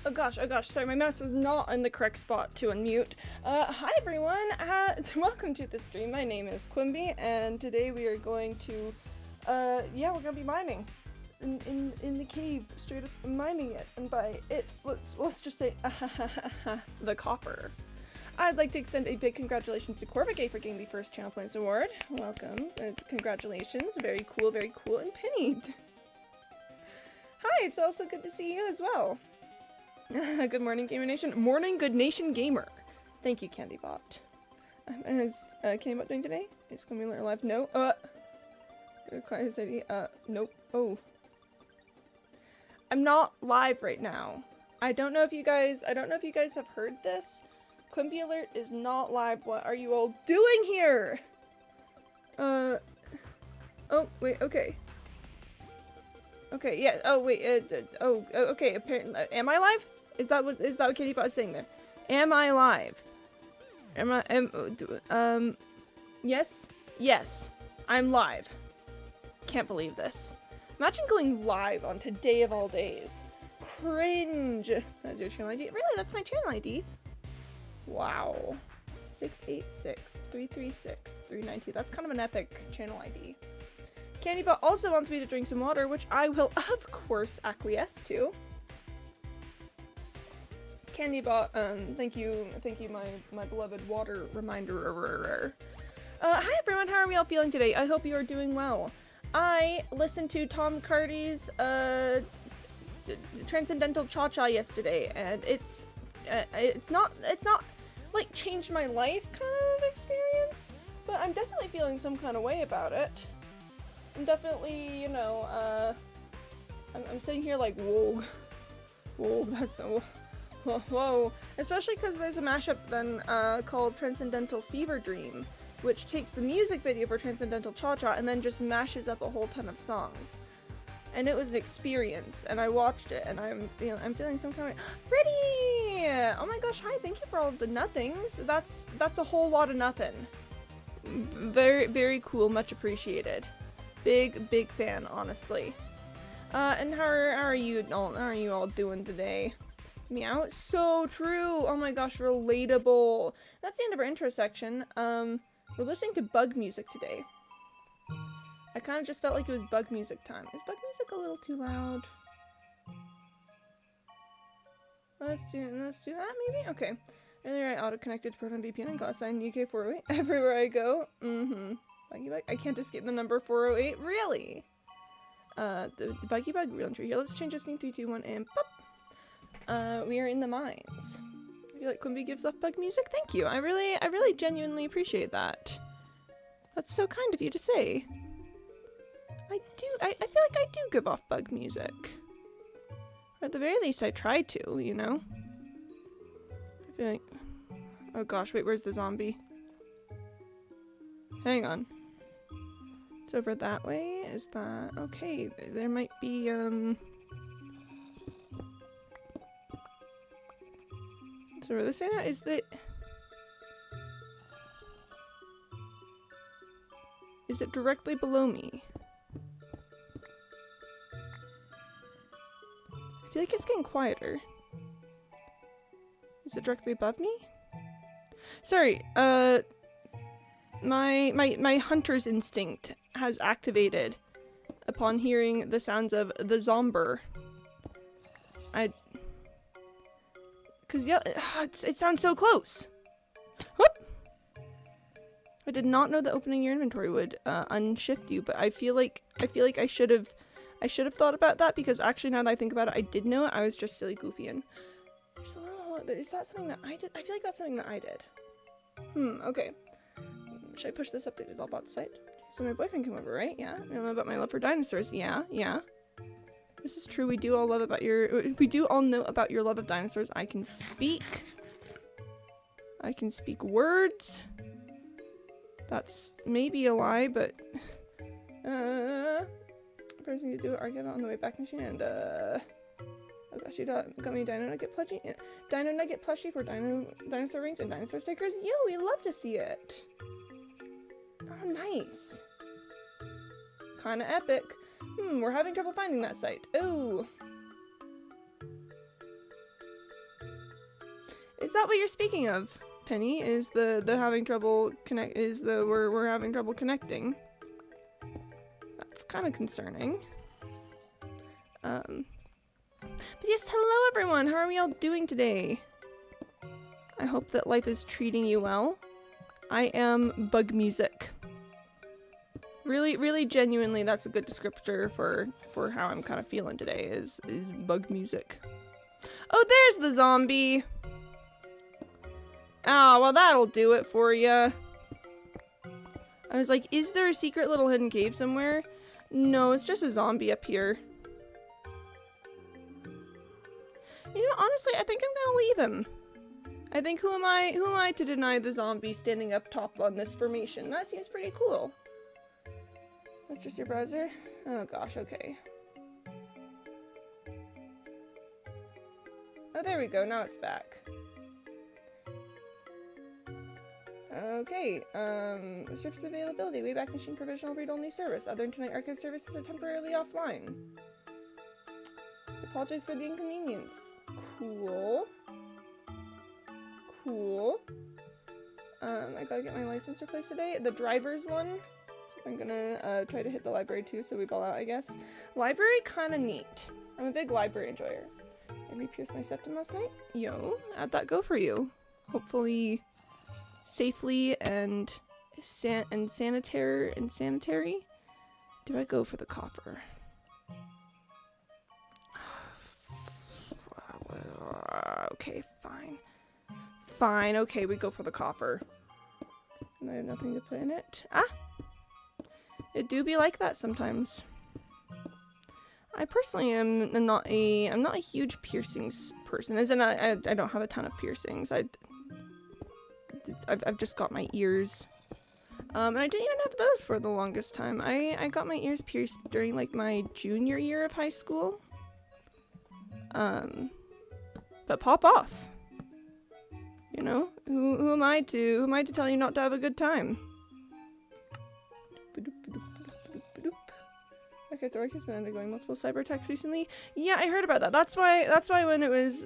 Oh gosh, sorry, my mouse was not in the correct spot to unmute. Hi everyone, welcome to the stream. My name is Quimby, and today we are going to, we're gonna be mining. In the cave, straight up mining it, and by it, let's just say, the copper. I'd like to extend a big congratulations to Corvigay for getting the first Channel Points Award. Welcome, congratulations, very cool, and Penny. Hi, it's also good to see you as well. Good morning, Gamer Nation. Morning, Good Nation Gamer. Thank you, CandyBot. And how's CandyBot doing today? Is Quimby alive? No. Require his ID. Nope. Oh. I'm not live right now. I don't know if you guys have heard this. Quimby Alert is not live. What are you all doing here? Oh, wait, okay. Okay, yeah, oh, wait, okay, apparently, am I live? Is that what CandyBot is saying there? Am I live? Yes? Yes. I'm live. Can't believe this. Imagine going live on today of all days. Cringe. That's your channel ID? Really? That's my channel ID? Wow. 686-336-392. That's kind of an epic channel ID. CandyBot also wants me to drink some water, which I will, of course, acquiesce to. CandyBot, thank you, my beloved water reminder. Hi everyone, how are we all feeling today? I hope you are doing well. I listened to Tom Cardy's, Transcendental Cha-Cha yesterday, and it's not, like, changed my life kind of experience, but I'm definitely feeling some kind of way about it. I'm definitely, you know, I'm sitting here like, whoa, that's so, whoa, especially because there's a mashup then, called Transcendental Fever Dream, which takes the music video for Transcendental Cha-Cha and then just mashes up a whole ton of songs. And it was an experience, and I watched it, and I'm feeling some kind of, Pretty! Oh my gosh, hi, thank you for all of the nothings. That's a whole lot of nothing. Very, very cool, much appreciated. Big fan, honestly. And how are you all doing today? Meow. So true. Oh my gosh, relatable. That's the end of our intro section. We're listening to bug music today. I kind of just felt like it was bug music time. Is bug music a little too loud? Let's do that maybe? Okay. Earlier I auto-connected to Proton VPN and got assigned UK408 everywhere I go. Buggy Bug? I can't escape the number 408. Really? The Buggy Bug real entry here. Let's change this thing 3, 2, 1 and pop! We are in the mines. I feel like Quimby gives off bug music. Thank you. I really genuinely appreciate that. That's so kind of you to say. I feel like I do give off bug music. Or at the very least I try to, you know? I feel like... Oh gosh, wait, where's the zombie? Hang on. It's over that way? Is that... Okay, there might be, So where this at is the... Is it directly below me? I feel like it's getting quieter. Is it directly above me? Sorry, my hunter's instinct has activated upon hearing the sounds of the zomber. Cause yeah, it sounds so close. Whoop! I did not know that opening your inventory would unshift you, but I feel like I should have thought about that, because actually now that I think about it, I did know it. I was just silly goofying. There's a little. Is that something that I did? I feel like that's something that I did. Okay. Should I push this updated Allbot site? So my boyfriend came over, right? Yeah. You know about my love for dinosaurs? Yeah. This is true. We do all know about your love of dinosaurs. I can speak words. That's maybe a lie, but first thing to do, archive on the way back machine, and oh gosh, you got me Dino Nugget plushie. Dino Nugget plushie for dinosaur rings and dinosaur stickers. Yo, we love to see it. Oh, nice. Kinda epic. We're having trouble finding that site. Ooh. Is that what you're speaking of, Penny? Is the having trouble we're having trouble connecting? That's kind of concerning. But yes, hello everyone. How are we all doing today? I hope that life is treating you well. I am Bug Music. Really, really genuinely, that's a good descriptor for how I'm kind of feeling today, is Bug Music. Oh, there's the zombie! Ah, well that'll do it for ya. I was like, is there a secret little hidden cave somewhere? No, it's just a zombie up here. You know, honestly, I think I'm gonna leave him. I think who am I to deny the zombie standing up top on this formation? That seems pretty cool. That's just your browser? Oh gosh, okay. Oh, there we go, now it's back. Okay, surface availability, Wayback Machine provisional read-only service. Other Internet Archive services are temporarily offline. Apologize for the inconvenience. Cool. Cool. I gotta get my license replaced today. The driver's one. So I'm gonna try to hit the library too, so we ball out, I guess. Library kinda neat. I'm a big library enjoyer. I re-pierced my septum last night. Yo, how'd that go for you? Hopefully safely and sanitary. Do I go for the copper? Okay, fine. Fine, okay, we go for the copper. And I have nothing to put in it. Ah! It do be like that sometimes. I personally am not a huge piercings person, as in I don't have a ton of piercings. I've just got my ears. And I didn't even have those for the longest time. I got my ears pierced during like my junior year of high school. But pop off. You know, who am I to tell you not to have a good time? Okay, Thork has been undergoing multiple cyber attacks recently. Yeah, I heard about that. That's why when it was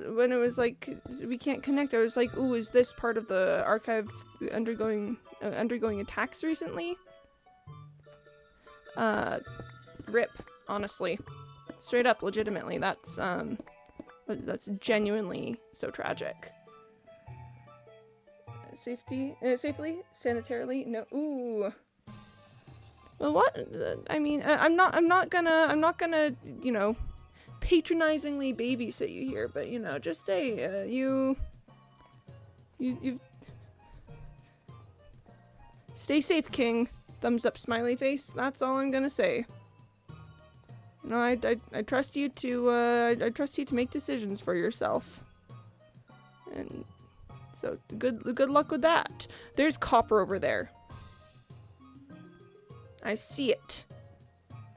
like we can't connect, I was like, ooh, is this part of the archive undergoing attacks recently? Rip, honestly. Straight up, legitimately. That's genuinely so tragic. Safely, sanitarily, no. Ooh. Well, what? I mean, I'm not gonna, you know, patronizingly babysit you here, but you know, just stay. You stay safe, King. Thumbs up, smiley face. That's all I'm gonna say. No, I trust you to make decisions for yourself. And so good luck with that. There's copper over there. I see it.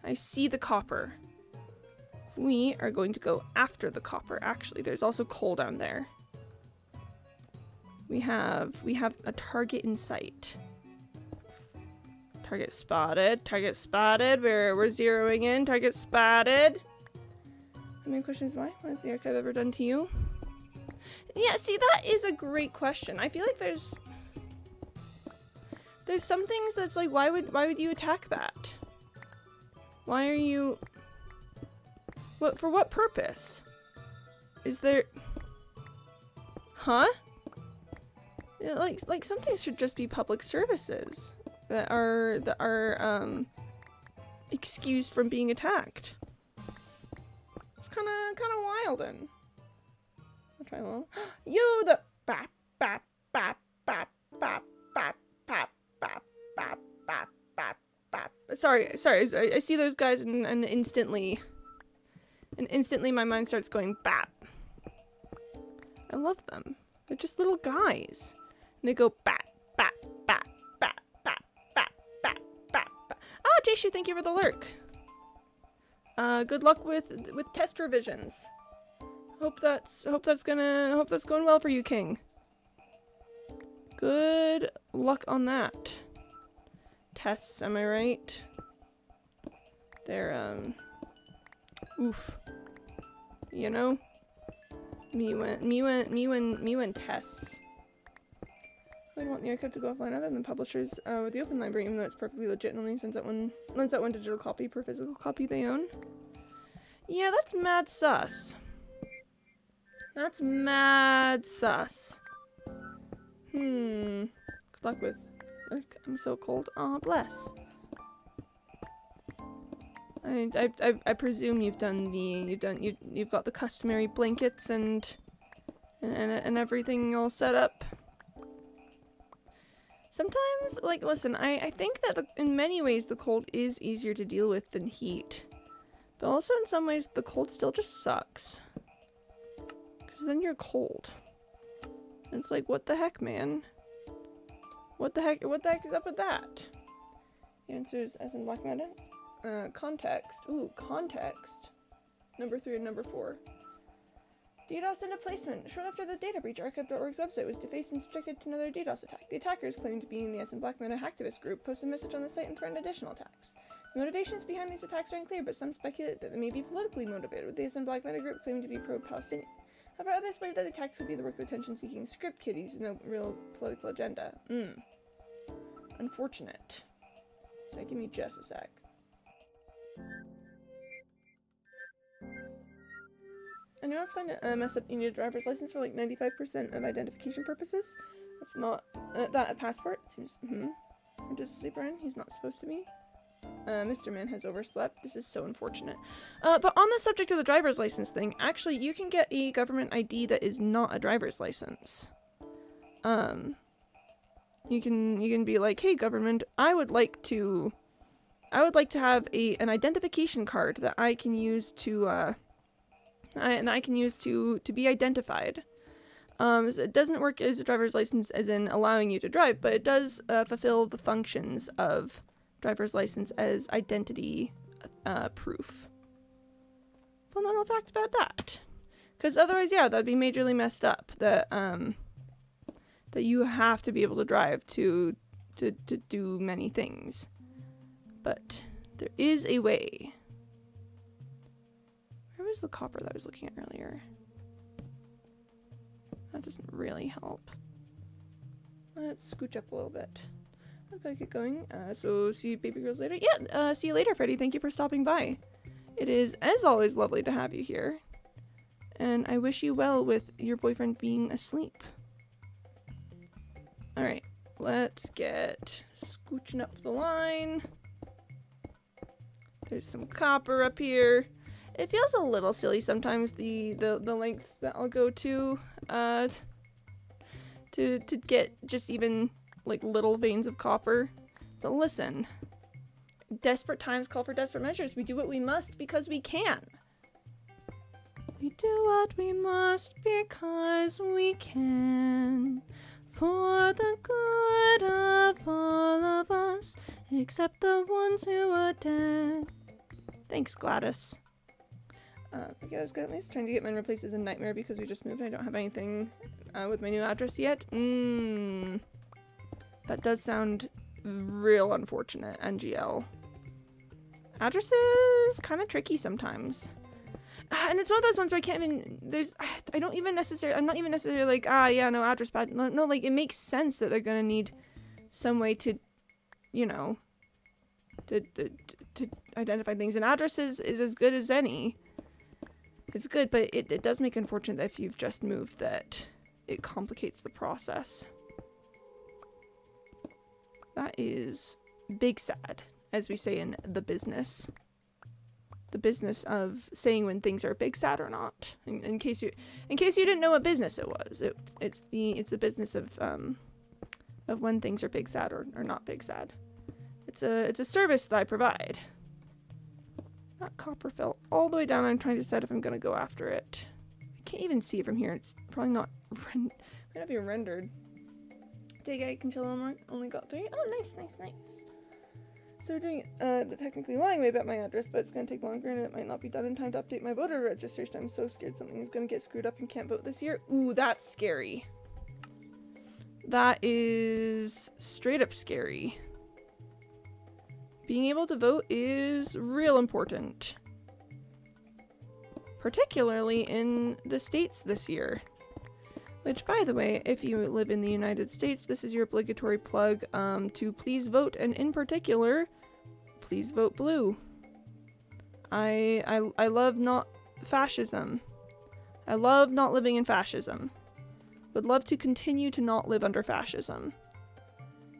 I see the copper. We are going to go after the copper. Actually, there's also coal down there. We have a target in sight. Target spotted. Target spotted. We're zeroing in. Target spotted. How many questions why? What has the archive ever done to you? Yeah, see, that is a great question. I feel like there's some things that's like, why would you attack that? Why are you... for what purpose? Is there... Huh? Like some things should just be public services that are excused from being attacked. It's kind of wild and... I'll try a little... Yo, the... Bap, bap, bap, bap, bap, bap, bap. Bap, bap, bap, bap, bap. Sorry, I see those guys and instantly my mind starts going bap. I love them. They're just little guys. And they go bap, bap, bap, bap, bap, bap, bap, bap, bap. Ah, Jayshu, thank you for the lurk. Good luck with test revisions. Hope that's going well for you, King. Good luck on that. Tests, am I right? They're, oof. You know? MeWin tests. I don't want the archive to go offline other than publishers with the open library, even though it's perfectly legit and only sends out one digital copy per physical copy they own. Yeah, that's mad sus. That's mad sus. Good luck with. Look, I'm so cold. Aw, bless. I presume you've got the customary blankets and everything all set up. Sometimes, like, listen, I think that in many ways the cold is easier to deal with than heat. But also in some ways the cold still just sucks. Because then you're cold. And it's like, what the heck, man? What the heck is up with that? The answer is as in Black Meta. Context. Ooh, context. Number 3 and number 4. DDoS into placement. Shortly after the data breach, archive.org's website was defaced and subjected to another DDoS attack. The attackers, claiming to be in the SN Black Meta hacktivist group, posted a message on the site and threatened additional attacks. The motivations behind these attacks are unclear, but some speculate that they may be politically motivated, with the SN Black Meta group claiming to be pro-Palestinian. However, others believe that the attacks could be the work of attention-seeking script kiddies with no real political agenda. Unfortunate. So give me just a sec. I know it's fine to mess up. You need a driver's license for like 95% of identification purposes. If not, that a passport seems. Or just sleeper in. He's not supposed to be. Mr. Man has overslept. This is so unfortunate. But on the subject of the driver's license thing, actually, you can get a government ID that is not a driver's license. You can be like, hey, government, I would like to have an identification card that I can use to to be identified. So it doesn't work as a driver's license as in allowing you to drive, but it does fulfill the functions of driver's license as identity proof. Fun little fact about that. Because otherwise, yeah, that'd be majorly messed up. That you have to be able to drive to do many things. But there is a way. Where was the copper that I was looking at earlier? That doesn't really help. Let's scooch up a little bit. Okay, get going. So see you baby girls later. Yeah, see you later, Freddie. Thank you for stopping by. It is, as always, lovely to have you here. And I wish you well with your boyfriend being asleep. Alright, let's get scooching up the line. There's some copper up here. It feels a little silly sometimes, the lengths that I'll go to get just even like little veins of copper. But listen, desperate times call for desperate measures. We do what we must because we can. We do what we must because we can. For the good of all of us, except the ones who are dead. Thanks, Gladys. Okay, that's good at least. Trying to get mine replaced is a nightmare because we just moved and I don't have anything with my new address yet. That does sound real unfortunate, NGL. Addresses kind of tricky sometimes. And it's one of those ones where I can't even, I'm not even necessarily like, yeah, no, address bad. No, like, it makes sense that they're gonna need some way to, you know, to identify things. And addresses is as good as any. It's good, but it does make it unfortunate that if you've just moved that it complicates the process. That is big sad, as we say in the business. The business of saying when things are big sad or not. In case you didn't know what business it was, it's the business of when things are big sad or not big sad. It's a service that I provide. That copper fell all the way down. I'm trying to decide if I'm gonna go after it. I can't even see it from here. It's probably not might not be rendered. Dig egg until only got 3. Oh, nice. So we're doing the technically lying way about my address, but it's gonna take longer and it might not be done in time to update my voter registration. I'm so scared something is gonna get screwed up and can't vote this year. Ooh, that's scary. That is straight up scary. Being able to vote is real important. particularly in the States this year. Which, by the way, if you live in the United States, this is your obligatory plug to please vote, and in particular, please vote blue. I love not fascism. I love not living in fascism. Would love to continue to not live under fascism.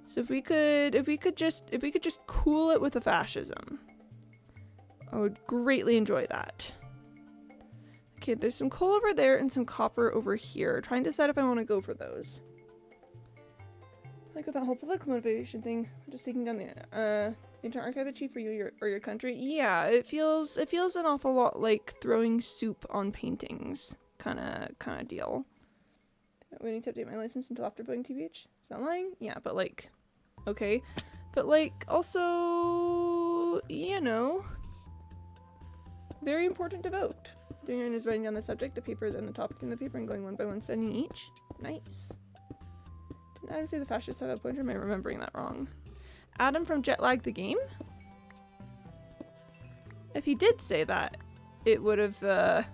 So if we could just cool it with the fascism, I would greatly enjoy that. Okay, there's some coal over there and some copper over here. Trying to decide if I want to go for those. Like with that whole political motivation thing, just taking down the Internal Archive Chief for you or your country. Yeah, it feels an awful lot like throwing soup on paintings, kind of deal. We need to update my license until after voting TBH. Is that lying? Yeah, but like, okay, but like also, you know, very important to vote. Doing is writing down the subject, the paper, then the topic in the paper, and going one by one, sending each. Nice. Didn't Adam say the fascists have a pointer? Am I remembering that wrong? Adam from Jetlag the Game? If he did say that, it would have,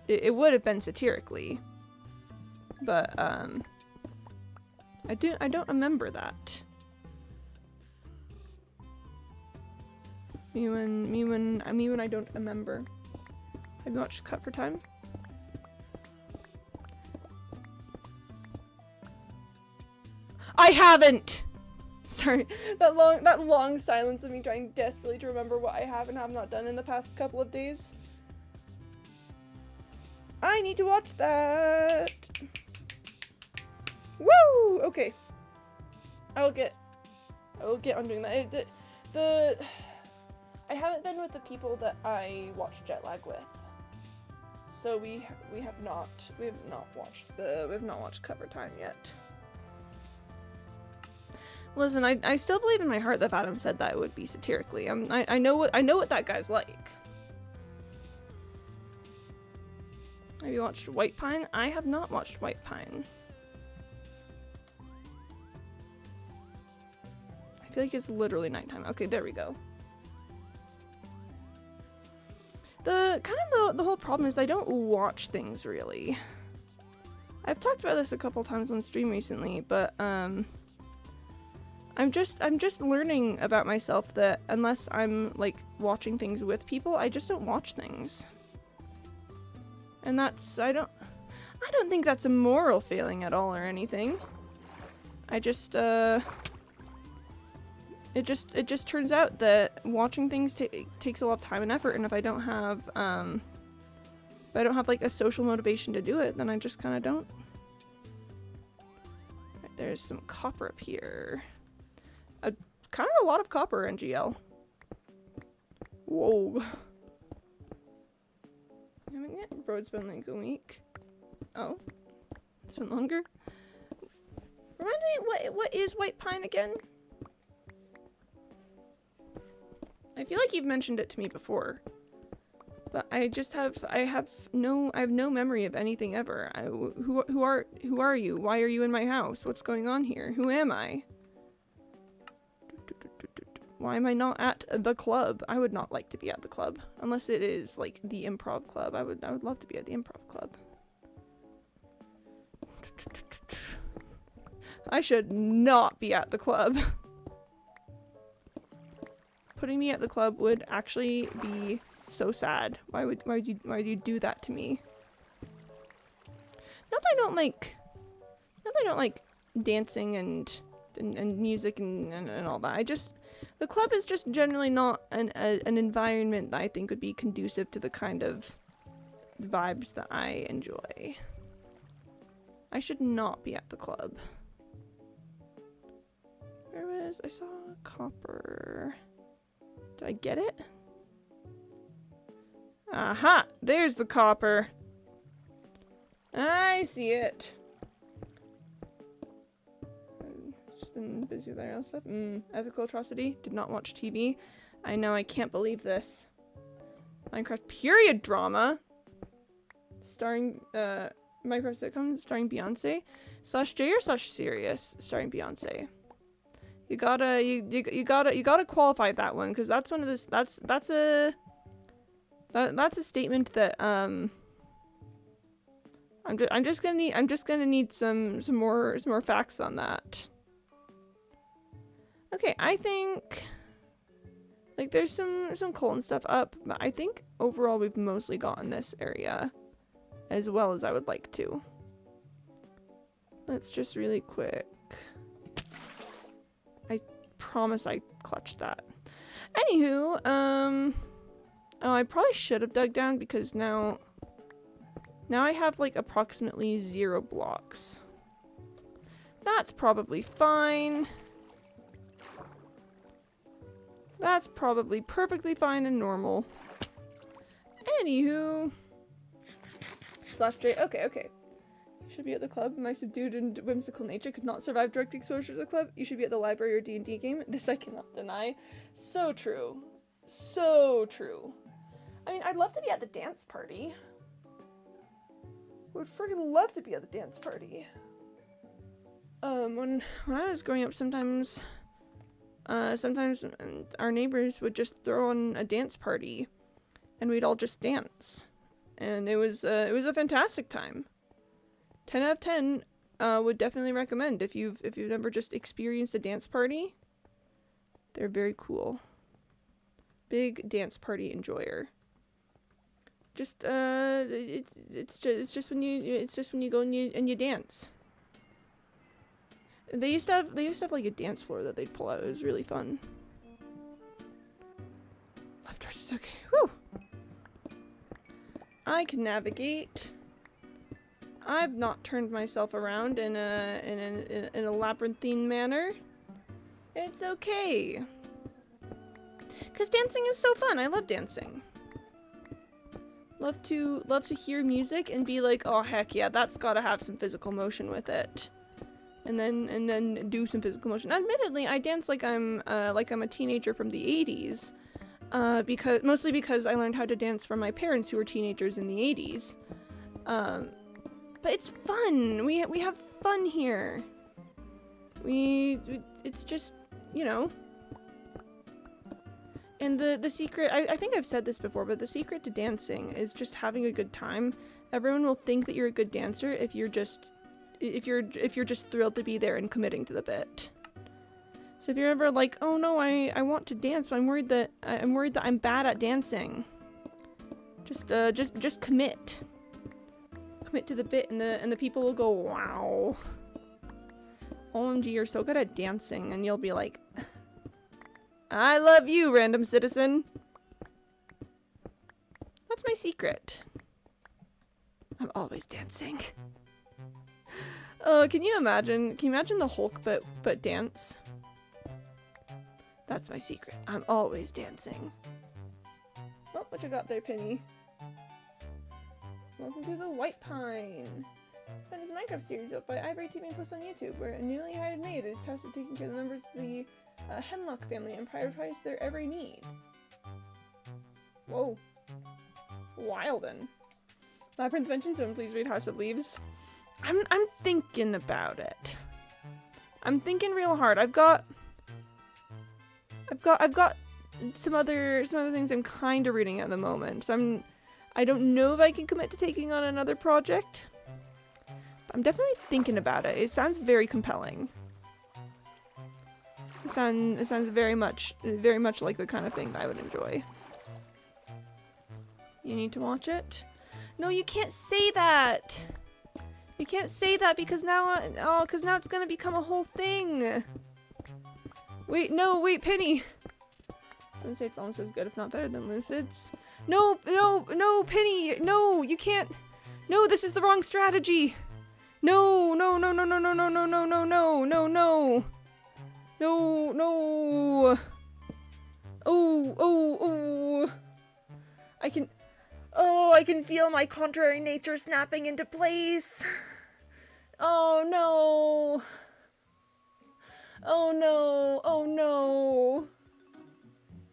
it would have been satirically. But, I don't remember that. Me when I don't remember. Have you watched Cut for Time? I haven't! Sorry, that long silence of me trying desperately to remember what I have and have not done in the past couple of days. I need to watch that! Woo! Okay. I will get on doing that. I haven't been with the people that I watched Jetlag with. So we have not watched Cover Time yet. Listen, I still believe in my heart that Adam said that it would be satirically. I know what that guy's like. Have you watched White Pine? I have not watched White Pine. I feel like it's literally nighttime. Okay, there we go. The whole problem is I don't watch things really. I've talked about this a couple times on stream recently, but I'm just learning about myself that unless I'm like watching things with people, I just don't watch things. And that's I don't think that's a moral failing at all or anything. I just it just turns out that watching things takes a lot of time and effort, and if I don't have like a social motivation to do it, then I just kind of don't. Right, there's some copper up here. Kind of a lot of copper, NGL. Whoa. Haven't yet? Road's been like a week. Oh, it's been longer. Remind me, what is White Pine again? I feel like you've mentioned it to me before, but I have no memory of anything ever. Who are you? Why are you in my house? What's going on here? Who am I? Why am I not at the club? I would not like to be at the club unless it is like the improv club. I would love to be at the improv club. I should not be at the club. Putting me at the club would actually be so sad. Why would you do that to me? Not that I don't like dancing and music and all that. The club is just generally not an environment that I think would be conducive to the kind of vibes that I enjoy. I should not be at the club. I saw copper. Did I get it? Aha! There's the copper. I see it. Just been busy with that other stuff. Ethical atrocity. Did not watch TV. I know, I can't believe this. Minecraft period drama. Starring, Minecraft sitcom starring Beyonce. /J or /Serious starring Beyonce. You gotta qualify that one, because that's one of this. That's That's a statement that I'm just gonna need some more facts on that. Okay, I think like there's some coal and stuff up, but I think overall we've mostly gotten this area as well as I would like to. Let's just really quick. I promise I clutched that. Anywho, oh, I probably should have dug down because now I have like approximately 0 blocks. That's probably fine. That's probably perfectly fine and normal. Anywho. /J. Okay. You should be at the club. My subdued and whimsical nature could not survive direct exposure to the club. You should be at the library or D&D game. This I cannot deny. So true. So true. I mean, I'd love to be at the dance party. Would freaking love to be at the dance party. When I was growing up, sometimes our neighbors would just throw on a dance party, and we'd all just dance, and it was a fantastic time. 10 out of 10. Would definitely recommend if you've never just experienced a dance party. They're very cool. Big dance party enjoyer. Just it's just when you go and you dance. They used to have like a dance floor that they'd pull out. It was really fun. Left, right, okay. Whew. I can navigate. I've not turned myself around in a labyrinthine manner. It's okay. 'Cause dancing is so fun. I love dancing. Love to hear music and be like, oh heck yeah, that's gotta have some physical motion with it. And then do some physical motion. Admittedly, I dance like I'm a teenager from the 80s. Mostly because I learned how to dance from my parents who were teenagers in the 80s. But it's fun. We have fun here. It's just, you know. And the secret, I think I've said this before, but the secret to dancing is just having a good time. Everyone will think that you're a good dancer if you're just thrilled to be there and committing to the bit. So if you're ever like, oh no, I want to dance, but I'm worried that I'm bad at dancing. Just commit. Commit to the bit, and the people will go, wow. OMG, you're so good at dancing, and you'll be like, I love you, random citizen. That's my secret. I'm always dancing. Can you imagine the Hulk but dance? That's my secret. I'm always dancing. Oh, what you got there, Penny? Welcome to the White Pine. It is a Minecraft series built by Ivory Team and posted on YouTube, where a newly hired maid is tasked with taking care of the members of the Hemlock family and prioritize their every need. Whoa. Wildin'. Labyrinth mentioned zone, please read House of Leaves. I'm thinking about it. I'm thinking real hard. I've got some other things I'm kind of reading at the moment. So I don't know if I can commit to taking on another project. But I'm definitely thinking about it. It sounds very compelling. It sounds very much like the kind of thing that I would enjoy. You need to watch it? No, you can't say that. You can't say that because now it's gonna become a whole thing. Wait, Penny. Sunset's almost as good, if not better, than Lucid's. No, Penny. No, you can't. No, this is the wrong strategy. No. Oh. I can feel my contrary nature snapping into place. Oh no. Oh no.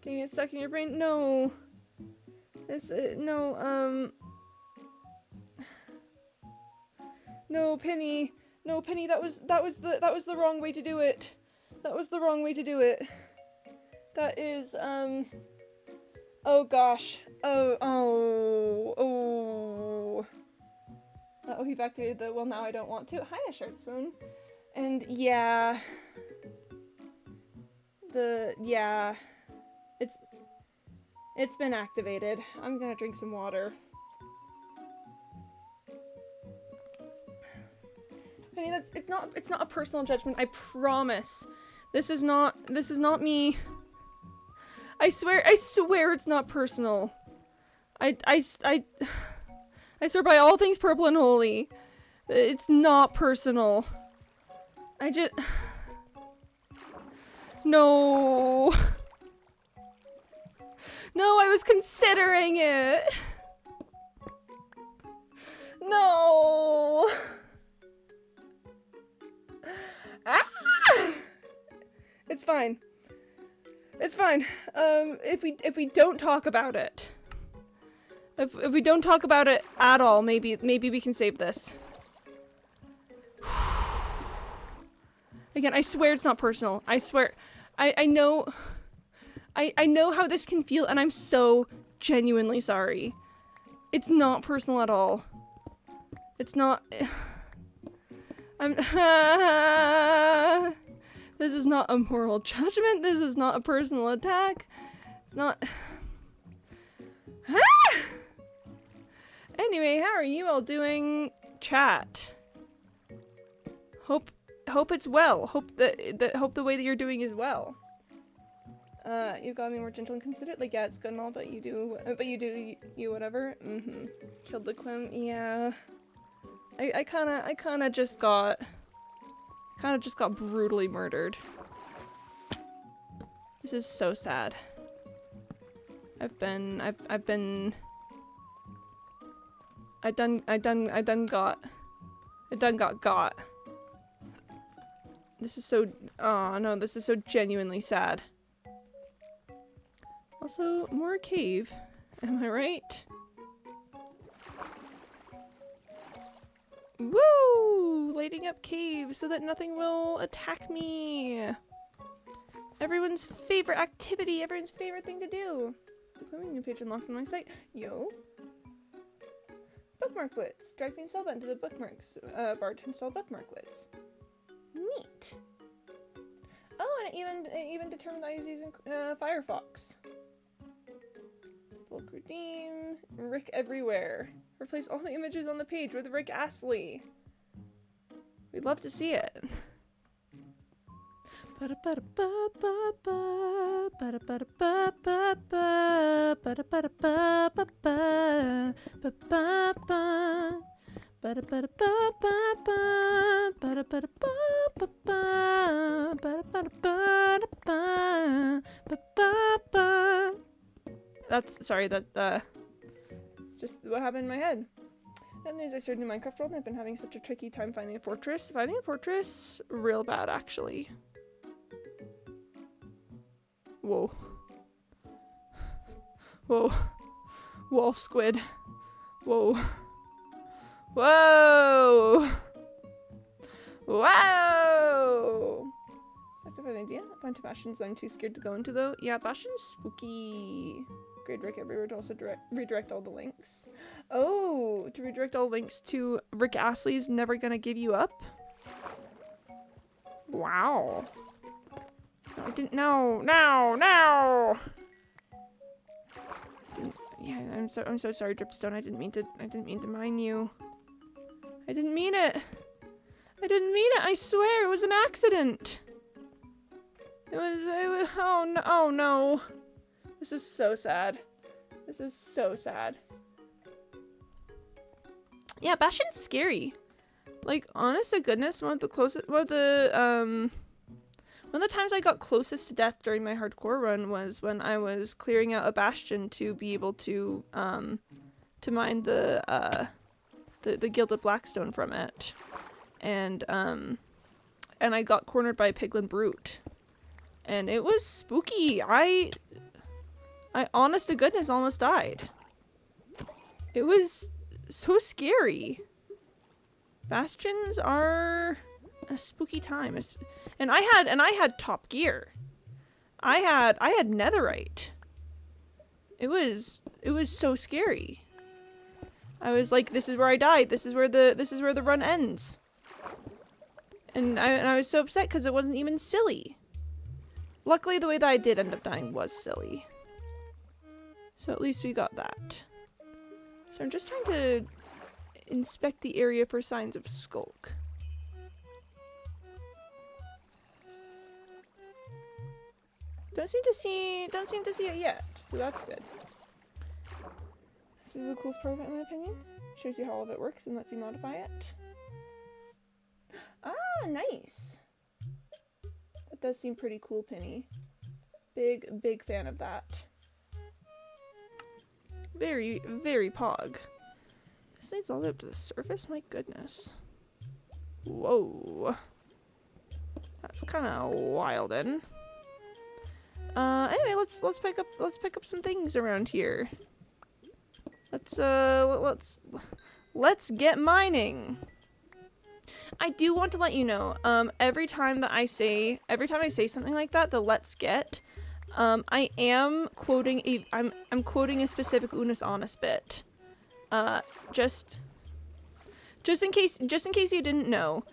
Can you get stuck in your brain? No. No, Penny. No, Penny, that was the wrong way to do it. That was the wrong way to do it. That is, oh gosh. Oh, he activated the, well, now I don't want to. Hiya, Shard Spoon. And yeah. It's been activated. I'm gonna drink some water. Honey, it's not a personal judgment, I promise. This is not me. I swear it's not personal. I swear by all things purple and holy. It's not personal. No. No, I was considering it. No. Ah! It's fine. It's fine. If we don't talk about it. If we don't talk about it at all, maybe we can save this. Again, I swear it's not personal. I swear. I know how this can feel, and I'm so genuinely sorry. It's not personal at all. It's not. This is not a moral judgment. This is not a personal attack. It's not. Anyway, how are you all doing, chat? Hope it's well. Hope the way that you're doing is well. You gotta be more gentle and considerate. Like, yeah, it's good and all, but you do whatever. Killed the Quim. Yeah. I kinda just got brutally murdered. This is so sad. I done got. This is so, oh no, this is so genuinely sad. Also, more cave. Am I right? Woo! Lighting up cave so that nothing will attack me. Everyone's favorite activity, everyone's favorite thing to do. Becoming a new page unlocked on my site. Yo. Bookmarklets. Drag the install button to the bookmarks bar to install bookmarklets. Neat. Oh, and it even determined I was using Firefox. Bulk redeem. Rick everywhere. Replace all the images on the page with Rick Astley. We'd love to see it. That's, sorry, that, just what happened in my head. And as I started in Minecraft world, and I've been having such a tricky time finding a fortress. Finding a fortress, real bad, actually. Whoa. Whoa. Wall squid. Whoa. Whoa! Whoa! That's a good idea. I find bastions I'm too scared to go into though. Yeah, bastion's spooky. Grade Rick everywhere to also redirect all the links. Oh, to redirect all links to Rick Astley's Never Gonna Give You Up? Wow. I didn't know. No! Yeah, I'm so sorry, Dripstone. I didn't mean to mine you. I didn't mean it. I swear it was an accident. It was oh no. This is so sad. Yeah, Bastion's scary. Like, honest to goodness, one of the times I got closest to death during my hardcore run was when I was clearing out a bastion to be able to mine the gilded blackstone from it, and I got cornered by a piglin brute, and it was spooky. I honest to goodness almost died. It was so scary. Bastions are a spooky time, and I had top gear. I had netherite. It was so scary. I was like, this is where I died. This is where the run ends. And I was so upset because it wasn't even silly. Luckily, the way that I did end up dying was silly. So at least we got that. So I'm just trying to inspect the area for signs of skulk. Don't seem to see it yet, so that's good. This is the coolest part of it, in my opinion. Shows you how all of it works and lets you modify it. Ah, nice. That does seem pretty cool, Penny. Big fan of that. Very, very pog. This leads all the way up to the surface? My goodness. Whoa. That's kind of wildin'. Anyway, let's pick up some things around here. Let's get mining. I do want to let you know, every time I say something like that, the let's get, I am quoting I'm quoting a specific Unus Annus bit. Just in case you didn't know,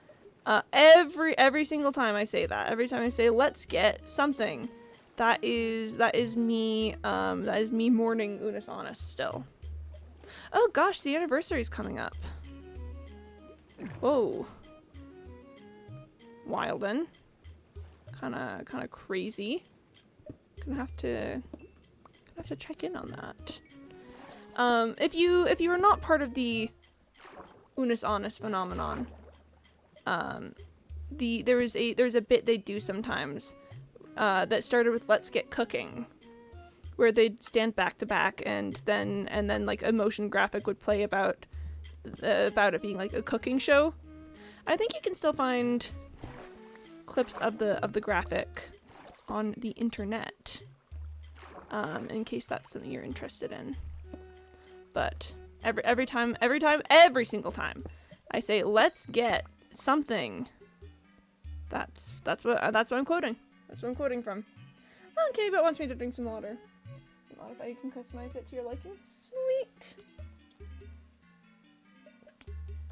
every single time I say that, every time I say let's get something, that is me mourning Unus Annus still. Oh gosh, the anniversary's coming up. Whoa. Wildin'. Kinda crazy. Gonna have to check in on that. If you are not part of the Unus Annus phenomenon, there's a bit they do sometimes, that started with Let's Get Cooking, where they'd stand back to back and then like a motion graphic would play about it being like a cooking show. I think you can still find clips of the graphic on the internet, in case that's something you're interested in. But every single time I say let's get something, that's what I'm quoting. That's what I'm quoting from. Okay, but wants me to drink some water. Modify, you can customize it to your liking. Sweet.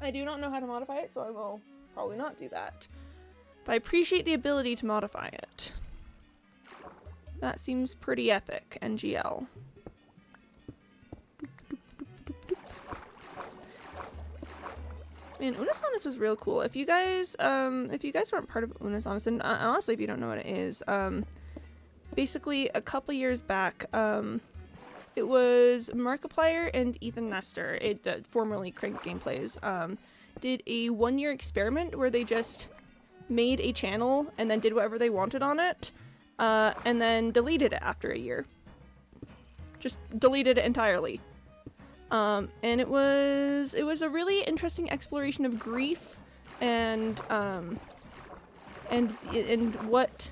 I do not know how to modify it, so I will probably not do that. But I appreciate the ability to modify it. That seems pretty epic, NGL. Man, Unus Annus was real cool. If you guys weren't part of Unus Annus, and honestly, if you don't know what it is, basically a couple years back, it was Markiplier and Ethan Nestor, formerly Crank Gameplays, did a 1-year experiment where they just made a channel and then did whatever they wanted on it, and then deleted it after a year. Just deleted it entirely. And it was a really interesting exploration of grief and what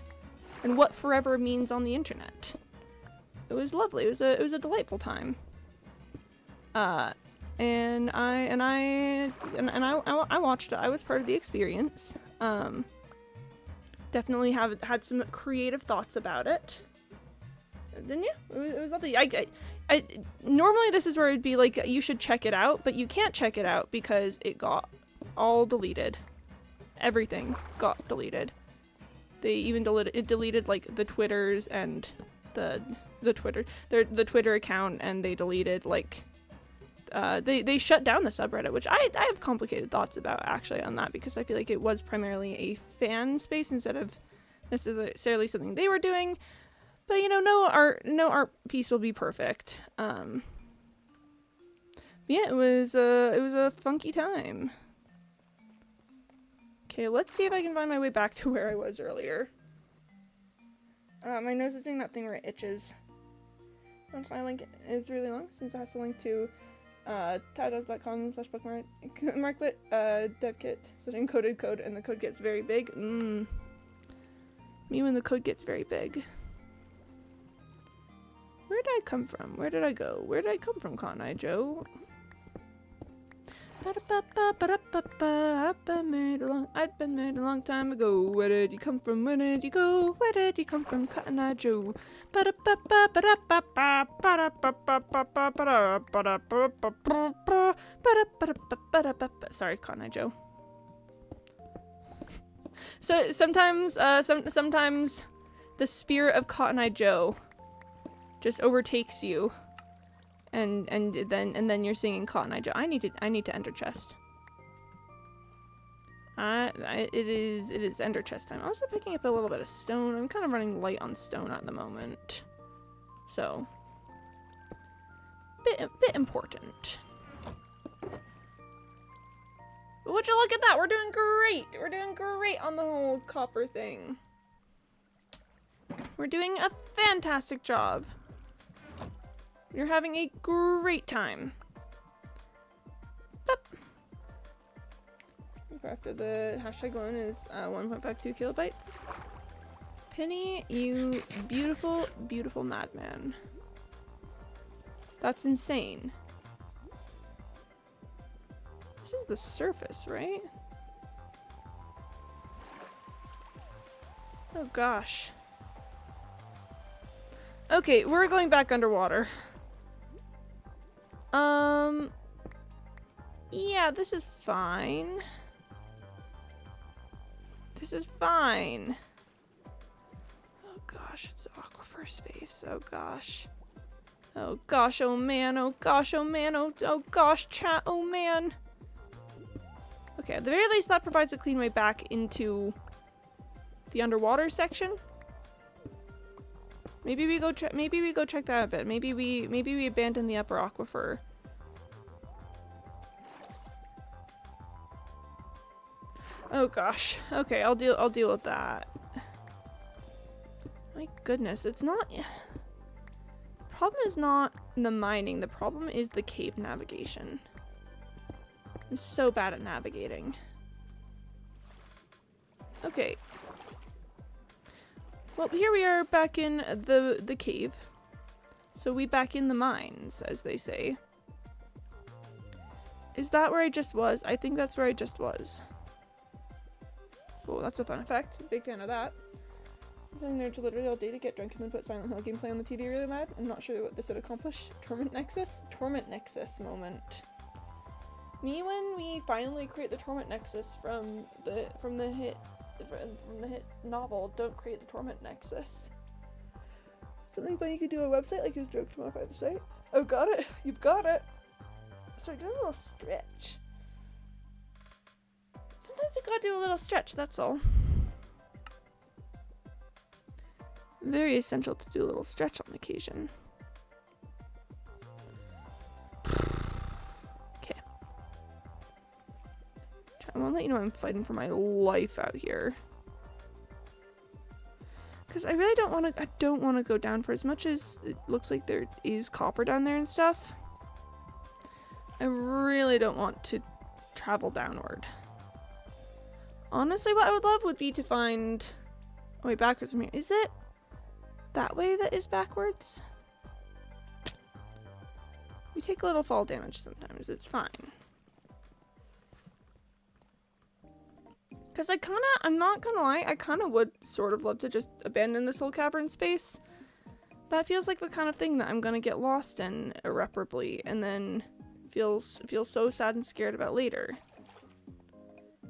forever means on the internet. It was lovely. It was a delightful time. And I watched it. I was part of the experience. Definitely had some creative thoughts about it. Didn't you? It was lovely. I normally this is where it'd be like you should check it out, but you can't check it out because it got all deleted. Everything got deleted. They even deleted like the Twitters and the Twitter account, and they deleted like they shut down the subreddit, which I have complicated thoughts about actually on that, because I feel like it was primarily a fan space instead of necessarily something they were doing. But you know, no art piece will be perfect. Yeah, it was a funky time. Okay, let's see if I can find my way back to where I was earlier. My nose is doing that thing where it itches. Once my link is really long, since it has to link to tados.com/bookmarklet devkit /encoded code, and the code gets very big. Me when the code gets very big. Where did I come from? Where did I go? Where did I come from, Cotton Eye Joe? I'd been married a long time ago. Where did you come from? Where did you go? Where did you come from, Cotton Eye Joe? Sorry, Cotton Eye Joe. So sometimes, sometimes the spirit of Cotton Eye Joe just overtakes you, and then you're singing Cotton Eye Joe. I need to enter chest. It is ender chest time. I'm also picking up a little bit of stone. I'm kind of running light on stone at the moment, so bit important. But would you look at that? We're doing great. We're doing great on the whole copper thing. We're doing a fantastic job. You're having a great time. Boop. After the hashtag loan is 1.52 kilobytes. Penny, you beautiful, beautiful madman. That's insane. This is the surface, right? Oh gosh. Okay, we're going back underwater. Yeah, this is fine. This is fine. Oh gosh, it's aquifer space. Oh gosh. Oh gosh, oh man, oh gosh, oh man, oh gosh, chat, oh man. Okay, at the very least that provides a clean way back into the underwater section. Maybe we go check that a bit. Maybe we abandon the upper aquifer. Oh gosh. Okay, I'll deal with that. My goodness, it's not. The problem is not the mining. The problem is the cave navigation. I'm so bad at navigating. Okay. Well, here we are back in the cave. So we back in the mines, as they say. Is that where I just was? I think that's where I just was. Oh, that's a fun effect. Big fan of that. I'm playing Nerd to literally all day to get drunk and then put Silent Hill gameplay on the TV really loud. I'm not sure what this would accomplish. Torment Nexus? Torment Nexus moment. Me when we finally create the Torment Nexus from the hit novel, Don't Create the Torment Nexus. Something fun you could do on a website, like his joke to modify the site. Oh, got it. You've got it. Sorry, do a little stretch. Sometimes you gotta do a little stretch, that's all. Very essential to do a little stretch on occasion. Okay. I want to let you know I'm fighting for my life out here. Because I really don't want to go down. For as much as it looks like there is copper down there and stuff, I really don't want to travel downward. Honestly, what I would love would be to find a way backwards from here. Is it that way that is backwards? We take a little fall damage sometimes. It's fine. Because I'm not gonna lie, I kind of would sort of love to just abandon this whole cavern space. That feels like the kind of thing that I'm gonna get lost in irreparably and then feel so sad and scared about later.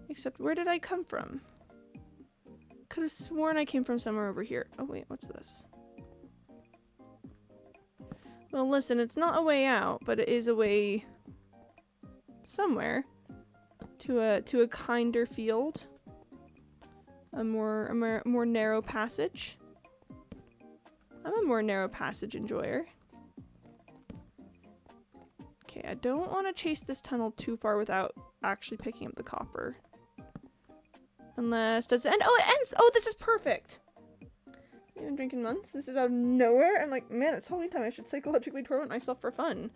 Except, where did I come from? Could have sworn I came from somewhere over here. Oh wait, what's this? Well, listen, it's not a way out, but it is a way somewhere to a kinder field, a more narrow passage. I'm a more narrow passage enjoyer. Okay, I don't want to chase this tunnel too far without actually picking up the copper. Unless, does it end? Oh, it ends! Oh, this is perfect! I've been drinking months. This is out of nowhere. I'm like, man, it's Halloween time. I should psychologically torment myself for fun.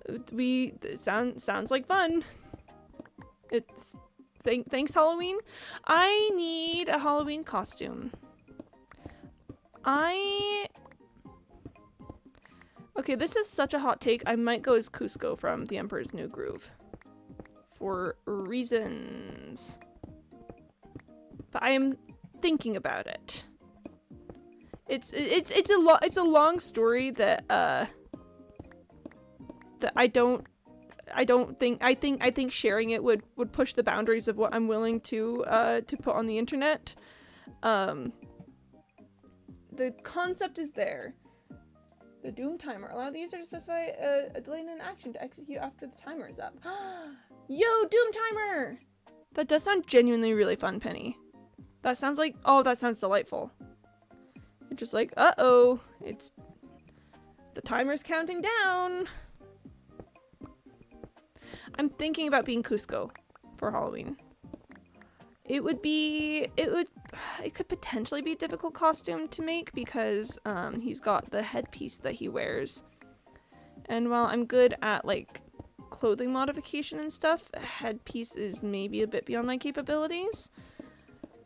It sounds like fun. It's, thanks Halloween. I need a Halloween costume. Okay, this is such a hot take. I might go as Cusco from The Emperor's New Groove. for reasons. But I am thinking about it. It's a long story that that I think sharing it would push the boundaries of what I'm willing to put on the internet. The concept is there. The Doom timer. Allow the user to specify a delay in an action to execute after the timer is up. Yo, Doom timer! That does sound genuinely really fun, Penny. That sounds like, oh, that sounds delightful. You're just like, uh-oh, it's, the timer's counting down. I'm thinking about being Kuzco for Halloween. It could potentially be a difficult costume to make because he's got the headpiece that he wears. And while I'm good at like clothing modification and stuff, headpiece is maybe a bit beyond my capabilities.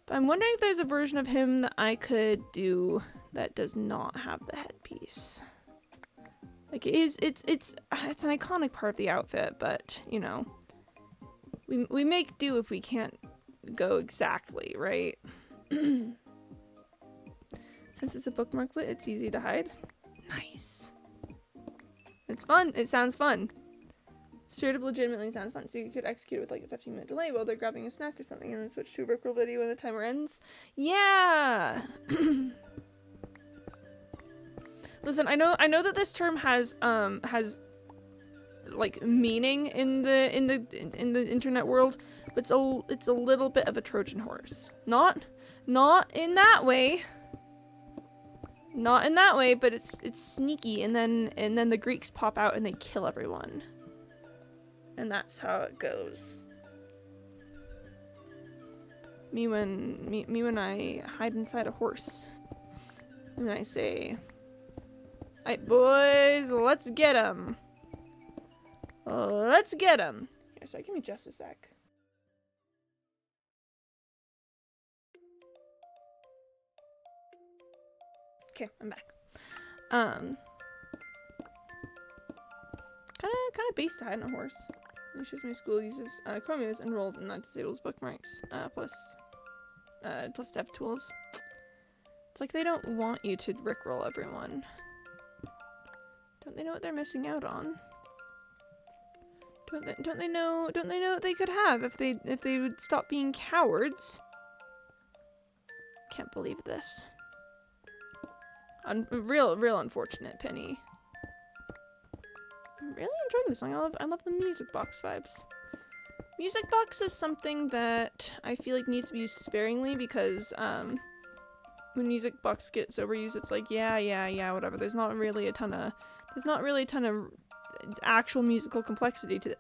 But I'm wondering if there's a version of him that I could do that does not have the headpiece. Like it's an iconic part of the outfit, but you know, we make do if we can't go exactly, right? Since it's a bookmarklet, it's easy to hide. Nice. It's fun. It sounds fun. Straight up legitimately sounds fun. So you could execute it with like a 15-minute delay while they're grabbing a snack or something and then switch to a Rickroll video when the timer ends. Yeah! Listen, I know that this term has like meaning in the internet world, but it's a little bit of a Trojan horse. Not in that way. Not in that way, but it's sneaky, and then the Greeks pop out and they kill everyone. And that's how it goes. Me when I hide inside a horse. And I say, "Alright, boys, let's get 'em. Let's get 'em." Here, sorry, give me just a sec. Okay, I'm back. Kind of base to hide on a horse. It shows my school uses Chromium is enrolled and not disables bookmarks plus dev tools. It's like they don't want you to rickroll everyone. Don't they know what they're missing out on? Don't they know what they could have if they would stop being cowards? Can't believe this. Real unfortunate, Penny. I'm really enjoying this song. I love the music box vibes. Music box is something that I feel like needs to be used sparingly because when music box gets overused, it's like yeah, whatever. There's not really a ton of actual musical complexity to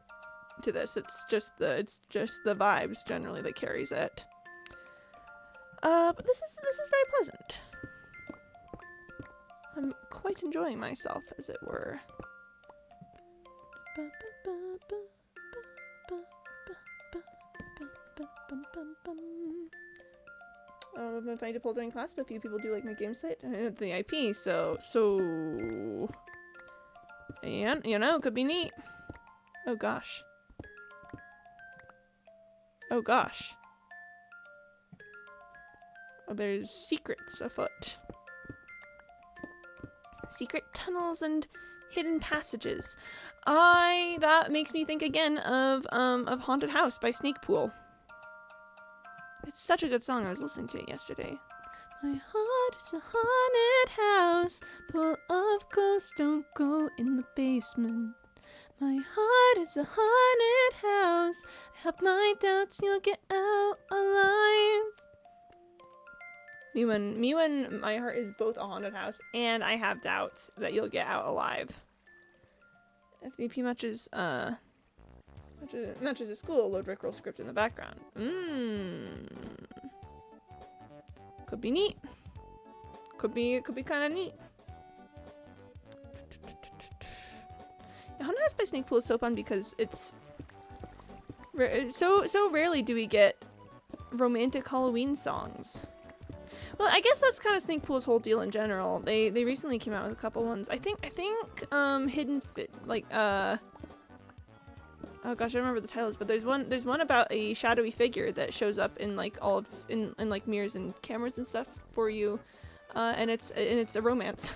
this. It's just the vibes generally that carries it. But this is very pleasant. I'm quite enjoying myself, as it were. I've been finding to pull during class, but a few people do like my game site and the IP, so yeah, you know, it could be neat. Oh gosh. Oh gosh. Oh, there's secrets afoot. Secret tunnels and hidden passages. That makes me think again of Haunted House by Snakepool. It's such a good song. I was listening to it yesterday. My heart is a haunted house full of ghosts. Don't go in the basement. My heart is a haunted house. I have my doubts you'll get out alive. Me when my heart is both a haunted house and I have doubts that you'll get out alive. FDP matches a school, load Rickroll script in the background. Could be neat. Could be kind of neat. Yeah, Haunted House by Snakepool is so fun because it's so rarely do we get romantic Halloween songs. Well, I guess that's kind of Snakepool's whole deal in general. They recently came out with a couple ones. I think Hidden Fit, like oh gosh, I don't remember the titles, but there's one about a shadowy figure that shows up in like all of in like mirrors and cameras and stuff for you, and it's a romance.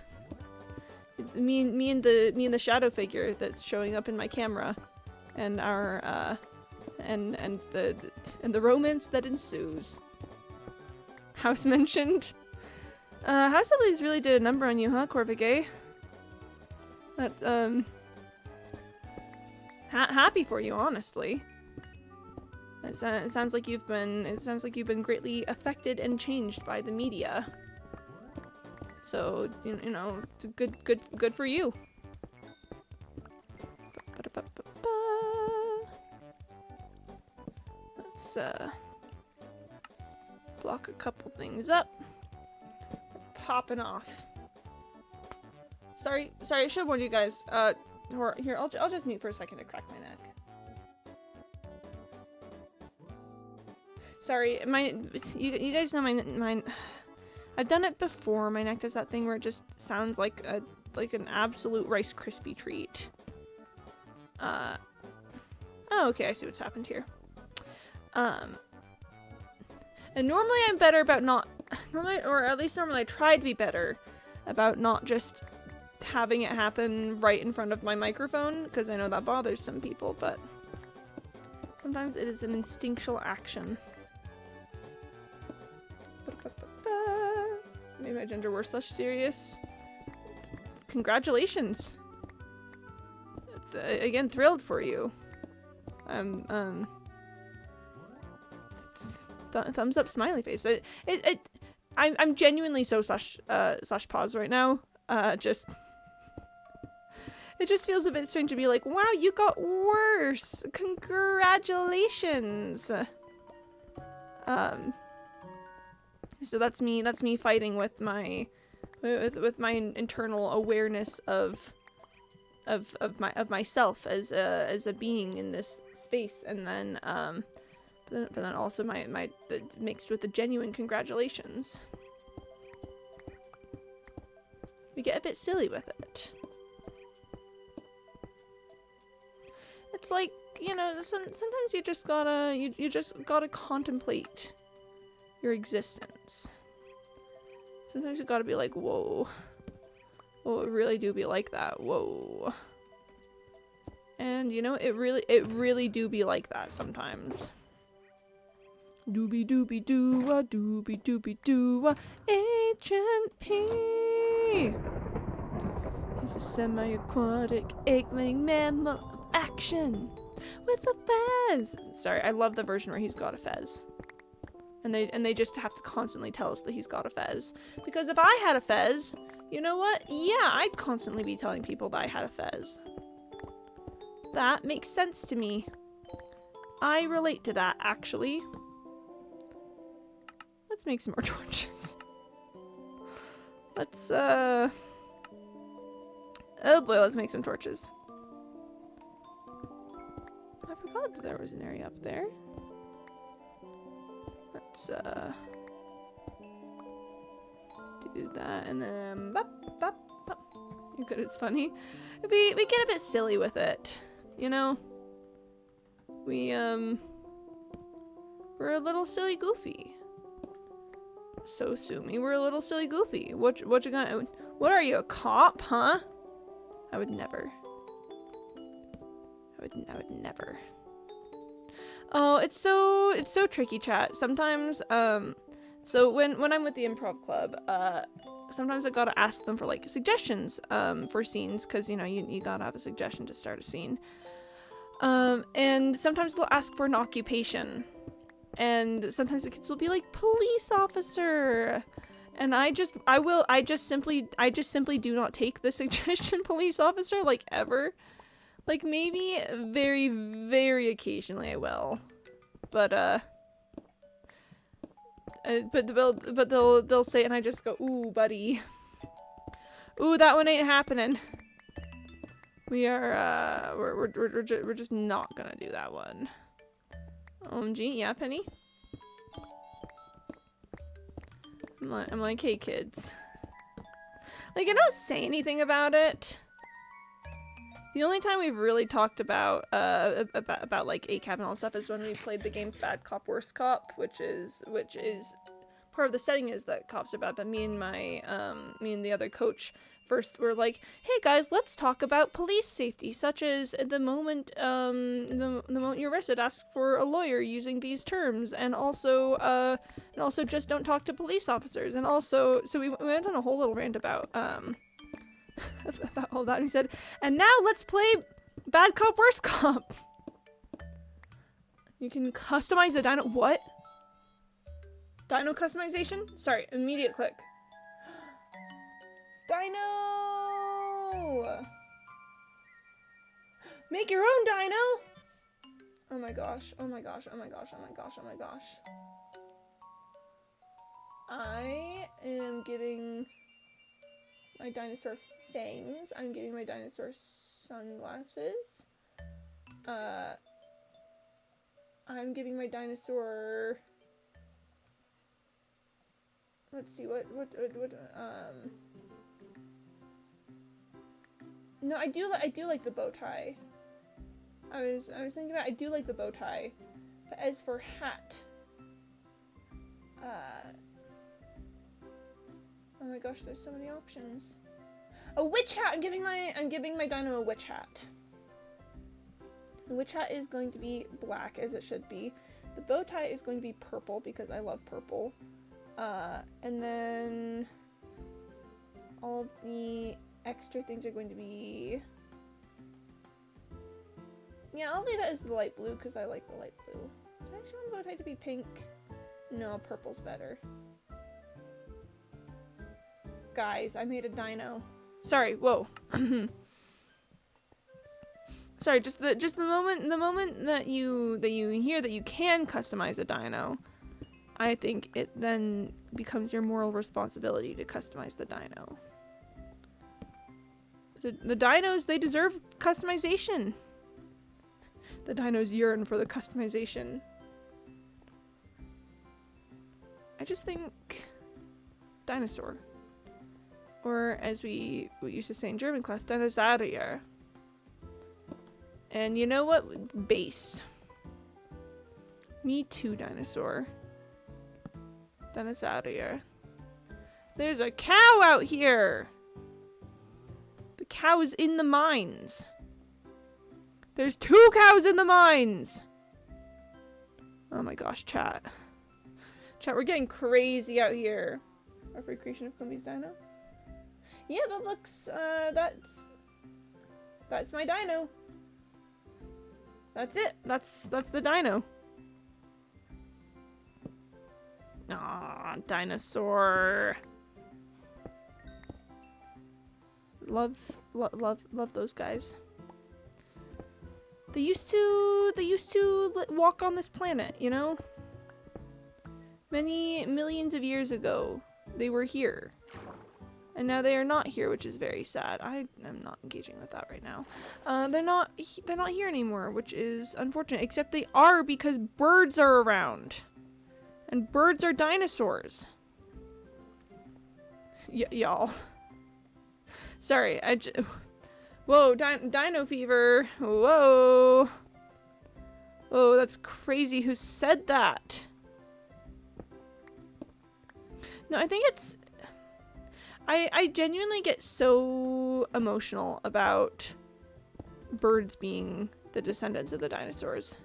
me and the shadow figure that's showing up in my camera, and our and the romance that ensues. House mentioned. House of Leaves really did a number on you, huh, Corvigay? That happy for you, honestly. It sounds like you've been greatly affected and changed by the media. So you know, good for you. Let's block a couple things up. Popping off. Sorry, I should warn you guys. Here, I'll just mute for a second to crack my neck. Sorry, you guys know my I've done it before. My neck does that thing where it just sounds like an absolute Rice Krispie treat. Oh, okay, I see what's happened here. And normally I'm better about not normally I try to be better about not just having it happen right in front of my microphone, because I know that bothers some people, but sometimes it is an instinctual action. Made my gender worse / serious. Congratulations. Again, thrilled for you. Thumbs up, smiley face. I'm genuinely so / pause right now. It just feels a bit strange to be like, wow, you got worse. Congratulations. So that's me fighting with my internal awareness of myself as a being in this space, and then but then also mixed with the genuine congratulations. We get a bit silly with it. It's like, you know, sometimes you just gotta contemplate your existence. Sometimes you gotta be like, whoa. Oh, it really do be like that. Whoa. And you know, it really do be like that sometimes. Doobie doobie doo-wah, doobie doobie doo-wah, Agent P. He's a semi-aquatic egg-laying mammal of action with a fez. Sorry, I love the version where he's got a fez. And they just have to constantly tell us that he's got a fez. Because if I had a fez, you know what? Yeah, I'd constantly be telling people that I had a fez. That makes sense to me. I relate to that, actually. Let's make some more torches. Let's, oh boy, let's make some torches. I forgot that there was an area up there. Let's, do that, and then, bop, bop, bop. You're good, it's funny. We get a bit silly with it, you know? We're a little silly goofy. So sue me, we're a little silly goofy. What you gonna, what are you, a cop, huh? I would never. I would never. Oh, it's so tricky, chat. Sometimes, so when I'm with the improv club, sometimes I gotta ask them for like suggestions, for scenes, cause you know, you gotta have a suggestion to start a scene. And sometimes they'll ask for an occupation. And sometimes the kids will be like, police officer. And I just simply do not take the suggestion police officer, like, ever. Like, maybe very, very occasionally I will. But they'll say it and I just go, ooh, buddy. Ooh, that one ain't happening. We're just not gonna do that one. OMG, yeah, Penny? I'm like, hey, kids. Like, I don't say anything about it. The only time we've really talked about like ACAB and all stuff is when we played the game Bad Cop Worst Cop, which is part of the setting is that cops are bad, but me and the other coach first were like, hey guys, let's talk about police safety, such as the moment the moment you're arrested, ask for a lawyer using these terms, and also just don't talk to police officers, and also so we went on a whole little rant about about all that, and he said, and now let's play Bad Cop Worst Cop. You can customize the dino. What? Dino customization? Sorry, immediate click. Dino! Make your own dino! Oh my gosh, oh my gosh, oh my gosh, oh my gosh, oh my gosh. I am getting my dinosaur fangs. I'm getting my dinosaur sunglasses. I'm getting my dinosaur... Let's see, what, no, I do like the bow tie. I was thinking about, I do like the bow tie. But as for hat, oh my gosh, there's so many options. A witch hat! I'm giving my dino a witch hat. The witch hat is going to be black, as it should be. The bow tie is going to be purple, because I love purple. And then all of the extra things are going to be... Yeah, I'll leave it as the light blue because I like the light blue. Do I actually want the bow tie to be pink? No, purple's better. Guys, I made a dino. Sorry, whoa. Sorry, just the moment that you hear that you can customize a dino, I think it then becomes your moral responsibility to customize the dino. The dinos, they deserve customization. The dinos yearn for the customization. I just think dinosaur. Or as we used to say in German class, Dinosaurier. And you know what? Base. Me too, dinosaur. Dinosaurier. There's a cow out here! The cow is in the mines. There's 2 cows in the mines! Oh my gosh, chat. Chat, we're getting crazy out here. Our free creation of Kumbi's dino? Yeah, that looks, that's my dino. That's it. That's the dino. Aw, dinosaur. Love those guys. They used to walk on this planet, you know? Many millions of years ago, they were here. And now they are not here, which is very sad. I am not engaging with that right now. They're not here anymore, which is unfortunate. Except they are, because birds are around. And birds are dinosaurs. Y'all. Sorry, whoa, dino fever. Whoa. Whoa, that's crazy. Who said that? No, I think it's... I genuinely get so emotional about birds being the descendants of the dinosaurs.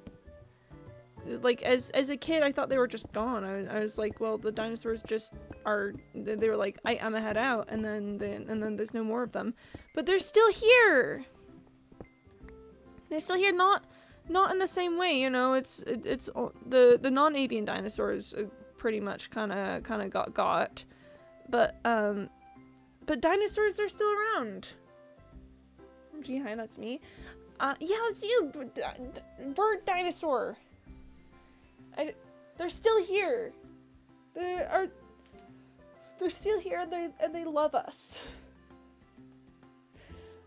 Like, as a kid, I thought they were just gone. I was like, well, the dinosaurs just are... They were like, I'm gonna head out, and then there's no more of them. But they're still here! They're still here, not in the same way, you know? It's the non-avian dinosaurs pretty much kind of got. But dinosaurs are still around. Gee, hi, that's me. Yeah, it's you, bird dinosaur. They're still here. They're still here, and they love us.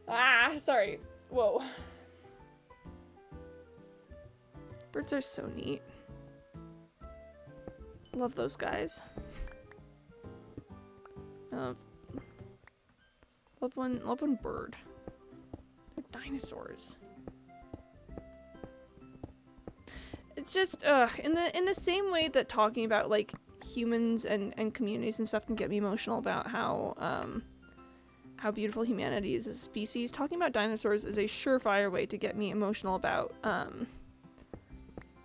Ah, sorry. Whoa. Birds are so neat. Love those guys. Love one bird. They're dinosaurs. It's just, in the same way that talking about, like, humans and communities and stuff can get me emotional about how beautiful humanity is as a species, talking about dinosaurs is a surefire way to get me emotional about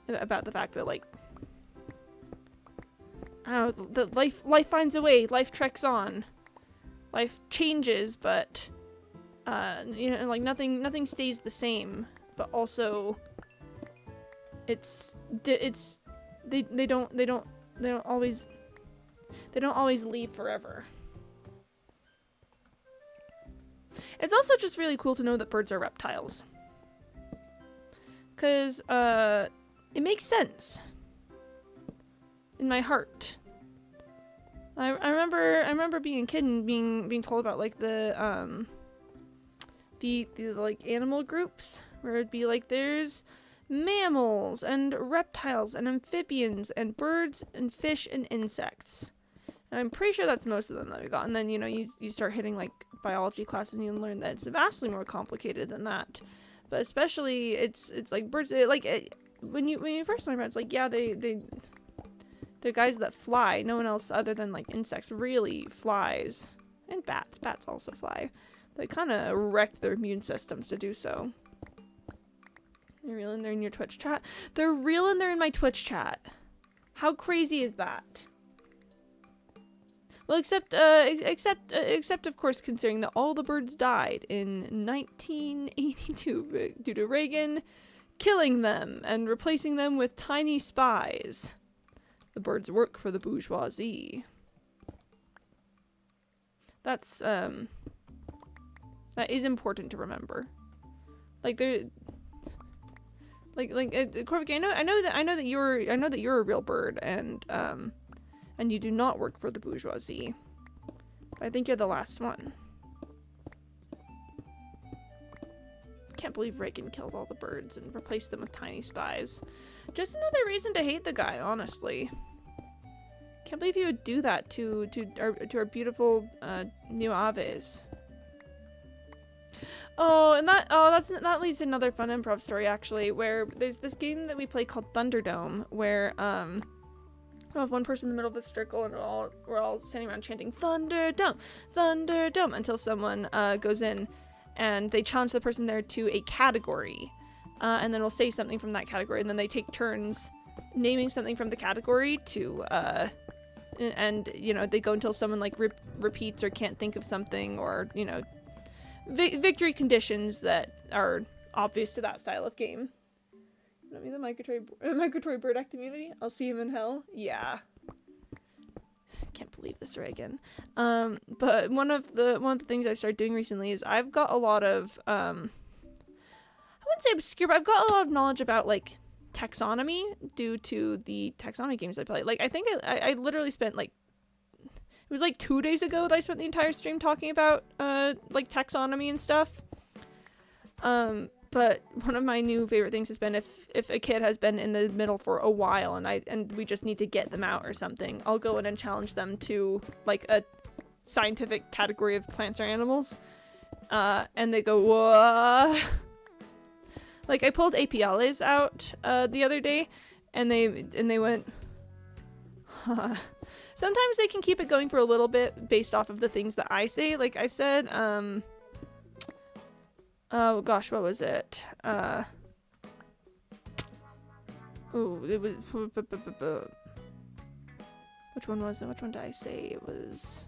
the fact that, like, I don't know, the life finds a way, life treks on, life changes, but you know, like nothing stays the same, but also they don't always leave forever. It's also just really cool to know that birds are reptiles, cause it makes sense in my heart. I remember being a kid and being told about like the like animal groups, where it'd be like there's mammals and reptiles and amphibians and birds and fish and insects. And I'm pretty sure that's most of them that we got. And then, you know, you start hitting like biology classes and you learn that it's vastly more complicated than that. But especially it's like birds, when you first learn about it, it's like, yeah, they're guys that fly. No one else other than like insects really flies. And bats. Bats also fly. They kind of wreck their immune systems to do so. They're real in there in your Twitch chat. They're real in there in my Twitch chat. How crazy is that? Well, except of course, considering that all the birds died in 1982 due to Reagan killing them and replacing them with tiny spies. The birds work for the bourgeoisie. That's that is important to remember. Like there, Corvick, I know that you're a real bird, and you do not work for the bourgeoisie. I think you're the last one. Can't believe Reagan killed all the birds and replaced them with tiny spies. Just another reason to hate the guy, honestly. Can't believe he would do that to our beautiful new aves. Oh, and that leads to another fun improv story, actually, where there's this game that we play called Thunderdome, where we'll have one person in the middle of the circle, and we're all standing around chanting Thunderdome, Thunderdome, until someone goes in, and they challenge the person there to a category, and then we'll say something from that category, and then they take turns naming something from the category to and you know, they go until someone like repeats or can't think of something, or you know, victory conditions that are obvious to that style of game. Let me the migratory bird act community. I'll see him in hell. Yeah. Can't believe this, Reagan. But one of the things I started doing recently is I've got a lot of I wouldn't say obscure, but I've got a lot of knowledge about like taxonomy due to the taxonomy games I play. Like I think I literally spent like, it was like 2 days ago that I spent the entire stream talking about like taxonomy and stuff. But one of my new favorite things has been if a kid has been in the middle for a while and we just need to get them out or something, I'll go in and challenge them to like a scientific category of plants or animals. And they go, whoa. Like I pulled apiales out the other day, and they went, huh. Sometimes they can keep it going for a little bit based off of the things that I say. Like I said, oh gosh, what was it? Oh, it was, which one was it? Which one did I say? It was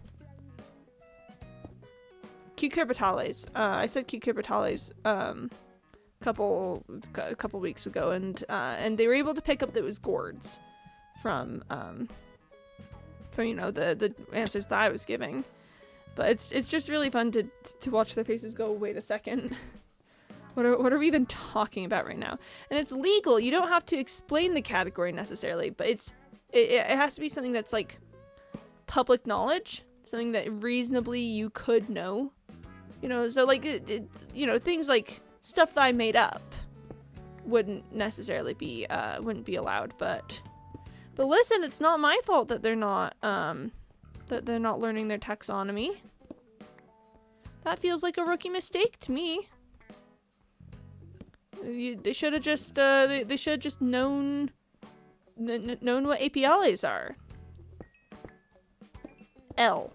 cucurbitales. I said cucurbitales a couple weeks ago, and they were able to pick up that it was gourds from you know, the answers that I was giving. But it's just really fun to watch their faces go, wait a second. What are we even talking about right now? And it's legal. You don't have to explain the category necessarily, but it has to be something that's like public knowledge, something that reasonably you could know. You know, so like you know, things like stuff that I made up wouldn't necessarily be wouldn't be allowed, but listen, it's not my fault that they're not learning their taxonomy. That feels like a rookie mistake to me. They should have just they should have just known what APLAs are. L.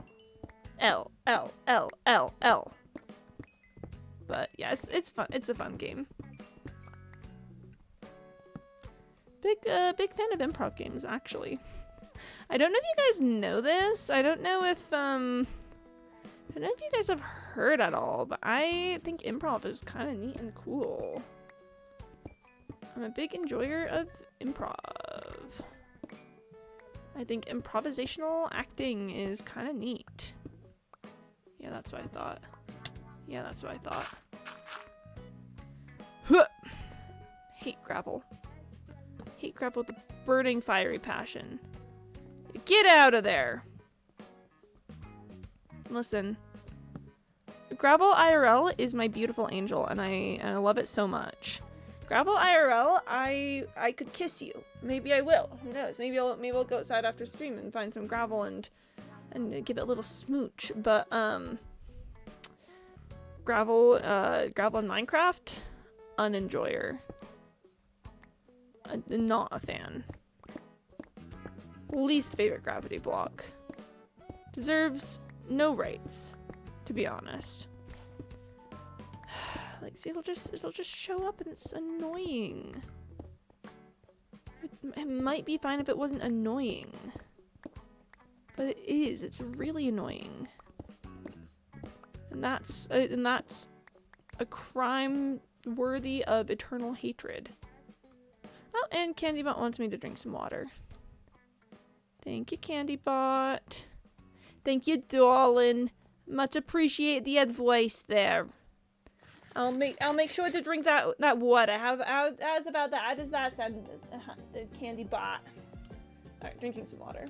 L. L. L. L. L. But yeah, it's fun. It's a fun game. Big fan of improv games, actually. I don't know if you guys know this. I don't know if you guys have heard at all, but I think improv is kind of neat and cool. I'm a big enjoyer of improv. I think improvisational acting is kind of neat. Yeah, that's what I thought. Yeah, that's what I thought. Huh. Hate gravel. Hate gravel with a burning fiery passion. Get out of there! Listen. Gravel IRL is my beautiful angel, and I love it so much. Gravel IRL, I could kiss you. Maybe I will. Who knows? Maybe I'll go outside after stream and find some gravel and give it a little smooch. But gravel in Minecraft, unenjoyer. Not a fan. Least favorite gravity block. Deserves no rights, to be honest. Like, see, it'll just show up and it's annoying. It might be fine if it wasn't annoying. But it is. It's really annoying. And that's a crime worthy of eternal hatred. Oh, and CandyBot wants me to drink some water. Thank you, CandyBot. Thank you, darling. Much appreciate the advice there. I'll make sure to drink that water. How's about that? How does that sound, CandyBot? Alright, drinking some water.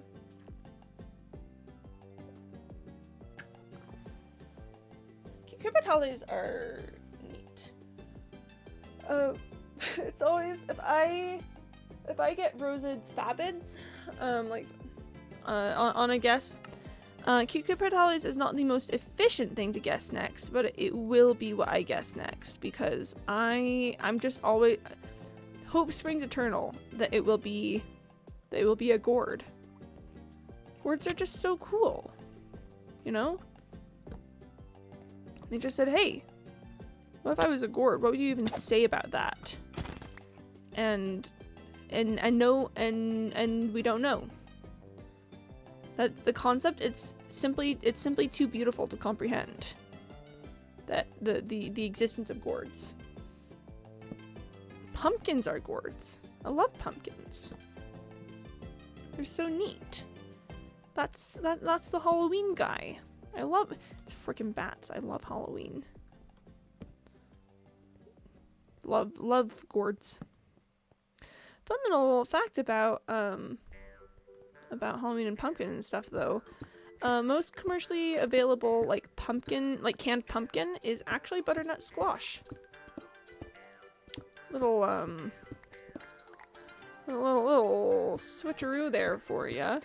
Cucumber tallies are neat. It's always if I get Rosed's Fabids, like on a guess, cucumber tallies is not the most efficient thing to guess next, but it will be what I guess next because I'm just always hope springs eternal that it will be a gourd. Gourds are just so cool, you know. They just said, hey, what if I was a gourd? What would you even say about that? And we don't know. That the concept it's simply too beautiful to comprehend. That the existence of gourds. Pumpkins are gourds. I love pumpkins. They're so neat. That's the Halloween guy. I love it's freaking bats. I love Halloween. Love gourds. Fun little fact about Halloween and pumpkin and stuff though. Most commercially available canned pumpkin is actually butternut squash. Little switcheroo there for ya.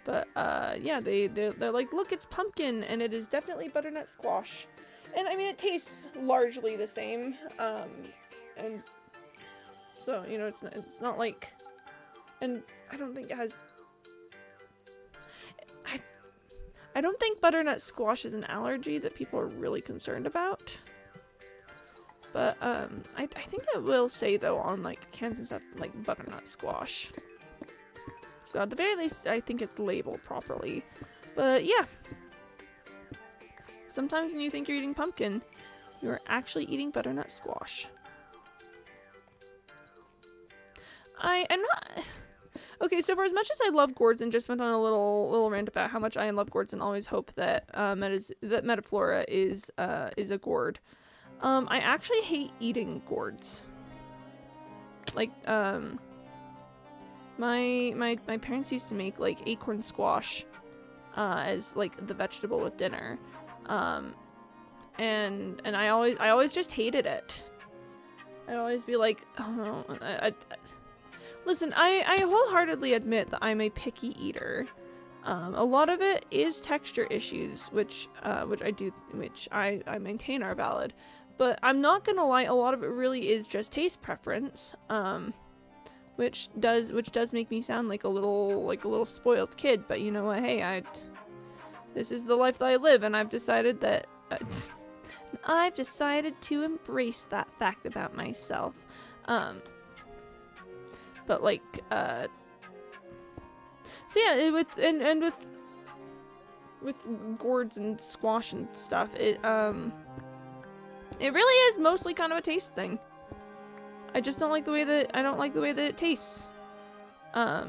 But yeah, they're like, look, it's pumpkin, and it is definitely butternut squash. And I mean, it tastes largely the same. And so, you know, it's not like, and I don't think it has, I don't think butternut squash is an allergy that people are really concerned about. But I think it will say though on like cans and stuff like butternut squash. So at the very least, I think it's labeled properly. But yeah. Sometimes when you think you're eating pumpkin, you're actually eating butternut squash. I'm not... Okay, so for as much as I love gourds and just went on a little rant about how much I love gourds and always hope that Metaflora is a gourd, I actually hate eating gourds. Like, my parents used to make like acorn squash as like the vegetable with dinner, and I always just hated it. I'd always be like, oh, listen, I wholeheartedly admit that I'm a picky eater. A lot of it is texture issues, which I maintain are valid. But I'm not gonna lie, a lot of it really is just taste preference. Which does make me sound like a little spoiled kid, but you know what? Hey, this is the life that I live, and I've decided that I've decided to embrace that fact about myself. But like, so yeah, with gourds and squash and stuff, it really is mostly kind of a taste thing. I just don't like the way that it tastes. I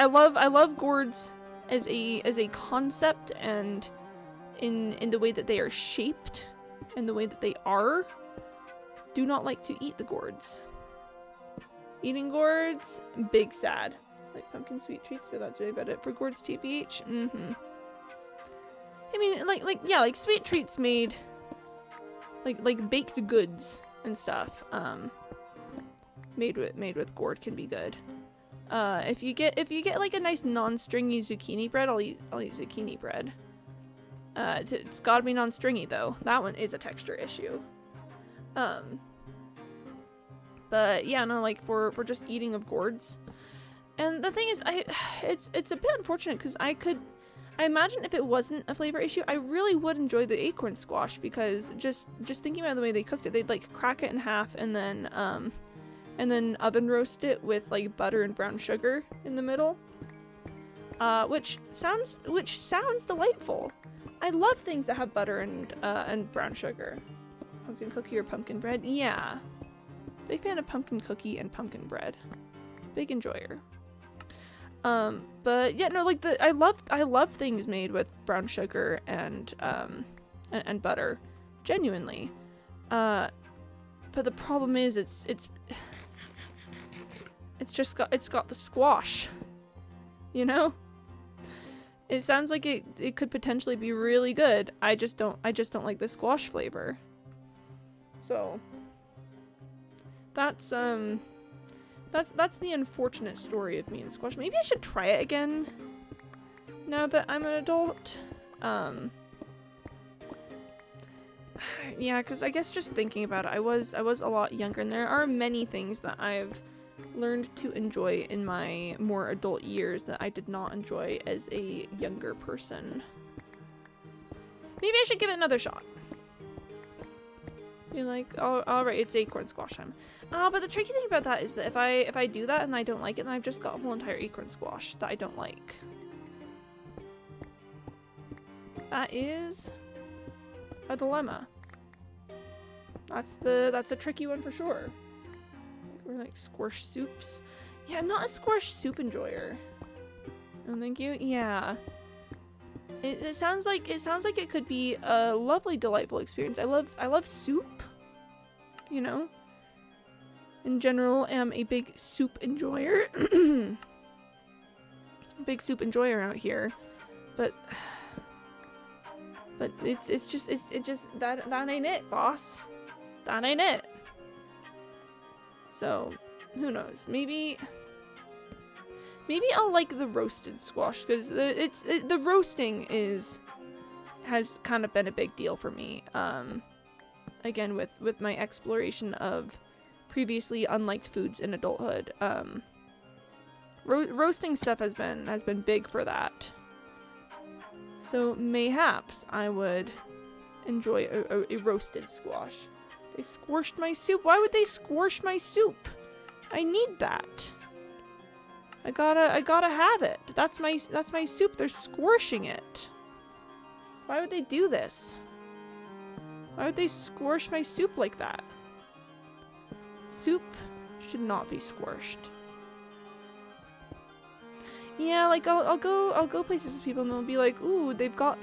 love gourds as a concept, and in the way that they are shaped and the way that they are. Do not like to eat the gourds. Eating gourds, big sad. Like pumpkin sweet treats, but that's really about it for gourds TBH. I mean, like sweet treats made like baked goods and stuff. Made with gourd can be good. If you get like a nice non-stringy zucchini bread, I'll eat zucchini bread. It's gotta be non-stringy though. That one is a texture issue. But yeah, no, like for just eating of gourds. And the thing is, it's a bit unfortunate because I imagine if it wasn't a flavor issue, I really would enjoy the acorn squash, because just thinking about the way they cooked it, they'd like crack it in half and then oven roast it with like butter and brown sugar in the middle. Which sounds delightful. I love things that have butter and brown sugar. Pumpkin cookie or pumpkin bread? Yeah. Big fan of pumpkin cookie and pumpkin bread. Big enjoyer. But yeah, no, like I love things made with brown sugar and butter, genuinely. But the problem is it's got the squash, you know? It sounds like it could potentially be really good. I just don't like the squash flavor. So that's the unfortunate story of me and squash. Maybe I should try it again now that I'm an adult. Yeah, because I guess just thinking about it, I was a lot younger, and there are many things that I've learned to enjoy in my more adult years that I did not enjoy as a younger person. Maybe I should give it another shot. Be like, oh, alright, it's acorn squash time. But the tricky thing about that is that if I do that and I don't like it, then I've just got a whole entire acorn squash that I don't like. That is a dilemma. That's a tricky one for sure. Or like squash soups. Yeah, I'm not a squash soup enjoyer. Oh, thank you. Yeah. It sounds like it could be a lovely, delightful experience. I love soup. You know. In general, am a big soup enjoyer. Big soup enjoyer out here, but it's just that ain't it, boss. That ain't it. So, who knows? Maybe I'll like the roasted squash, because the roasting has kind of been a big deal for me. Again, with my exploration of previously unliked foods in adulthood, roasting stuff has been big for that. So mayhaps I would enjoy a roasted squash. They squashed my soup. Why would they squash my soup? I need that. I gotta have it. That's my soup. They're squashing it. Why would they do this? Why would they squash my soup like that? Soup should not be squashed. Yeah, like I'll go places with people and they'll be like, "Ooh, they've got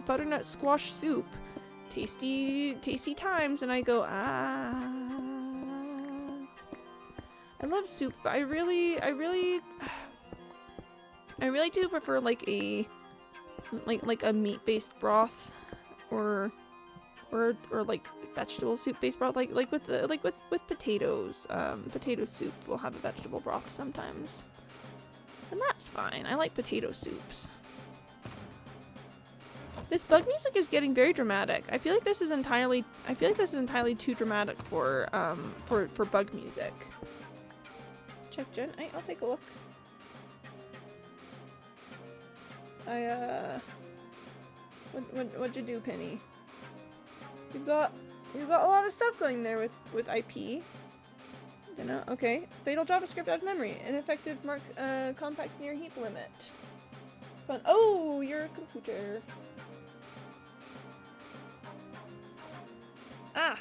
butternut squash soup. Tasty times," and I go, I love soup, but I really do prefer like a meat-based broth or like vegetable soup-based broth, like with potatoes. Potato soup will have a vegetable broth sometimes, and that's fine. I like potato soups. This bug music is getting very dramatic. I feel like this is entirely too dramatic for bug music. Check Jen. I'll take a look. What'd you do, Penny? You've got a lot of stuff going there with IP. Dunno. Okay. Fatal JavaScript out of memory. Ineffective mark compacts near heap limit. Fun. Oh, your computer. Ah.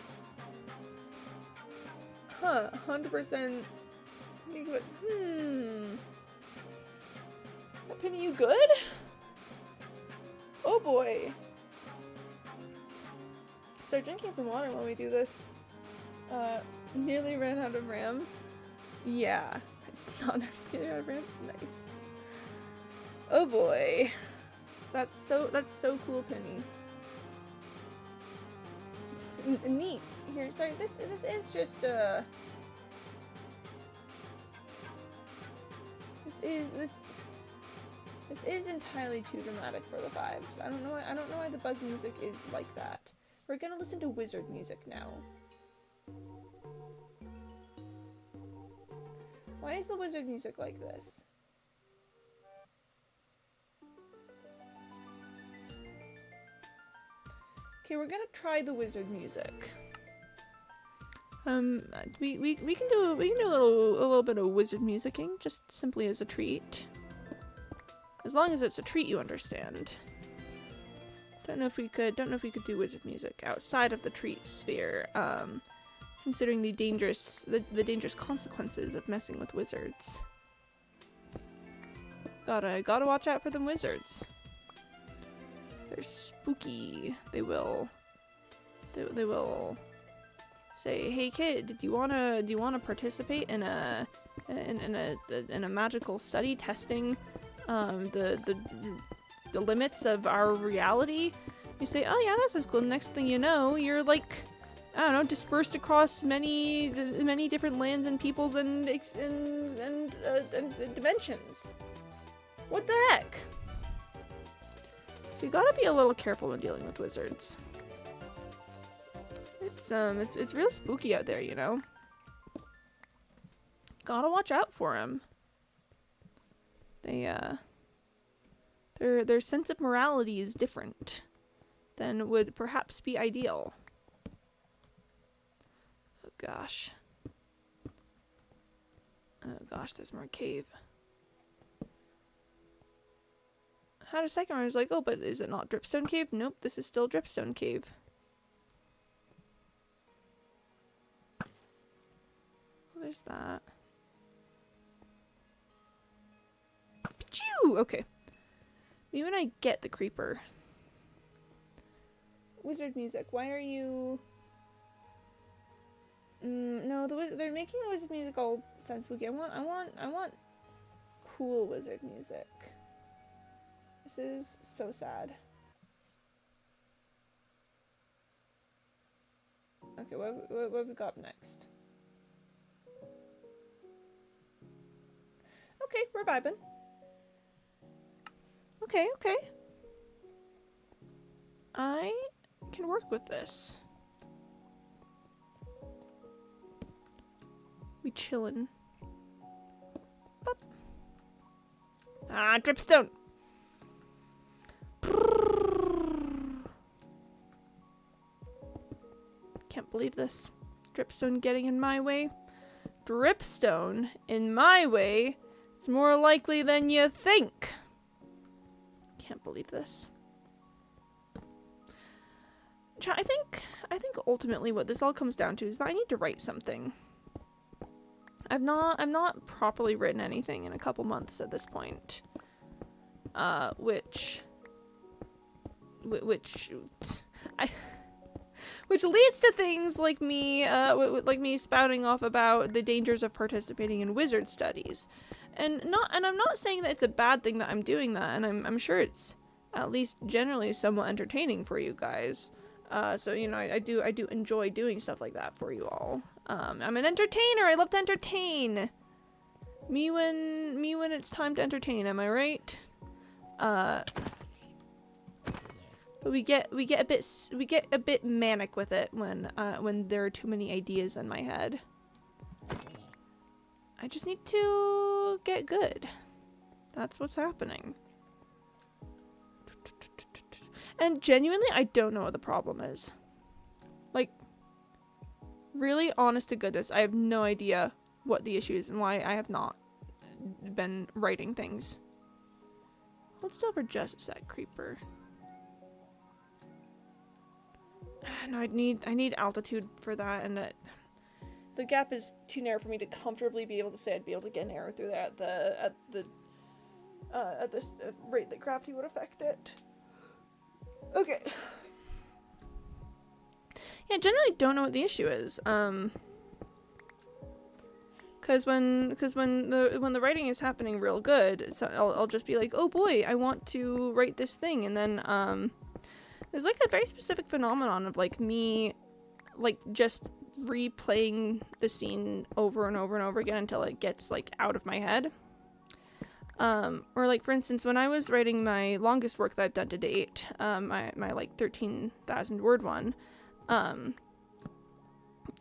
Huh. 100%. Penny, you good? Oh boy. Start drinking some water while we do this. Nearly ran out of RAM. Yeah. It's not nice getting out of RAM. Nice. Oh boy. That's so cool, Penny. Neat. Here, sorry, this is just this is entirely too dramatic for the vibes. I don't know why the bug music is like that. We're gonna listen to wizard music now. Why is the wizard music like this? Okay, we're gonna try the wizard music. We can do a little bit of wizard musicking, just simply as a treat. As long as it's a treat, you understand. Don't know if we could do wizard music outside of the treat sphere, considering the dangerous consequences of messing with wizards. Gotta watch out for them wizards. They're spooky. They will say, "Hey kid, do you wanna participate in a magical study testing the limits of our reality?" You say, "Oh yeah, that sounds cool." Next thing you know, you're like, I don't know, dispersed across many different lands and peoples and dimensions. What the heck? So you gotta be a little careful when dealing with wizards. It's real spooky out there, you know. Gotta watch out for them. Their sense of morality is different than would perhaps be ideal. Oh gosh. Oh gosh, there's more cave. Had a second where I was like, oh, but is it not Dripstone Cave? Nope, this is still Dripstone Cave. Oh, there's that. Pachoo! Okay. Maybe when I get the creeper. Wizard music, why are you... no, they're making the wizard music all sound spooky. I want cool wizard music. This is so sad. Okay, what have we got next? Okay, we're vibing. Okay. I can work with this. We chillin'. Bop. Ah, dripstone! Can't believe this. Dripstone getting in my way. Dripstone in my way? It's more likely than you think. Can't believe this. I think ultimately what this all comes down to is that I need to write something. I've not properly written anything in a couple months at this point. Which leads to things like me spouting off about the dangers of participating in wizard studies. And I'm not saying that it's a bad thing that I'm doing that, and I'm sure it's at least generally somewhat entertaining for you guys. So you know, I do enjoy doing stuff like that for you all. I'm an entertainer. I love to entertain. Me when it's time to entertain. Am I right? but we get a bit manic with it when there are too many ideas in my head. I just need to get good. That's what's happening. And genuinely, I don't know what the problem is. Like, really, honest to goodness, I have no idea what the issue is and why I have not been writing things. Hold still for just a sec, creeper. No, I need altitude for that, and the gap is too narrow for me to comfortably be able to say I'd be able to get an arrow through there at this rate that gravity would affect it. Okay. Yeah, generally don't know what the issue is. Cause when the writing is happening real good, so I'll just be like, oh boy, I want to write this thing, and then there's like a very specific phenomenon of like me, like just replaying the scene over and over and over again until it gets like out of my head. Or like for instance, when I was writing my longest work that I've done to date, my like 13,000 word one,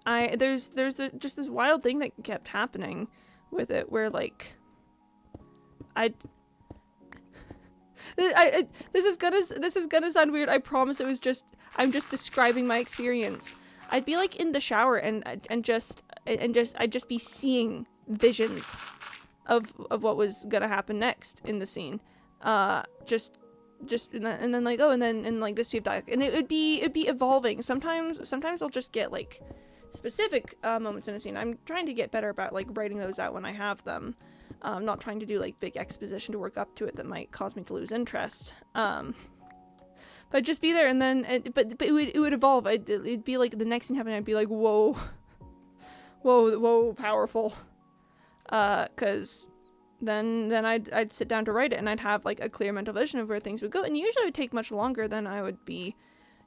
there's just this wild thing that kept happening with it where like this is gonna sound weird. I promise it was just I'm just describing my experience. I'd be like in the shower and I'd just be seeing visions of what was gonna happen next in the scene. Just and then like oh and then like this would die and it'd be evolving. Sometimes I'll just get like specific moments in a scene. I'm trying to get better about like writing those out when I have them. I'm not trying to do like big exposition to work up to it that might cause me to lose interest. But just be there and then but it would evolve. It'd be like the next thing happening I'd be like whoa powerful. Cause then I'd sit down to write it and I'd have like a clear mental vision of where things would go, and usually it would take much longer than I would be,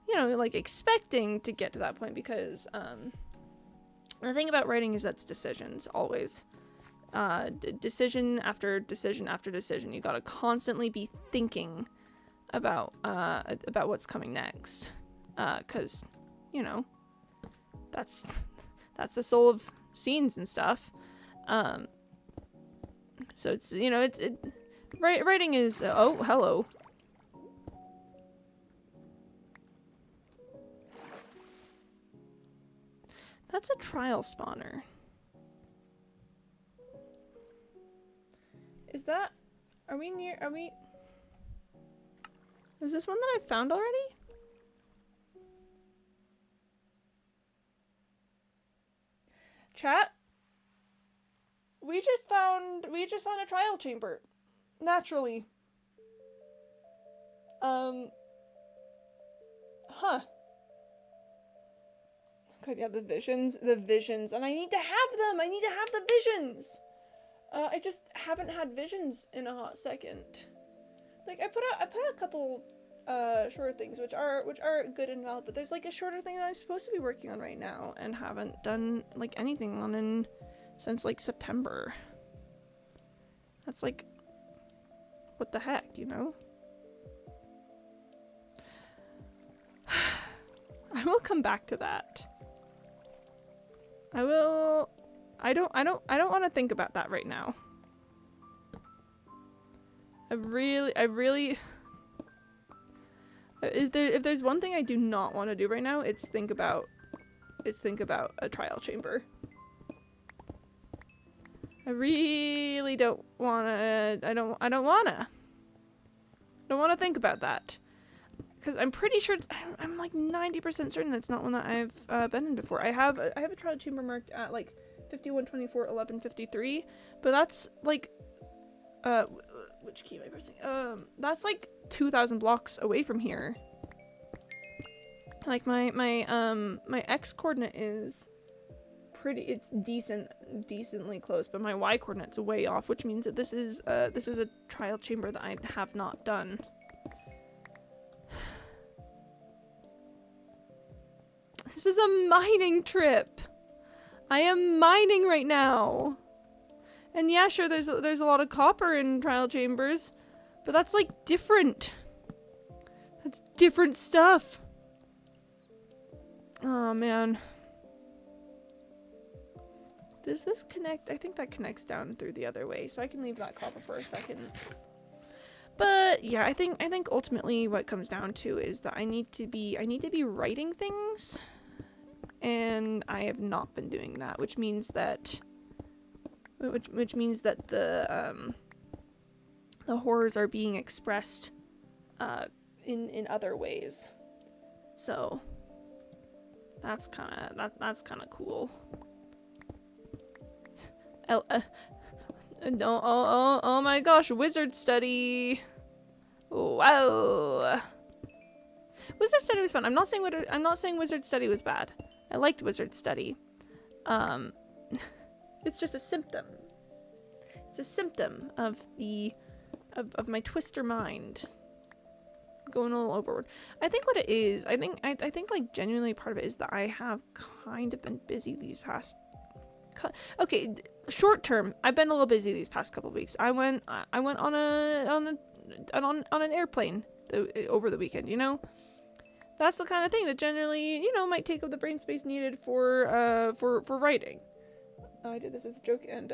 you know, like expecting to get to that point, because the thing about writing is that's decisions always. Decision after decision after decision. You gotta constantly be thinking about what's coming next, cause you know that's the soul of scenes and stuff. So it's, you know, writing is, oh, hello. That's a trial spawner. Is that, are we, is this one that I found already? Chat? We just found a trial chamber. Naturally. Huh. God, yeah, the visions, and I need to have them! I need to have the visions! I just haven't had visions in a hot second. Like, I put out a couple, shorter things, which are good and valid, but there's, like, a shorter thing that I'm supposed to be working on right now, and haven't done, like, anything on since like September. That's like, what the heck, you know? I will come back to that. I don't want to think about that right now. I really if there's one thing I do not want to do right now, it's think about a trial chamber. I really don't wanna. I don't wanna think about that, because I'm pretty sure I'm like 90% certain that's not one that I've been in before. I have a trial chamber marked at like 5124 1153, but that's like which key am I pressing? That's like 2,000 blocks away from here. Like my X coordinate is it's decently close, but my Y coordinate's way off, which means that this is a trial chamber that I have not done. This is a mining trip. I am mining right now. And yeah, sure, there's a lot of copper in trial chambers, but that's like different. That's different stuff. Oh, man. Does this connect? I think that connects down through the other way, so I can leave that copper for a second. But yeah, I think ultimately what it comes down to is that I need to be writing things, and I have not been doing that, which means that the horrors are being expressed in other ways. So that's kind of cool. No, oh my gosh, wizard study. Wow. Wizard study was fun. I'm not saying wizard study was bad. I liked wizard study. It's just a symptom. It's a symptom of my twister mind going a little overboard. I think what it is, I think like genuinely part of it is that I have kind of been busy these past. Okay, short term, I've been a little busy these past couple of weeks. I went on an airplane over the weekend. You know, that's the kind of thing that generally, you know, might take up the brain space needed for writing. I did this as a joke, and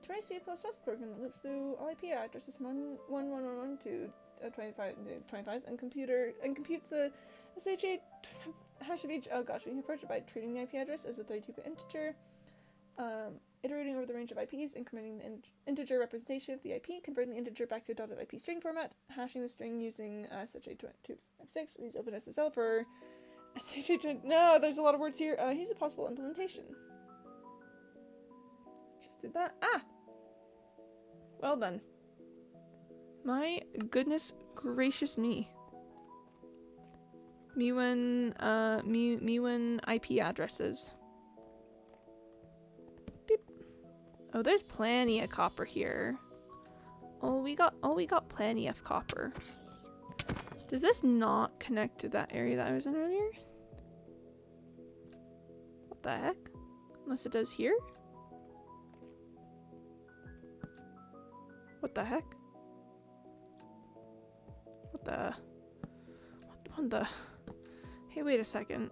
try C++ program that loops through all IP addresses from 1111 to 25 and computes the SHA hash of each. Oh gosh, we can approach it by treating the IP address as a 32-bit integer, iterating over the range of IPs, incrementing the integer representation of the IP, converting the integer back to a .IP string format, hashing the string using SHA-256. We use OpenSSL for SHA. No, there's a lot of words here. Here's a possible implementation. Just did that. Ah! Well done. My goodness gracious me. Miwen IP addresses. Beep. Oh, there's plenty of copper here. Oh, we got plenty of copper. Does this not connect to that area that I was in earlier? What the heck? Unless it does here? What the heck? What the? Hey, wait a second.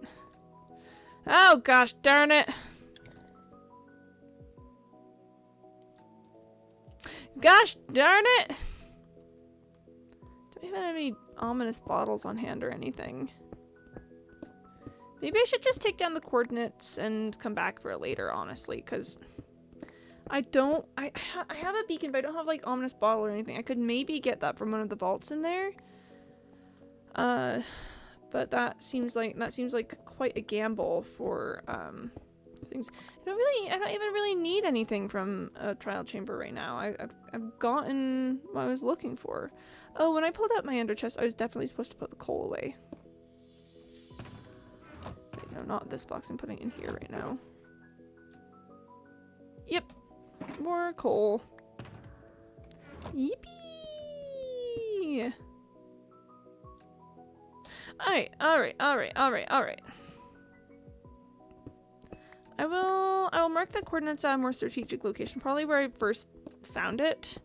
Oh gosh darn it! Gosh darn it! Do we have any ominous bottles on hand or anything? Maybe I should just take down the coordinates and come back for it later, honestly, because I have a beacon, but I don't have like ominous bottle or anything. I could maybe get that from one of the vaults in there. But that seems like quite a gamble for things. I don't even really need anything from a trial chamber right now. I've gotten what I was looking for. Oh, when I pulled out my ender chest, I was definitely supposed to put the coal away. Wait, no, not this box. I'm putting it in here right now. Yep. More coal. Yippee! Alright. I will mark the coordinates at a more strategic location, probably where I first found it.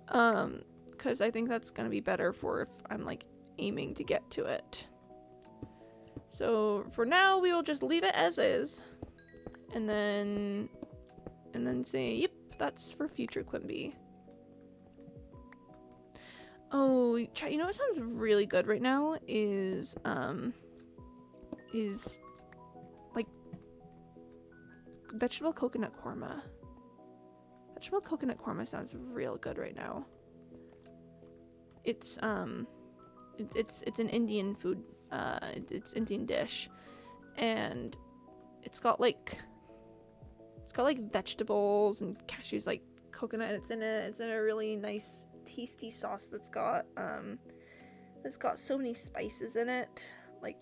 Because I think that's gonna be better for if I'm like aiming to get to it. So for now, we will just leave it as is, and then say, yep, that's for future Quimby. Oh, chat, you know what sounds really good right now is like vegetable coconut korma. Vegetable coconut korma sounds real good right now. It's an Indian food, it's Indian dish, and it's got like vegetables and cashews, like coconut, and it's in a really nice tasty sauce that's got so many spices in it. Like,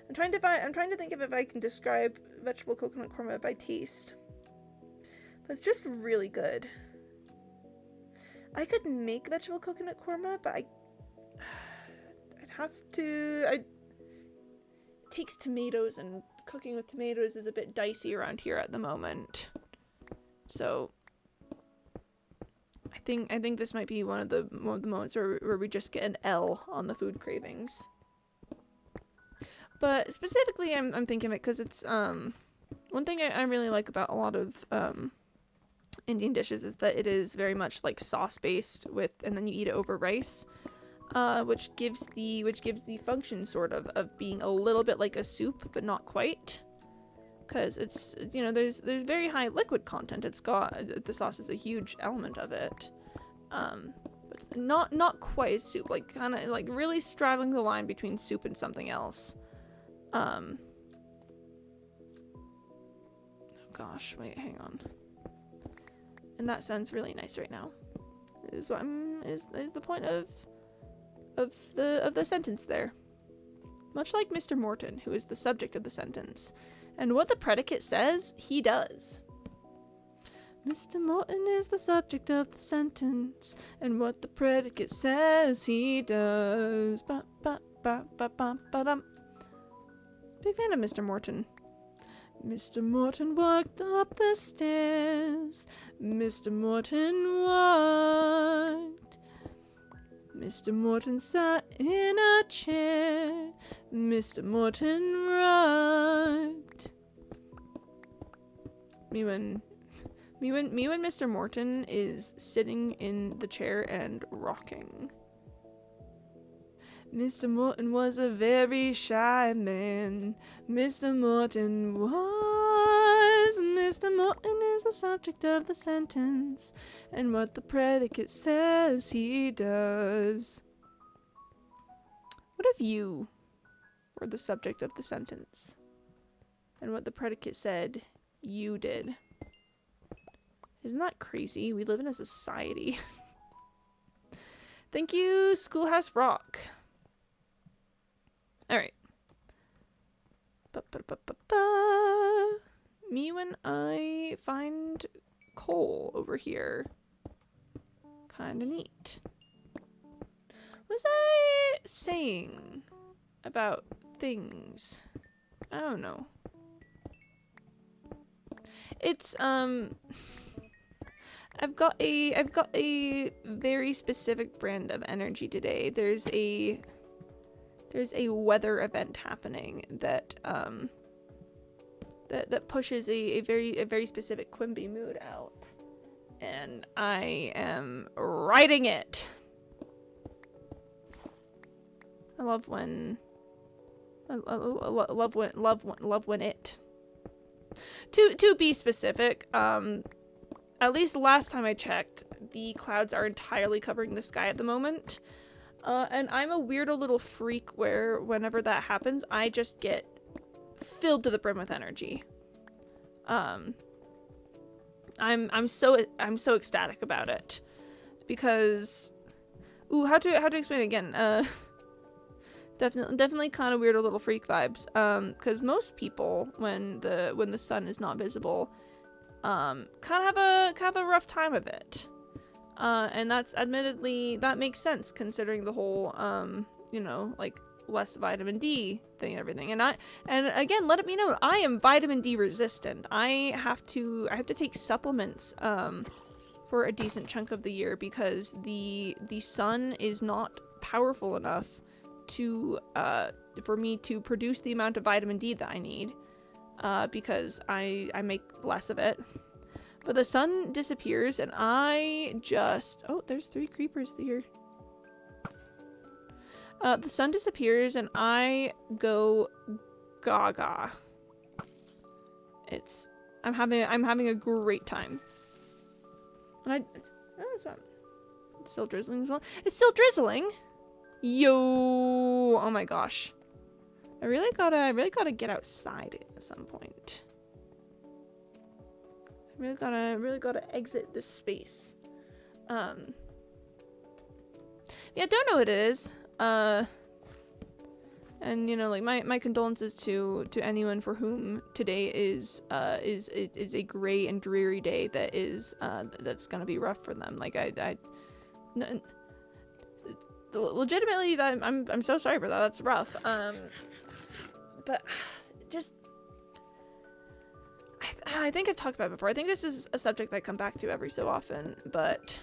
I'm trying to think of if I can describe vegetable coconut korma by taste, but it's just really good. I could make vegetable coconut korma, but it takes tomatoes, and cooking with tomatoes is a bit dicey around here at the moment. So I think this might be one of the moments where we just get an L on the food cravings. But specifically, I'm thinking of it because it's one thing I really like about a lot of Indian dishes is that it is very much like sauce based with, and then you eat it over rice, which gives the function sort of being a little bit like a soup, but not quite. Because it's, you know, there's very high liquid content. It's got, the sauce is a huge element of it. But it's not quite soup, like kind of like really straddling the line between soup and something else. Oh gosh, wait, hang on. And that sounds really nice right now. Is what is the point of the sentence there. Much like Mr. Morton, who is the subject of the sentence. And what the predicate says, he does. Mr. Morton is the subject of the sentence, and what the predicate says, he does. Ba ba ba ba ba ba dum. Big fan of Mr. Morton. Mr. Morton walked up the stairs. Mr. Morton walked. Mr. Morton sat in a chair. Mr. Morton rocked. Me when Mr. Morton is sitting in the chair and rocking. Mr. Morton was a very shy man. Mr. Morton was. Mr. Morton is the subject of the sentence, and what the predicate says, he does. What if you were the subject of the sentence, and what the predicate said, you did? Isn't that crazy? We live in a society. Thank you, Schoolhouse Rock. Alright. Me when I find coal over here. Kinda neat. What was I saying about things? I don't know. It's, I've got a very specific brand of energy today. There's a weather event happening that that pushes a very specific Quimby mood out, and I am riding it. I love when it. To be specific, at least last time I checked, the clouds are entirely covering the sky at the moment. And I'm a weirdo little freak where whenever that happens, I just get filled to the brim with energy. I'm so ecstatic about it because, how to explain it again? Definitely kind of weirdo little freak vibes. Because most people, when the sun is not visible, kind of have a rough time of it. And that's admittedly, that makes sense considering the whole, you know, like less vitamin D thing and everything. And again, let it be known, I am vitamin D resistant. I have to take supplements, for a decent chunk of the year because the sun is not powerful enough to, for me to produce the amount of vitamin D that I need, because I make less of it. But the sun disappears and I just... Oh, there's 3 creepers here. The sun disappears and I go gaga. I'm having a great time. And it's still drizzling as well. It's still drizzling? Yo! Oh my gosh. I really gotta get outside at some point. Really gotta exit this space. Yeah, don't know what it is. And you know, like my condolences to anyone for whom today is a gray and dreary day that is that's gonna be rough for them. Like legitimately, that I'm so sorry for that. That's rough. But just. I think I've talked about it before. I think this is a subject that I come back to every so often, but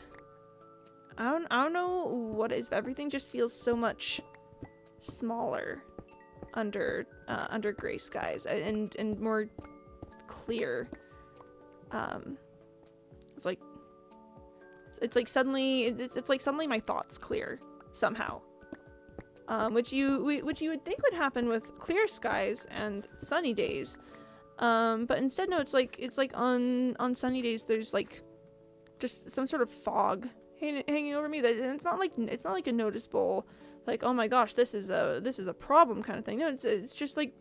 I don't know what it is, but everything just feels so much smaller under gray skies and more clear. It's like suddenly my thoughts clear somehow. Which you would think would happen with clear skies and sunny days. But instead, no, it's like on sunny days there's like just some sort of fog hanging over me. That it's not like a noticeable, like, oh my gosh, this is a problem kind of thing. No, it's just like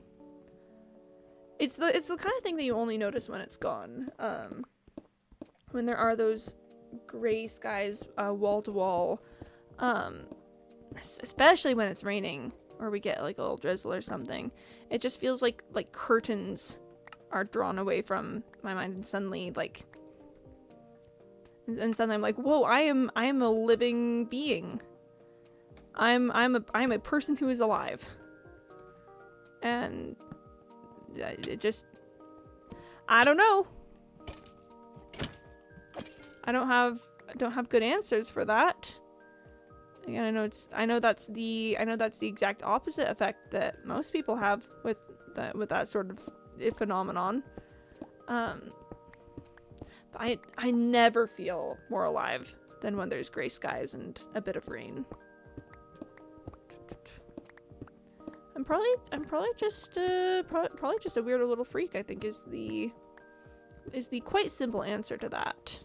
it's the kind of thing that you only notice when it's gone. When there are those gray skies, wall to wall, especially when it's raining or we get like a little drizzle or something, it just feels like curtains are drawn away from my mind, and suddenly I'm like, whoa, I am a living being. I'm a person who is alive. And it just, I don't know. I don't have good answers for that. Again, I know that's the exact opposite effect that most people have with that sort of phenomenon. But I never feel more alive than when there's gray skies and a bit of rain. I'm probably just a weirdo little freak, I think is the quite simple answer to that.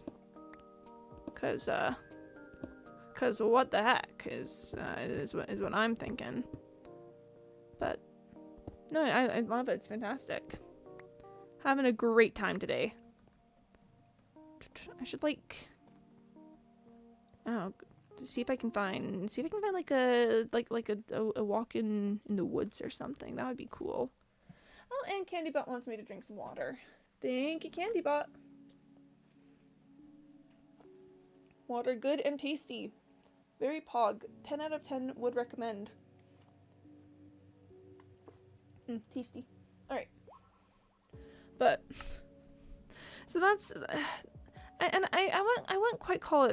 Cause what the heck is what I'm thinking. But no, I love it. It's fantastic. Having a great time today. I should see if I can find like a walk in the woods or something. That would be cool. Oh, and Candybot wants me to drink some water. Thank you, Candybot. Water good and tasty. Very pog. 10 out of 10 would recommend. Tasty. Alright. But so that's I wouldn't quite call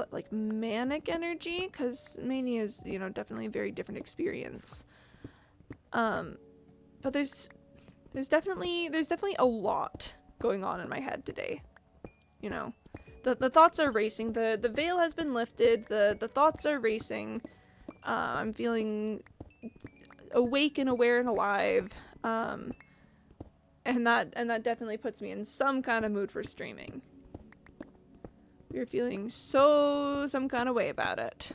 it like manic energy, because mania is, definitely a very different experience. But there's definitely a lot going on in my head today. The thoughts are racing. The veil has been lifted. The thoughts are racing. I'm feeling awake and aware and alive. And that definitely puts me in some kind of mood for streaming. We're feeling some kind of way about it.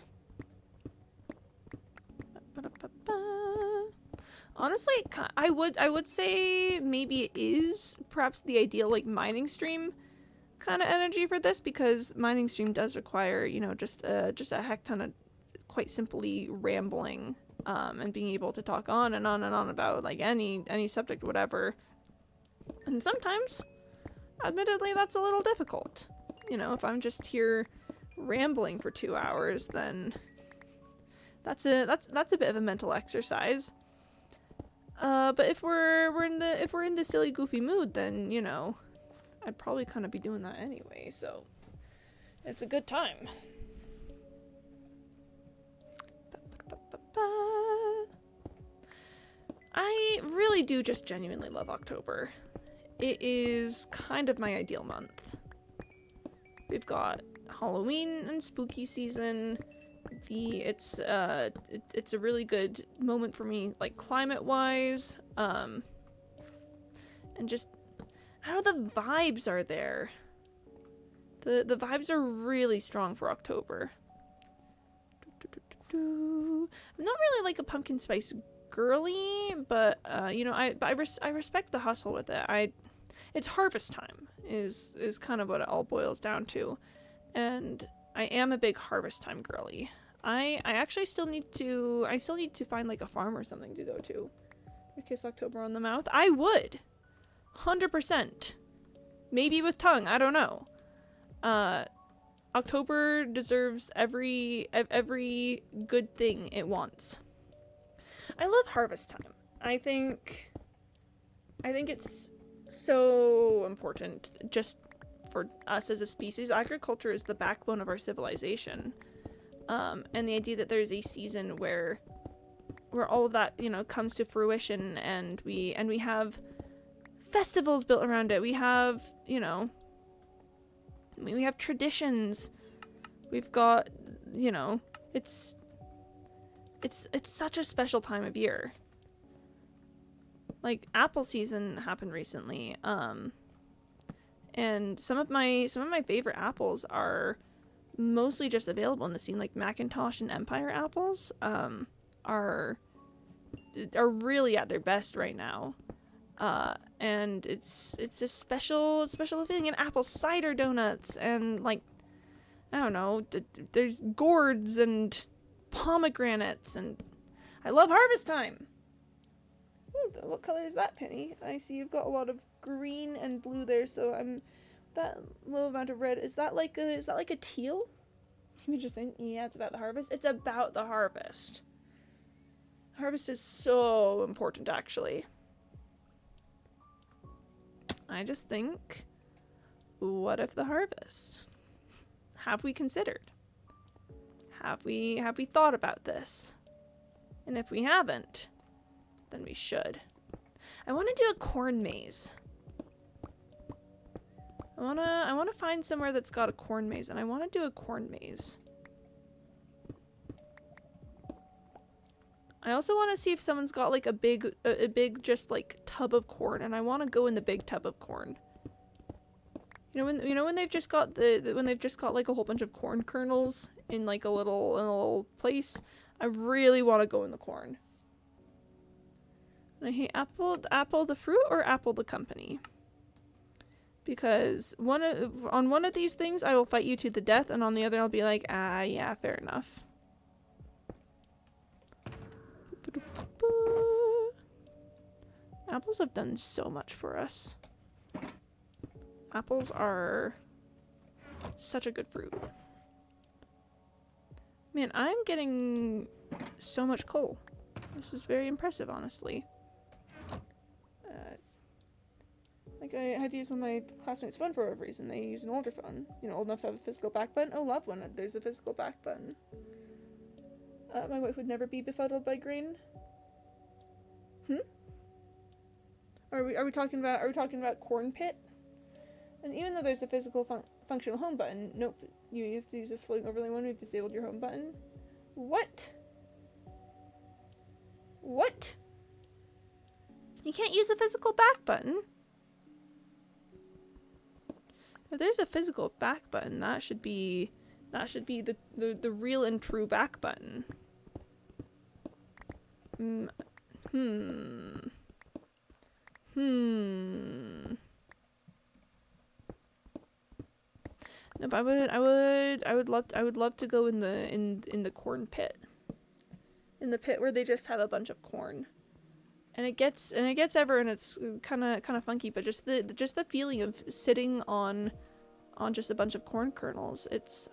Honestly, I would say maybe it is perhaps the ideal mining stream kind of energy for this, because mining stream does require just a heck ton of quite simply rambling, and being able to talk on and on and on about any subject, whatever. And sometimes, admittedly, that's a little difficult. If I'm just here rambling for 2 hours, then that's a bit of a mental exercise. But if we're in the silly goofy mood, then I'd probably kind of be doing that anyway. So it's a good time. I really do just genuinely love October. It is kind of my ideal month. We've got Halloween and spooky season. It's a really good moment for me, climate-wise, and just, I don't know, the vibes are there. The vibes are really strong for October. I'm not really a pumpkin spice girly, but I respect the hustle with it. It's harvest time is kind of what it all boils down to, and I am a big harvest time girly. I actually still need to find a farm or something to go to. Kiss October on the mouth. I would 100%. Maybe with tongue, I don't know. October deserves every good thing it wants. I love harvest time. I think it's so important just for us as a species. Agriculture is the backbone of our civilization. And the idea that there's a season where all of that, you know, comes to fruition, and we have festivals built around it. We have, you know, we have traditions. We've got, you know, it's such a special time of year. Like, apple season happened recently, and some of my favorite apples are mostly just available in the scene. Like Macintosh and Empire apples are really at their best right now, and it's a special feeling. And apple cider donuts, and like, I don't know, there's gourds and pomegranates, and I love harvest time. Ooh, what color is that, Penny? I see you've got a lot of green and blue there, so that little amount of red, is that like a teal? Interesting. Yeah, it's about the harvest. It's about the harvest. Harvest is so important, actually. I just think, what if the harvest? Have we considered? Have we thought about this? And if we haven't, then we should. I want to do a corn maze. I wanna find somewhere that's got a corn maze, and I want to do a corn maze. I also want to see if someone's got like a big just like tub of corn, and I want to go in the big tub of corn. You know when they've just got like a whole bunch of corn kernels in like a little place. I really want to go in the corn. And I hate apple the fruit or apple the company. Because on one of these things I will fight you to the death, and on the other I'll be like, ah, yeah, fair enough. Apples have done so much for us. Apples are such a good fruit. Man, I'm getting so much coal. This is very impressive, honestly. Like, I had to use one of my classmates' phone for whatever reason. They use an older phone. You know, old enough to have a physical back button. Oh, love one. There's a physical back button. My wife would never be befuddled by grain. Are we talking about corn pit? And even though there's a physical functional home button, nope. You have to use this floating overlay one. We've disabled your home button. What? What? You can't use a physical back button? If there's a physical back button, that should be the real and true back button. Nope, I would love to go in the corn pit. In the pit where they just have a bunch of corn. And it gets ever, and it's kind of funky, but just the feeling of sitting on just a bunch of corn kernels, it's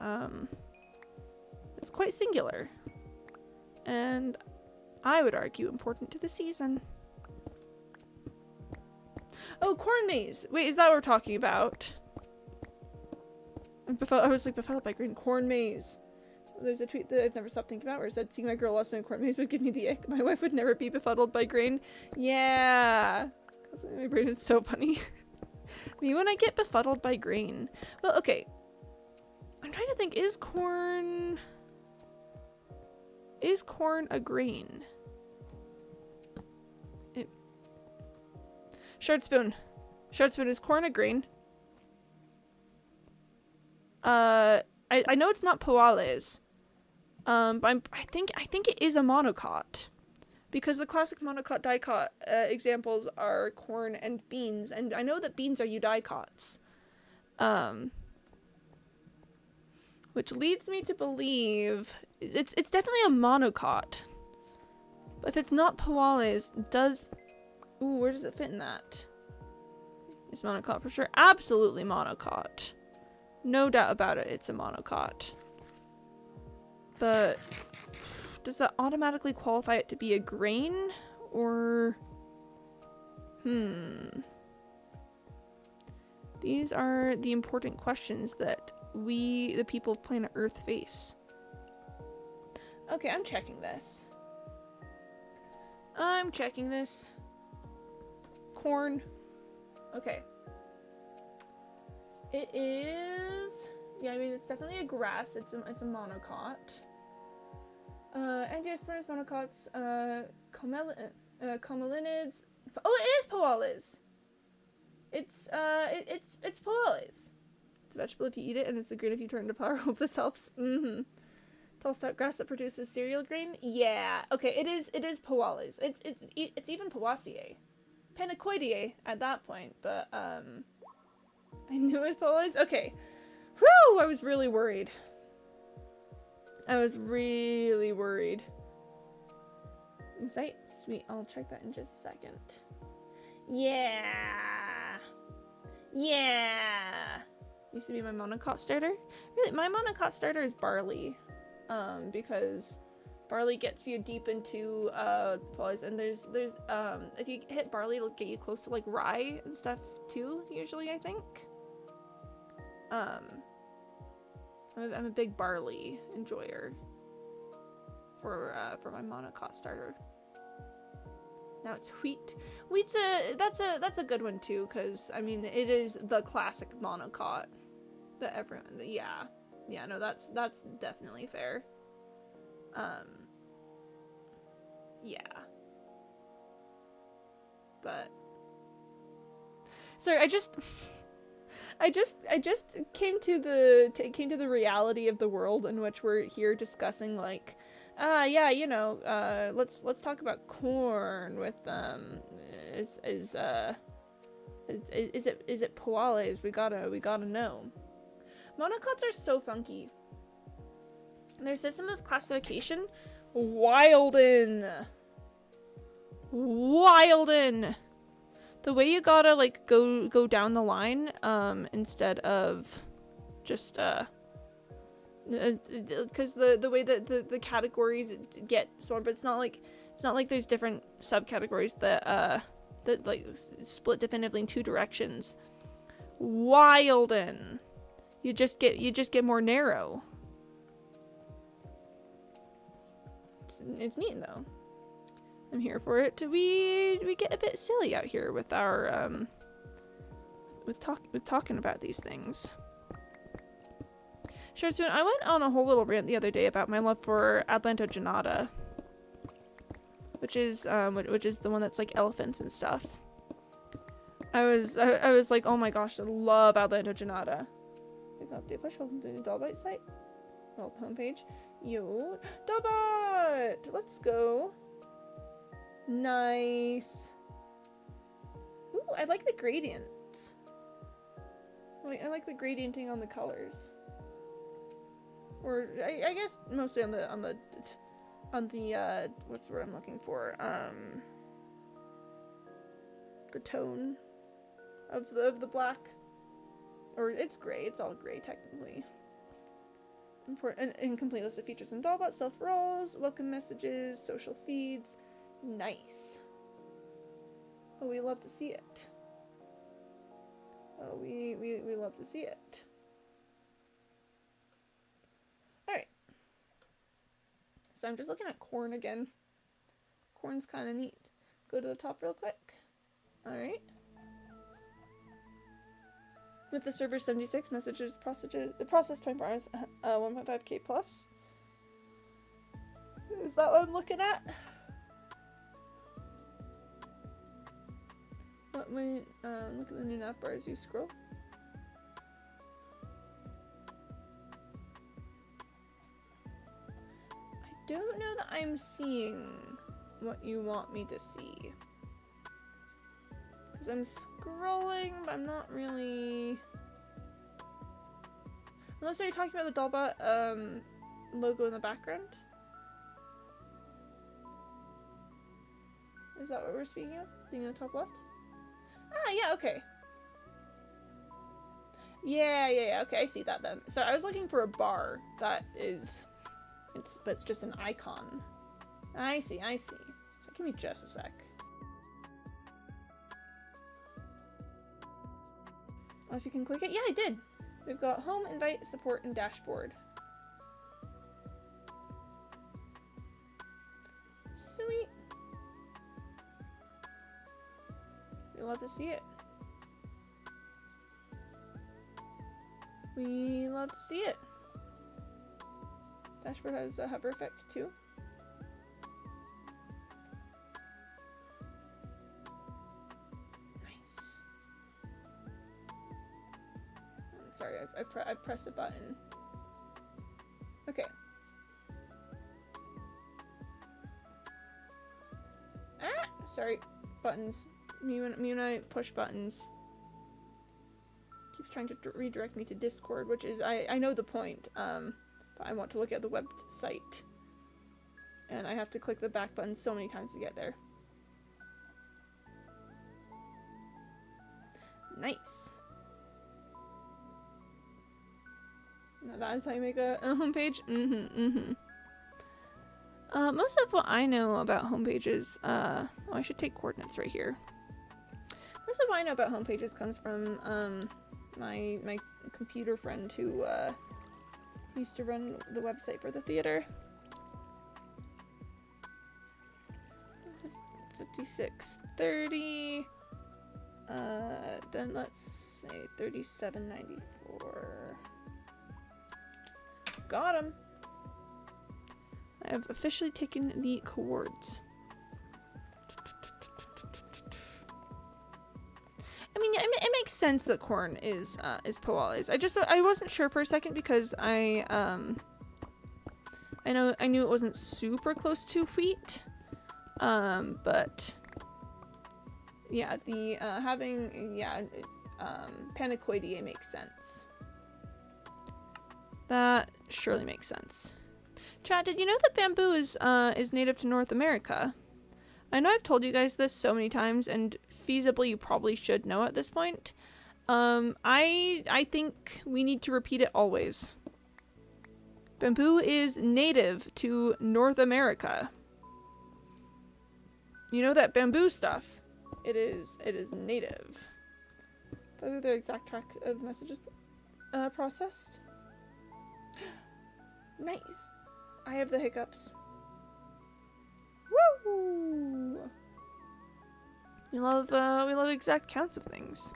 quite singular, and I would argue important to the season. Oh, corn maze. Wait, is that what we're talking about? I was like befuddled by green. Corn maze. There's a tweet that I've never stopped thinking about where it said, seeing my girl lost in a corn maze would give me the ick. My wife would never be befuddled by grain. Yeah. My brain is so funny. Me when I get befuddled by grain. Well, okay. I'm trying to think, is corn a grain? Shard spoon, is corn a grain? I know it's not poales. But I think it is a monocot, because the classic monocot dicot examples are corn and beans, and I know that beans are eudicots, which leads me to believe it's definitely a monocot. But if it's not poales, where does it fit in that? It's monocot for sure. Absolutely monocot. No doubt about it, it's a monocot. But does that automatically qualify it to be a grain? Or These are the important questions that we, the people of planet Earth, face. Okay, I'm checking this. Corn. Okay. It is... Yeah, I mean, it's definitely a grass. It's a monocot. Angiosperms, monocots, commelinids. Oh, it is Poales! It's Poales. It's a vegetable if you eat it, and it's a green if you turn to flower. Hope this helps. Mm-hmm. Tall stout grass that produces cereal grain? Yeah. Okay, it is Poales. It's even Poaceae. Panicoideae at that point, but, I knew it was Poales? Okay. Whew! I was really worried. Insight? Sweet. I'll check that in just a second. Yeah! Yeah! Used to be my monocot starter. Really, my monocot starter is barley. Because barley gets you deep into polys, and there's if you hit barley, it'll get you close to like rye and stuff too, usually, I think. I'm a big barley enjoyer for my monocot starter. Now it's wheat. Wheat's that's a good one too, because I mean it is the classic monocot that everyone, yeah, no, that's definitely fair. Yeah, but sorry, I just came to the reality of the world in which we're here discussing, like, yeah, you know, let's talk about corn with is it Poales? We gotta know. Monocots are so funky. Their system of classification, wildin'. The way you gotta like go down the line, instead of just because the way that the categories get sorted, but it's not like there's different subcategories that like split definitively in two directions. Wildin'. You just get more narrow. It's neat though. I'm here for it. We get a bit silly out here with our with talking about these things. Sure, Spoon, I went on a whole little rant the other day about my love for Atlantogenata, which is the one that's like elephants and stuff. I was like, oh my gosh, I love Atlantogenata. Update push. Welcome to the Dollbite site. Well, homepage. Yo, Dollbite! Let's go. Nice. Ooh, I like the gradients. I like the gradienting on the colors. Or I guess mostly on the what's the word I'm looking for? The tone of the black. Or it's gray. It's all gray technically. Important incomplete list of features in Dollbot, self roles, welcome messages, social feeds. Nice. Oh, we love to see it. Oh, we love to see it. Alright. So I'm just looking at corn again. Corn's kind of neat. Go to the top real quick. Alright. With the server 76 messages processed 24 hours, 1.5k plus. Is that what I'm looking at? Look at the new nav bar as you scroll. I don't know that I'm seeing what you want me to see. Because I'm scrolling, but I'm not really... Unless you're talking about the Dollbot logo in the background. Is that what we're speaking of? Being in the top left? Ah, yeah, okay. Yeah, okay, I see that then. So I was looking for a bar that is... but it's just an icon. I see. So give me just a sec. Unless you can click it. Yeah, I did. We've got home, invite, support, and dashboard. Sweet. We love to see it. We love to see it. Dashboard has a hover effect too. Nice. Sorry, I pressed a button. Okay. Ah! Sorry. Buttons. Me and I push buttons. Keeps trying to redirect me to Discord, which is, I know the point. But I want to look at the website. And I have to click the back button so many times to get there. Nice. Now that is how you make a homepage? Most of what I know about homepages, oh, I should take coordinates right here. Most of what I know about homepages comes from, my computer friend who, used to run the website for the theater. 5630. Then let's say 3794. Got him. I have officially taken the coords. I mean, it makes sense that corn is Poales. I wasn't sure for a second because I knew it wasn't super close to wheat. But yeah, the Panacoideae makes sense. That surely makes sense. Chat, did you know that bamboo is native to North America? I know I've told you guys this so many times, and feasibly you probably should know at this point. I think we need to repeat it always. Bamboo is native to North America. You know that bamboo stuff? It is native. Whether the exact track of messages processed. Nice. I have the hiccups. Woo! We love exact counts of things.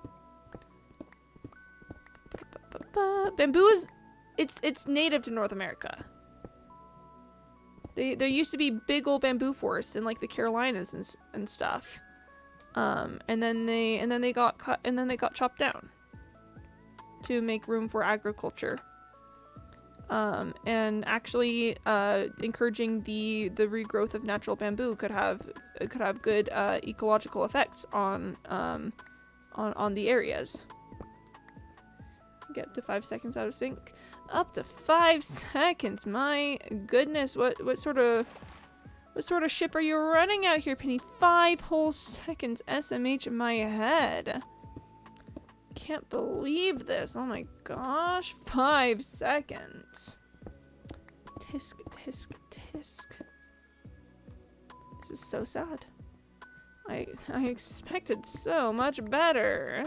Bamboo is it's native to North America. There used to be big old bamboo forests in like the Carolinas and stuff. And then they got cut and then they got chopped down to make room for agriculture. And actually encouraging the regrowth of natural bamboo could have good ecological effects on the areas. Get up to 5 seconds out of sync. Up to 5 seconds. My goodness, what sort of ship are you running out here, Penny? 5 whole seconds SMH in my head. Can't believe this. Oh my gosh. 5 seconds. Tisk, tisk, tisk. This is so sad. I expected so much better.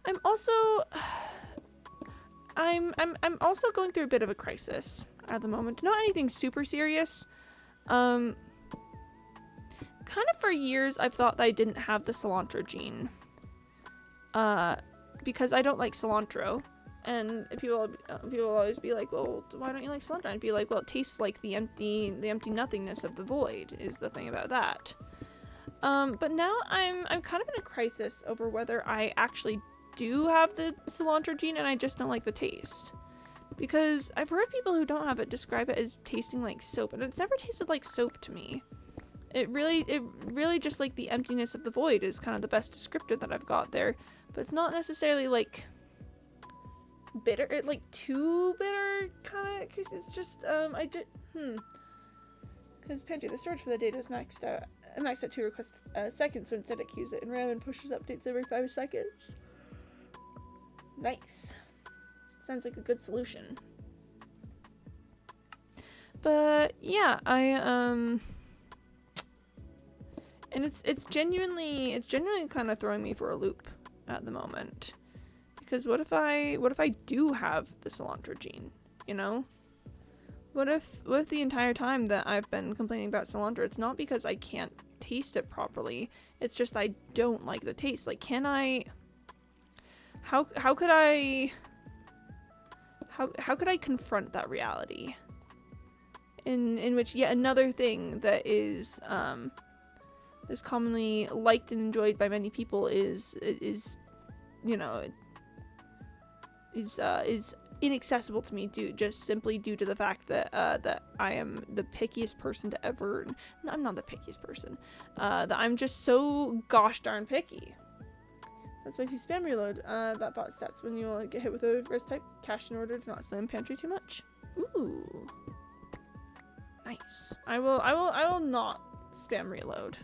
I'm also going through a bit of a crisis at the moment. Not anything super serious. Kind of for years I've thought that I didn't have the cilantro gene. Because I don't like cilantro. And people always be like, well, why don't you like cilantro? And I'd be like, well, it tastes like the empty nothingness of the void is the thing about that. But now I'm kind of in a crisis over whether I actually do have the cilantro gene and I just don't like the taste. Because I've heard people who don't have it describe it as tasting like soap, and it's never tasted like soap to me. It really just like the emptiness of the void is kind of the best descriptor that I've got there, but it's not necessarily like bitter, like too bitter kind of, because it's just because Pantry, the storage for the data is maxed at 2 requests a second, so instead it queues it and Ramen pushes updates every 5 seconds. Nice. Sounds like a good solution. But yeah, And it's genuinely kind of throwing me for a loop at the moment. Because what if I do have the cilantro gene, you know? What if the entire time that I've been complaining about cilantro, it's not because I can't taste it properly, it's just I don't like the taste. Like, can I... How could I... How could I confront that reality? In which yet another thing that is commonly liked and enjoyed by many people is you know, is inaccessible to me simply due to the fact that that I am the pickiest person to ever. No, I'm not the pickiest person. That I'm just so gosh darn picky. That's why if you spam reload, that bot stats when you get hit with a res type. Cash in order to not slam pantry too much. Ooh, nice. I will not spam reload.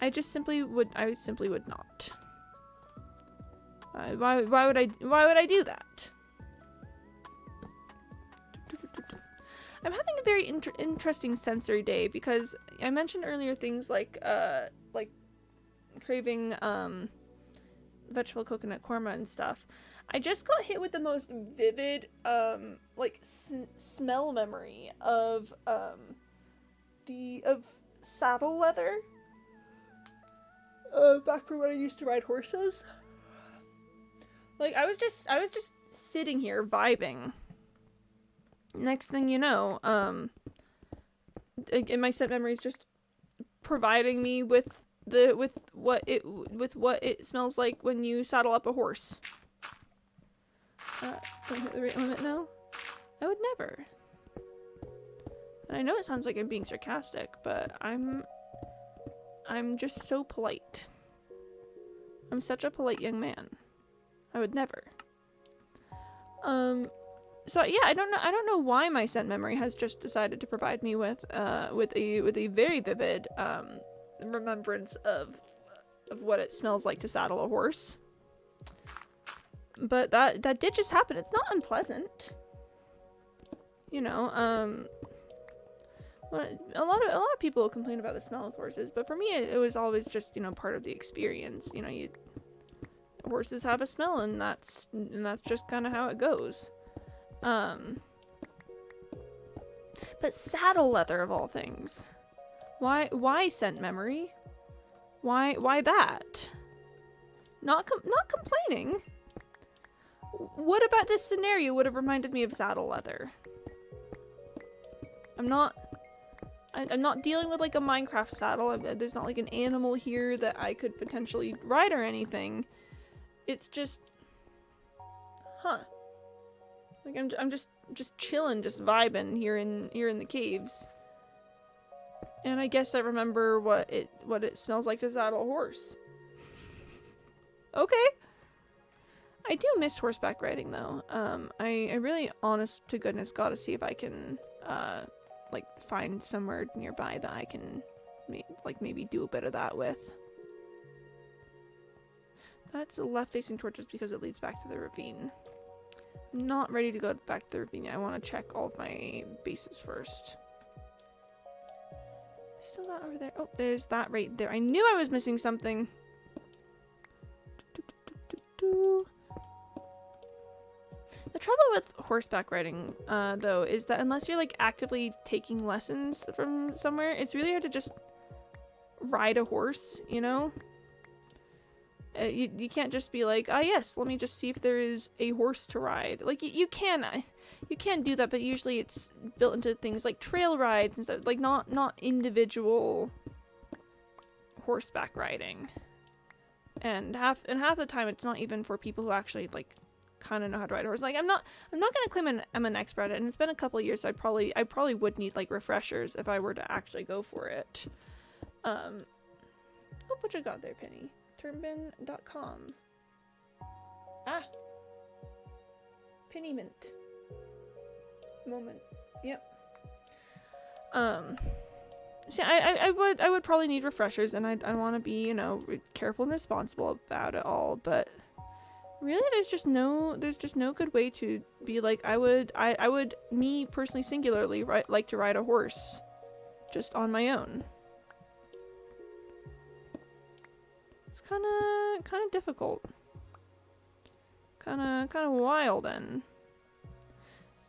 I simply would not. Why would I do that? I'm having a very interesting sensory day because I mentioned earlier things like craving vegetable coconut korma and stuff. I just got hit with the most vivid smell memory of saddle leather. Back from when I used to ride horses. Like, I was just sitting here vibing. Next thing you know, in my scent memories, just providing me with what it smells like when you saddle up a horse. Don't hit the rate limit now. I would never. And I know it sounds like I'm being sarcastic, but I'm just so polite. I'm such a polite young man. I would never. So yeah, I don't know why my scent memory has just decided to provide me with a very vivid remembrance of what it smells like to saddle a horse. But that did just happen. It's not unpleasant. You know, a lot of people complain about the smell of horses, but for me it was always just, you know, part of the experience. You know, horses have a smell, and that's just kind of how it goes. But saddle leather of all things. Why scent memory? Why that? Not complaining. What about this scenario would have reminded me of saddle leather? I'm not dealing with like a Minecraft saddle. There's not like an animal here that I could potentially ride or anything. It's just, like I'm just chilling, just vibing here in the caves. And I guess I remember what it smells like to saddle a horse. Okay. I do miss horseback riding though. I really, honest to goodness, gotta see if I can like find somewhere nearby that I can maybe do a bit of that with. That's left facing torches because it leads back to the ravine. I'm not ready to go back to the ravine. I want to check all of my bases first. Still that over there? Oh, there's that right there. I knew I was missing something. The trouble with horseback riding, though, is that unless you're like actively taking lessons from somewhere, it's really hard to just ride a horse, you know? You can't just be like, ah, yes, let me just see if there is a horse to ride. Like, you can do that, but usually it's built into things like trail rides and stuff, like not individual horseback riding. And half the time it's not even for people who actually like kind of know how to ride a horse. Like, I'm not gonna claim I'm an expert at it, and it's been a couple of years, so I probably would need like refreshers if I were to actually go for it. Oh, what you got there, Penny? Turnbin.com. Ah. Penny mint. Moment. Yep. So I would probably need refreshers, and I want to be, you know, careful and responsible about it all, but really there's just no good way to be like, I would me personally singularly like to ride a horse just on my own. kind of difficult. Kind of wild, and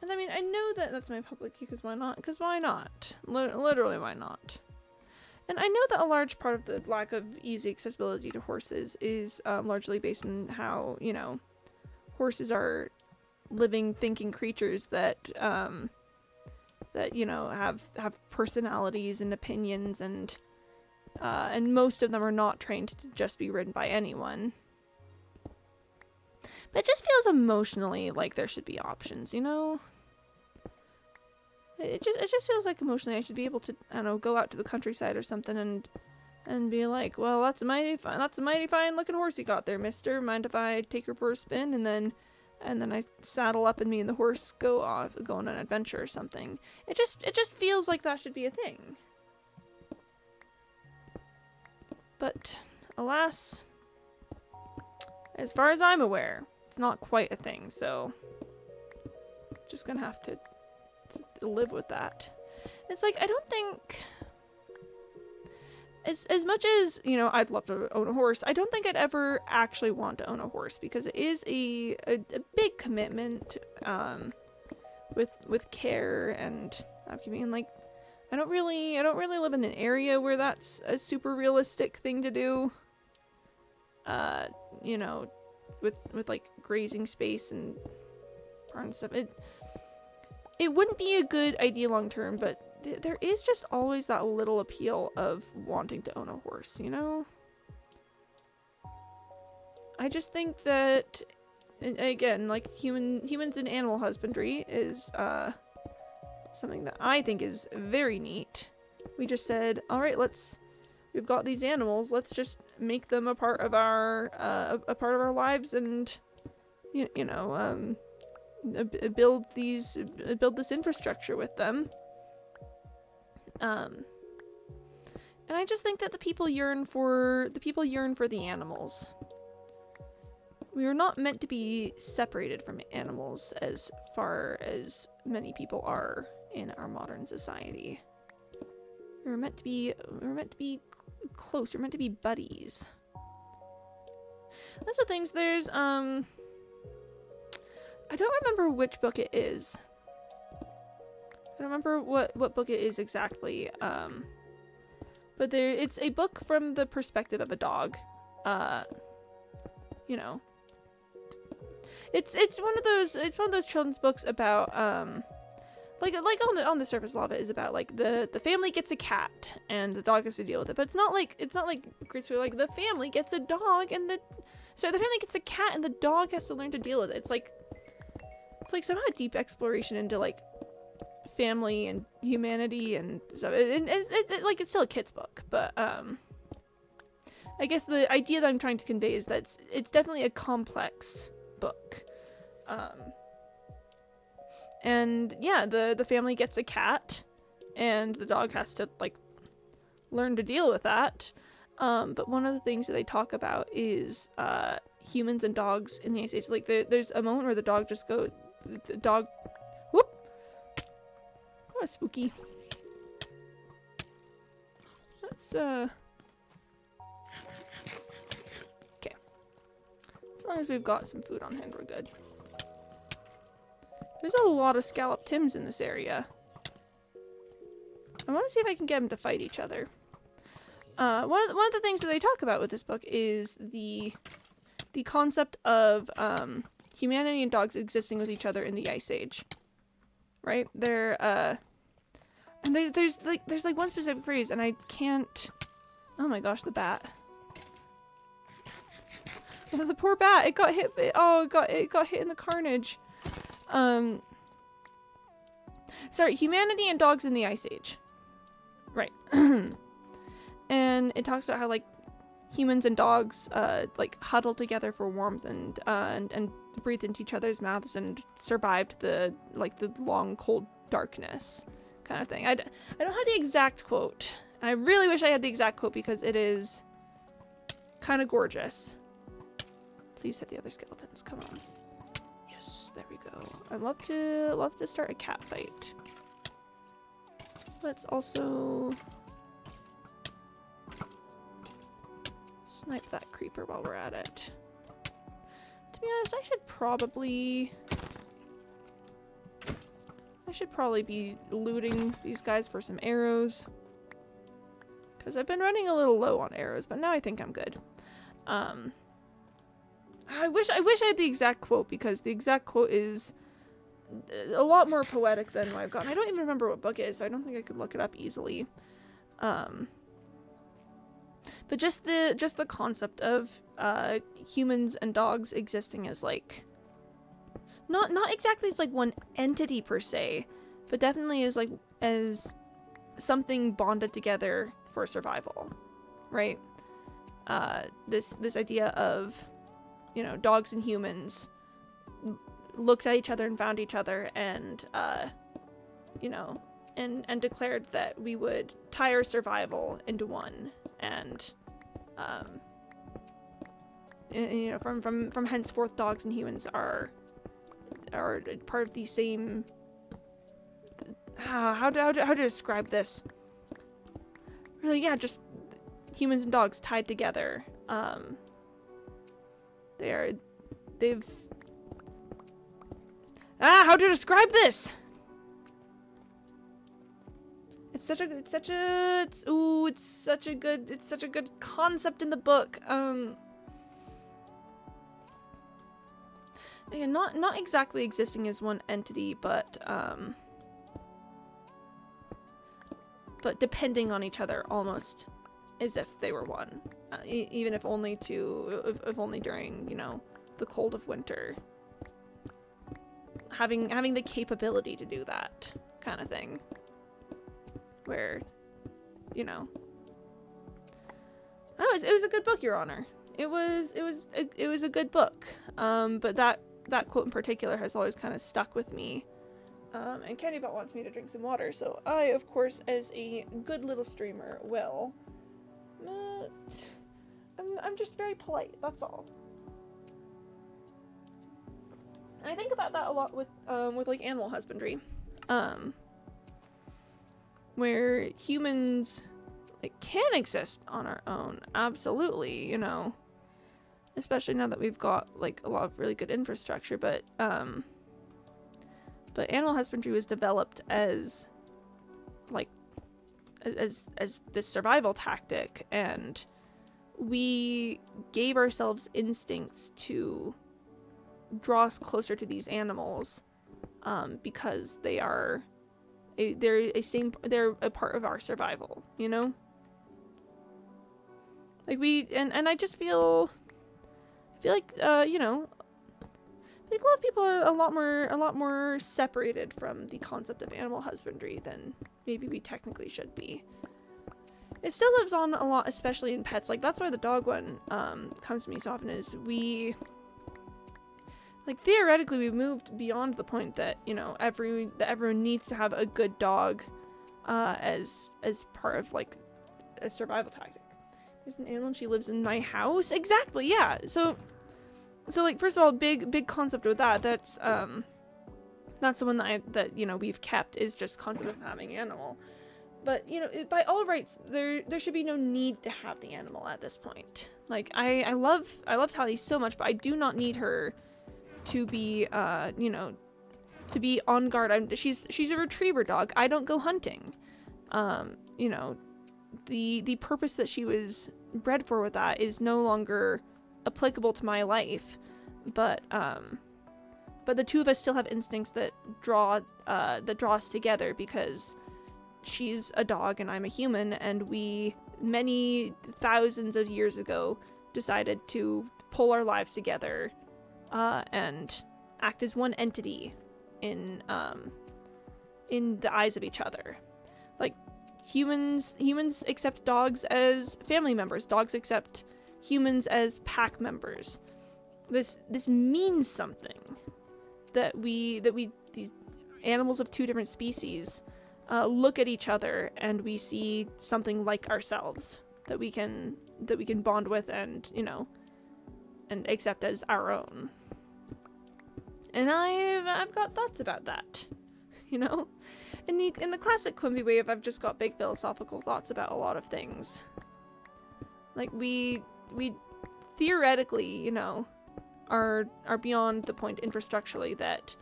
I mean, I know that that's my public key, because why not? Because why not? Literally, why not? And I know that a large part of the lack of easy accessibility to horses is largely based on how, you know, horses are living, thinking creatures that you know, have personalities and opinions, and most of them are not trained to just be ridden by anyone. But it just feels emotionally like there should be options, you know? It just feels like emotionally I should be able to, I don't know, go out to the countryside or something and be like, well, that's a mighty fine looking horse you got there, mister. Mind if I take her for a spin? And then I saddle up and me and the horse go on an adventure or something. It just feels like that should be a thing. But alas, as far as I'm aware, it's not quite a thing, so just gonna have to live with that. It's like, I don't think, as much as, you know, I'd love to own a horse, I don't think I'd ever actually want to own a horse, because it is a big commitment with care, and I mean, like, I don't really live in an area where that's a super realistic thing to do. You know, with like grazing space and barn stuff. It wouldn't be a good idea long term, but there is just always that little appeal of wanting to own a horse, you know? I just think that, again, like humans and animal husbandry is something that I think is very neat. We just said, all right, we've got these animals, let's just make them a part of our lives, and you know, build this infrastructure with them. And I just think that the people yearn for the animals. We are not meant to be separated from animals as far as many people are in our modern society. We're meant to be close. We're meant to be buddies. That's the things. There's I don't remember which book it is. I don't remember what book it is exactly. But it's a book from the perspective of a dog. You know, it's one of those children's books about like on the surface, a lot of it is about like the family gets a cat and the dog has to deal with it. But it's not like gracefully like the family gets a dog and the family gets a cat and the dog has to learn to deal with it. It's like somehow a deep exploration into like family and humanity and stuff. Like it's still a kid's book, but I guess the idea that I'm trying to convey is that it's definitely a complex book. And yeah, the family gets a cat and the dog has to like learn to deal with that. But one of the things that they talk about is humans and dogs in the Ice Age. Like there's a moment where the dog whoop, that was spooky. That's okay. As long as we've got some food on hand, we're good. There's a lot of scalloped Tims in this area. I want to see if I can get them to fight each other. One of the things that they talk about with this book is the concept of humanity and dogs existing with each other in the Ice Age, right? There's one specific phrase, and I can't. Oh my gosh, the bat! The poor bat! It got hit. It got hit in the carnage. Sorry, humanity and dogs in the Ice Age, right? And it talks about how like humans and dogs like huddled together for warmth and breathed into each other's mouths and survived the long cold darkness kind of thing. I don't have the exact quote. I really wish I had the exact quote because it is kind of gorgeous. Please hit the other skeletons. Come on. Yes, there we go. I'd love to start a cat fight. Let's also snipe that creeper while we're at it. To be honest, I should probably be looting these guys for some arrows. Because I've been running a little low on arrows, but now I think I'm good. I wish I had the exact quote, because the exact quote is a lot more poetic than what I've gotten. I don't even remember what book it is, so I don't think I could look it up easily. But just the concept of humans and dogs existing as like not exactly as like one entity per se, but definitely as something bonded together for survival, right? This idea of, you know, dogs and humans looked at each other and found each other, and you know, and declared that we would tie our survival into one, and you know, from henceforth, dogs and humans are part of the same. How to describe this? Really, yeah, just humans and dogs tied together. How to describe this? It's such a good concept in the book. Again, not exactly existing as one entity, but depending on each other almost as if they were one, even if only during, you know, the cold of winter. Having the capability to do that kind of thing, where, you know, oh, it was a good book, Your Honor. It was a good book. But that quote in particular has always kind of stuck with me. And Candybot wants me to drink some water, so I, of course, as a good little streamer, will. I'm just very polite, that's all. And I think about that a lot with like animal husbandry, where humans like can exist on our own, absolutely, you know, especially now that we've got like a lot of really good infrastructure, but animal husbandry was developed as like as this survival tactic, and we gave ourselves instincts to draw us closer to these animals, because they're a part of our survival, you know? Like and I just feel like, you know, like a lot of people are a lot more separated from the concept of animal husbandry than maybe we technically should be. It still lives on a lot, especially in pets. Like, that's why the dog one comes to me so often, is like, theoretically, we've moved beyond the point that, you know, everyone needs to have a good dog as part of, like, a survival tactic. There's an animal and she lives in my house? Exactly, yeah. So like, first of all, big concept with that. That's the one that you know, we've kept, is just concept of having an animal. But, you know, by all rights, there should be no need to have the animal at this point. Like, I love Tally so much, but I do not need her to be, you know, to be on guard. She's a retriever dog. I don't go hunting. You know, the purpose that she was bred for with that is no longer applicable to my life. But the two of us still have instincts that draw us together, because she's a dog and I'm a human, and we, many thousands of years ago, decided to pull our lives together and act as one entity in the eyes of each other. Like, humans accept dogs as family members. Dogs accept humans as pack members. This means something, that we the animals of two different species look at each other and we see something like ourselves that we can bond with, and, you know, and accept as our own. And I've got thoughts about that, you know. In the classic Quimby way of, I've just got big philosophical thoughts about a lot of things. Like, we we theoretically, you know, are beyond the point infrastructurally that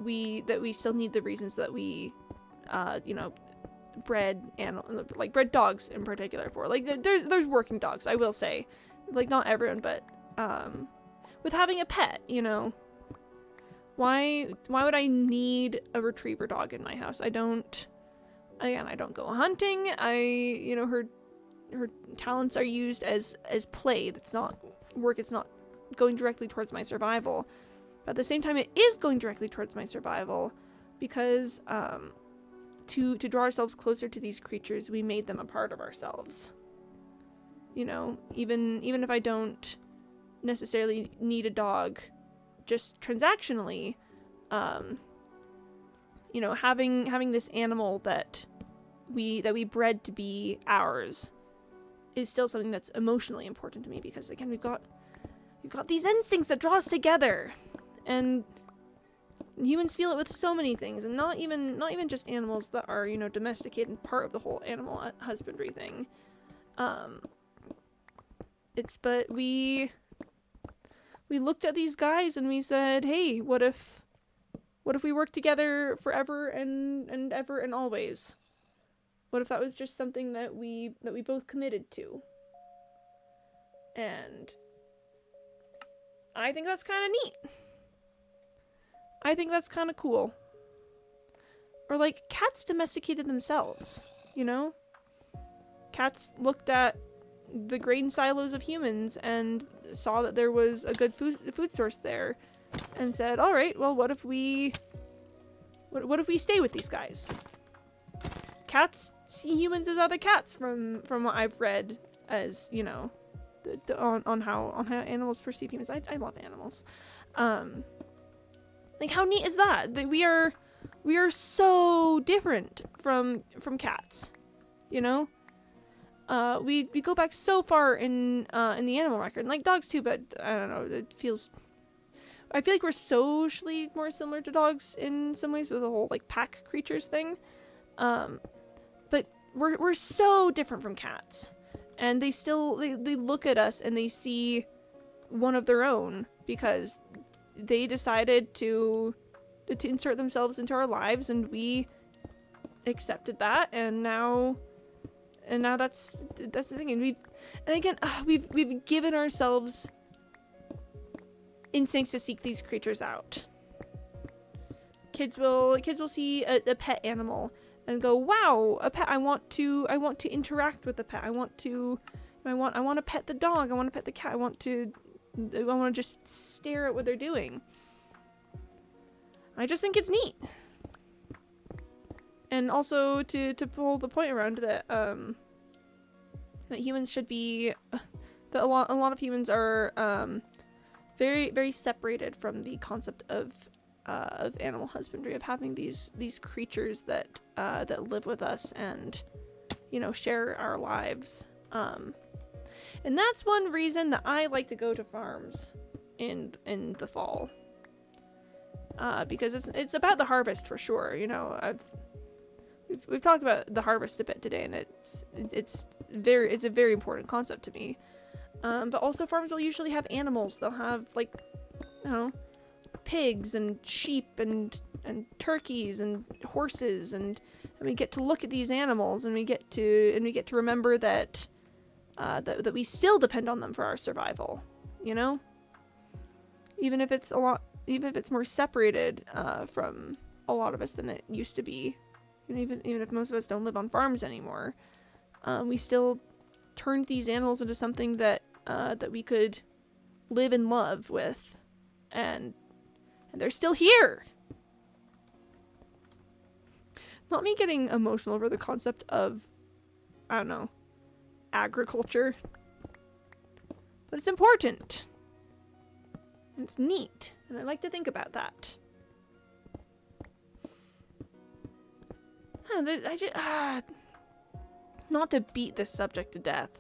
we still need the reasons that we, you know, bred dogs in particular for. Like, there's working dogs, I will say. Like, not everyone, but with having a pet, you know, why would I need a retriever dog in my house? I don't go hunting. You know, her talents are used as play. That's not work. It's not going directly towards my survival. But at the same time, it is going directly towards my survival because to draw ourselves closer to these creatures, we made them a part of ourselves. You know, even if I don't necessarily need a dog just transactionally, you know, having this animal that we bred to be ours is still something that's emotionally important to me, because again, we've got these instincts that draw us together, and humans feel it with so many things, and not even just animals that are, you know, domesticated and part of the whole animal husbandry thing. But we looked at these guys and we said, hey, what if we worked together forever and ever and always? What if that was just something that we both committed to? And I think that's kind of neat. I think that's kind of cool. Or like, cats domesticated themselves, you know? Cats looked at the grain silos of humans and saw that there was a good food source there and said, all right, well, what if we stay with these guys? Cats see humans as other cats from what I've read, as, you know, on how animals perceive humans. I love animals. Like, how neat is that? That we are so different from cats, you know? We go back so far in the animal record, and like dogs too, but I don't know, I feel like we're socially more similar to dogs in some ways with the whole like pack creatures thing. But we're so different from cats, and they look at us and they see one of their own because they decided to insert themselves into our lives, and we accepted that, and now that's the thing. And we've given ourselves instincts to seek these creatures out. Kids will see a pet animal and go, wow, a pet. I want to interact with the pet. I want to pet the dog. I want to pet the cat. I want to just stare at what they're doing. I just think it's neat. And also to pull the point around that that humans should be, that a lot of humans are very, very separated from the concept of animal husbandry, of having these creatures that live with us and, you know, share our lives. And that's one reason that I like to go to farms in the fall. Because it's about the harvest for sure. You know, we've talked about the harvest a bit today, and it's a very important concept to me. But also farms will usually have animals. They'll have, like, you know, pigs and sheep and turkeys and horses, and we get to look at these animals, and we get to remember that that we still depend on them for our survival, you know? Even if it's more separated from a lot of us than it used to be. And even if most of us don't live on farms anymore, we still turned these animals into something that we could live and love with, and they're still here. Not me getting emotional over the concept of, I don't know, agriculture, but it's important. And it's neat, and I like to think about that. Not to beat this subject to death,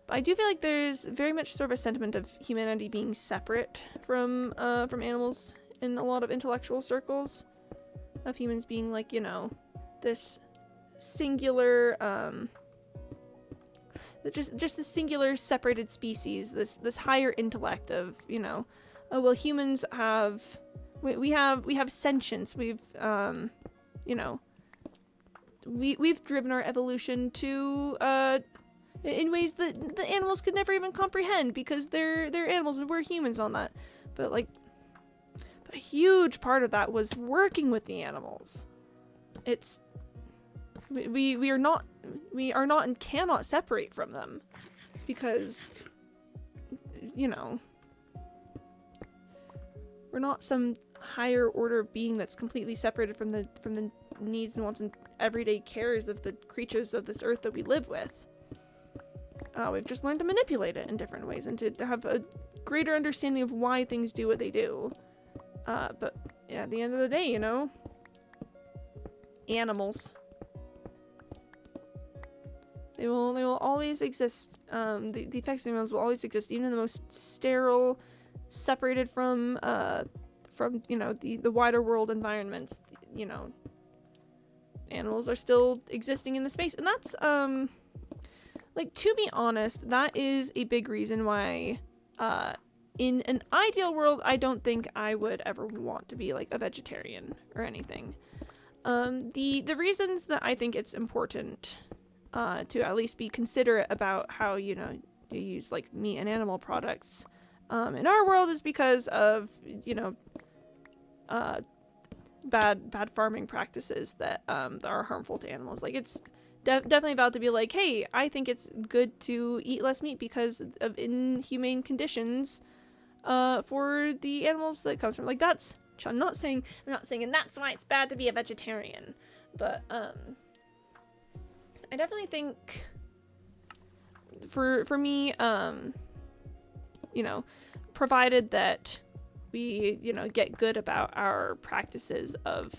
but I do feel like there's very much sort of a sentiment of humanity being separate from animals in a lot of intellectual circles, of humans being like, you know, this singular just the singular separated species, this higher intellect of, oh well, humans have we have sentience. We've we've driven our evolution to in ways that the animals could never even comprehend because they're animals and we're humans on that. But like a huge part of that was working with the animals. It's we are not and cannot separate from them because we're not some higher order of being that's completely separated from the needs and wants and everyday cares of the creatures of this earth that we live with. We've just learned to manipulate it in different ways and to have a greater understanding of why things do what they do. But yeah, at the end of the day, animals. They will always exist. The effects of animals will always exist, even in the most sterile, separated from the wider world environments. Animals are still existing in the space, and that's to be honest, that is a big reason why in an ideal world I don't think I would ever want to be like a vegetarian or anything. The reasons that I think it's important to at least be considerate about how you use like meat and animal products in our world is because of bad farming practices that are harmful to animals. Like it's definitely about to be like, hey, I think it's good to eat less meat because of inhumane conditions for the animals that it comes from. Like that's, I'm not saying and that's why it's bad to be a vegetarian, but I definitely think for me, provided that we get good about our practices of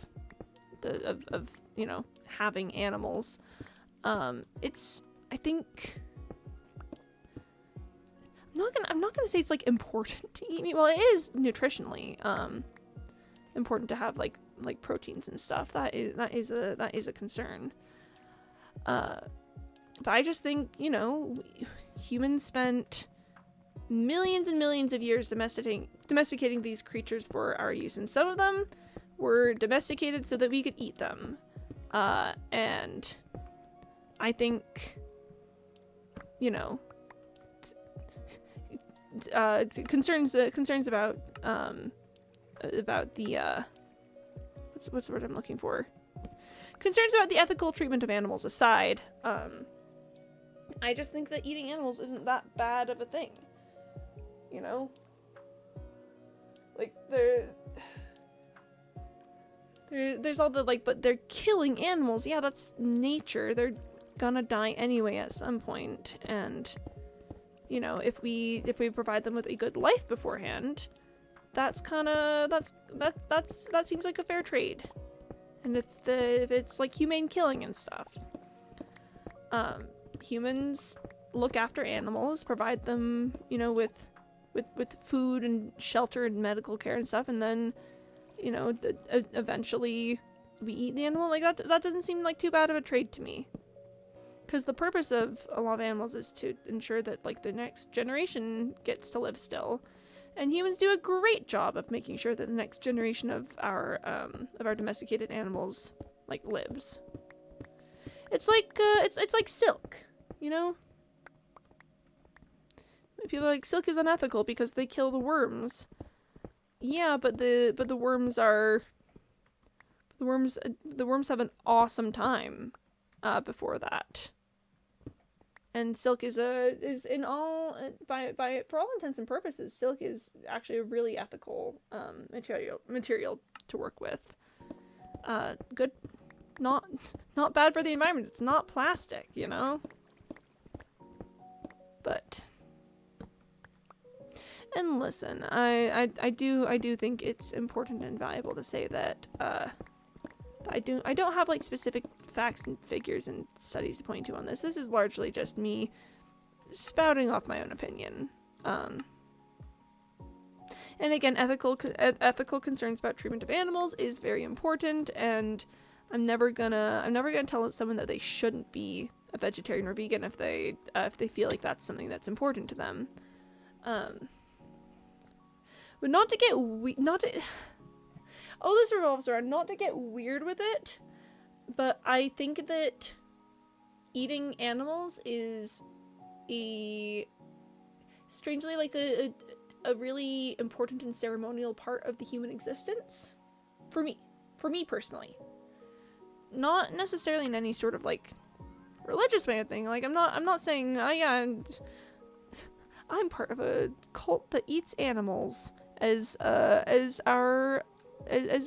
having animals, it's, I think, I'm not gonna say it's like important to eat meat. Well, it is nutritionally important to have like proteins and stuff. That is a concern. But I just think humans spent millions and millions of years domesticating these creatures for our use, and some of them were domesticated so that we could eat them. And I think concerns about the what's the word I'm looking for? Concerns about the ethical treatment of animals aside, I just think that eating animals isn't that bad of a thing. Like there's all the but they're killing animals. Yeah, that's nature. They're gonna die anyway at some point, and if we provide them with a good life beforehand, that seems like a fair trade. And if it's like humane killing and stuff, humans look after animals, provide them with food and shelter and medical care and stuff, and then eventually we eat the animal. Like that doesn't seem like too bad of a trade to me, because the purpose of a lot of animals is to ensure that like the next generation gets to live still, and humans do a great job of making sure that the next generation of our domesticated animals like lives. It's like it's like silk, People are like, silk is unethical because they kill the worms. Yeah, but the worms have an awesome time before that. And silk is in all for all intents and purposes, silk is actually a really ethical material to work with. Good, not bad for the environment. It's not plastic, But and listen, I do think it's important and valuable to say that I don't have like specific facts and figures and studies to point to on this. This is largely just me spouting off my own opinion. And again, ethical concerns about treatment of animals is very important, and I'm never gonna tell someone that they shouldn't be a vegetarian or vegan if they feel like that's something that's important to them. But not to get all this revolves around not to get weird with it, but I think that eating animals is strangely like a really important and ceremonial part of the human existence for me personally. Not necessarily in any sort of like religious way of thing. Like I'm not saying I'm part of a cult that eats animals as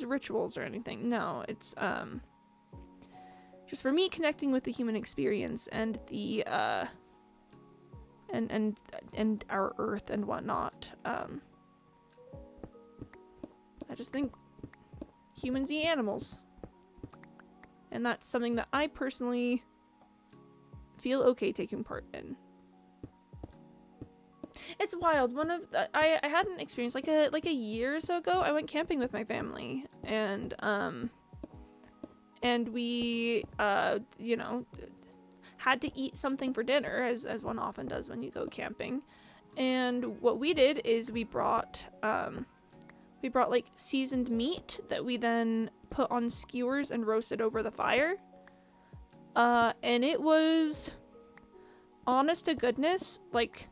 rituals or anything. No, it's just for me connecting with the human experience and the and our earth and whatnot. I just think humans eat animals, and that's something that I personally feel okay taking part in. It's wild. I had an experience like a year or so ago. I went camping with my family, and we had to eat something for dinner, as one often does when you go camping. And what we did is we brought like seasoned meat that we then put on skewers and roasted over the fire. And it was, honest to goodness, like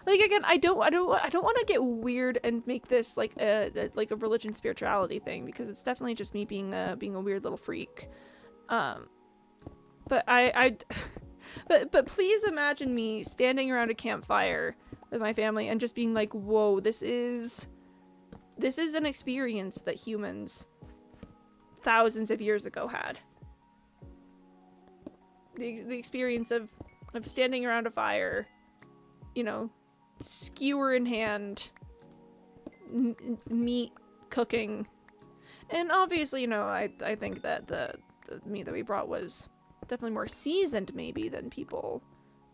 again, I don't want to get weird and make this like a religion spirituality thing, because it's definitely just me being a weird little freak. But but please imagine me standing around a campfire with my family and just being like, whoa, this is an experience that humans thousands of years ago had. The experience of standing around a fire, skewer in hand, meat cooking. And obviously, I think that the meat that we brought was definitely more seasoned maybe than people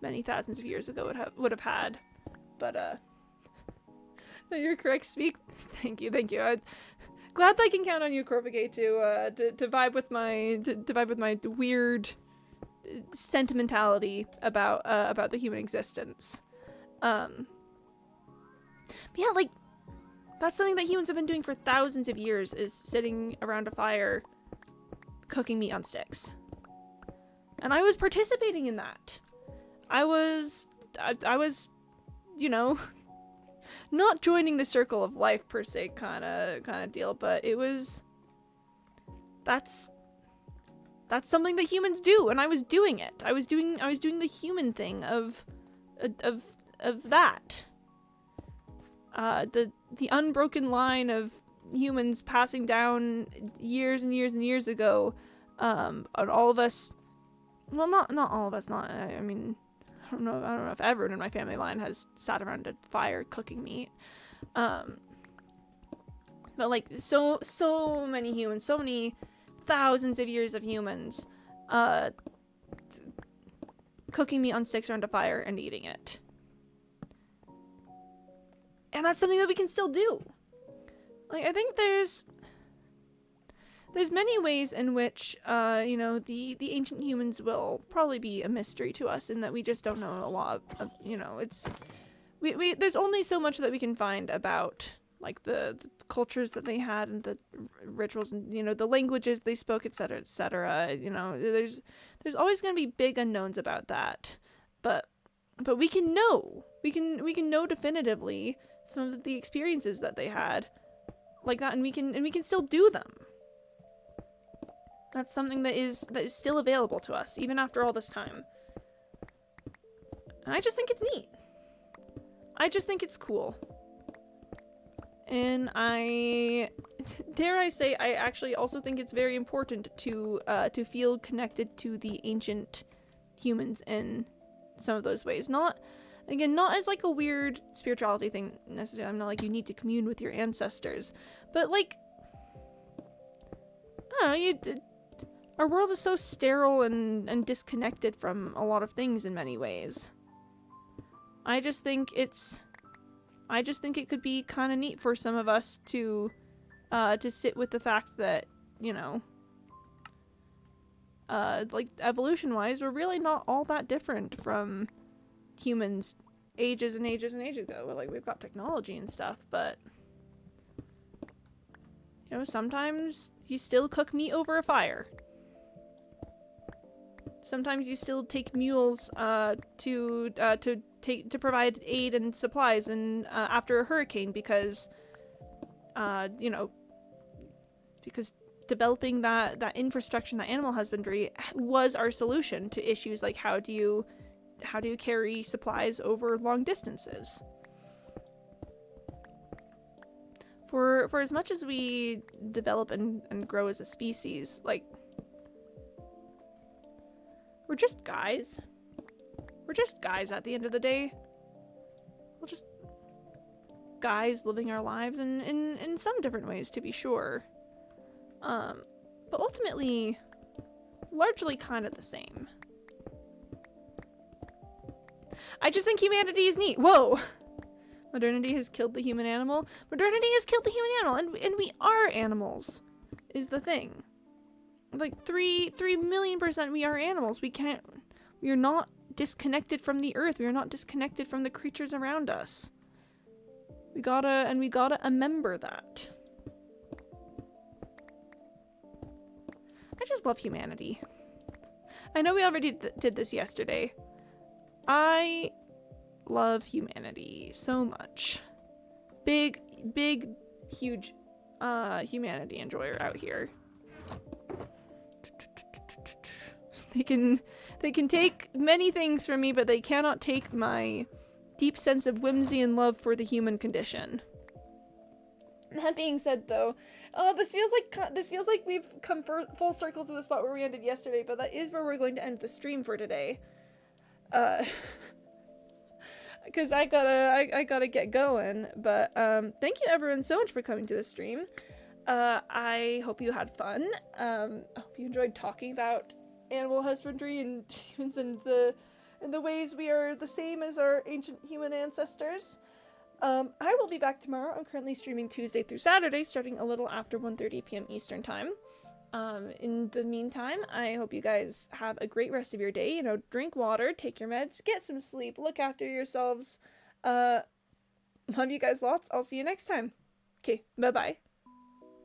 many thousands of years ago would have had. But you're correct. Thank you. I'm glad that I can count on you, Corvigate, to vibe with my weird sentimentality about the human existence. But yeah, like that's something that humans have been doing for thousands of years, is sitting around a fire cooking meat on sticks. And I was participating in that. I was not joining the circle of life per se kind of deal, but it was that's something that humans do, and I was doing it. I was doing the human thing of that. The unbroken line of humans passing down years and years and years ago, on all of us. Well, not all of us. I mean, I don't know if everyone in my family line has sat around a fire cooking meat. But like so many humans, so many thousands of years of humans, cooking meat on sticks around a fire and eating it. And that's something that we can still do. Like, I think there's many ways in which, the ancient humans will probably be a mystery to us, in that we just don't know a lot of, there's only so much that we can find about, like, the cultures that they had, and the rituals, and, the languages they spoke, etc., etc. There's always going to be big unknowns about that. But we can know. We can know definitively some of the experiences that they had like that, and we can still do them. That's something that is still available to us, even after all this time. And I just think it's neat. I just think it's cool. And dare I say, I actually also think it's very important to feel connected to the ancient humans in some of those ways. Not as like a weird spirituality thing necessarily. I'm not like you need to commune with your ancestors, but like, I don't know, our world is so sterile and disconnected from a lot of things in many ways. I just think it could be kind of neat for some of us to sit with the fact that, like evolution-wise, we're really not all that different from humans ages and ages and ages ago. Like, we've got technology and stuff, but you know, sometimes you still cook meat over a fire. Sometimes you still take mules to provide aid and supplies and after a hurricane because you know, because developing that infrastructure, that animal husbandry was our solution to issues like how do you carry supplies over long distances. For as much as we develop and grow as a species, like, we're just guys. We're just guys at the end of the day. We're just guys living our lives in some different ways, to be sure. But ultimately, largely kind of the same. I just think humanity is neat. Whoa! Modernity has killed the human animal. Modernity has killed the human animal, and we are animals, is the thing. Like, 3 million% we are animals. We are not disconnected from the earth. We are not disconnected from the creatures around us. We gotta remember that. I just love humanity. I know we already did this yesterday. I love humanity so much. Big, huge humanity enjoyer out here. They can take many things from me, but they cannot take my deep sense of whimsy and love for the human condition. That being said, though, this feels like we've come full circle to the spot where we ended yesterday, but that is where we're going to end the stream for today. Because I gotta get going. But thank you everyone so much for coming to the stream. I hope you had fun. I hope you enjoyed talking about animal husbandry and humans and the ways we are the same as our ancient human ancestors. I will be back tomorrow. I'm currently streaming Tuesday through Saturday, starting a little after 1:30 p.m. Eastern time. In the meantime, I hope you guys have a great rest of your day. You know, drink water, take your meds, get some sleep, look after yourselves. Love you guys lots. I'll see you next time. Okay, bye-bye.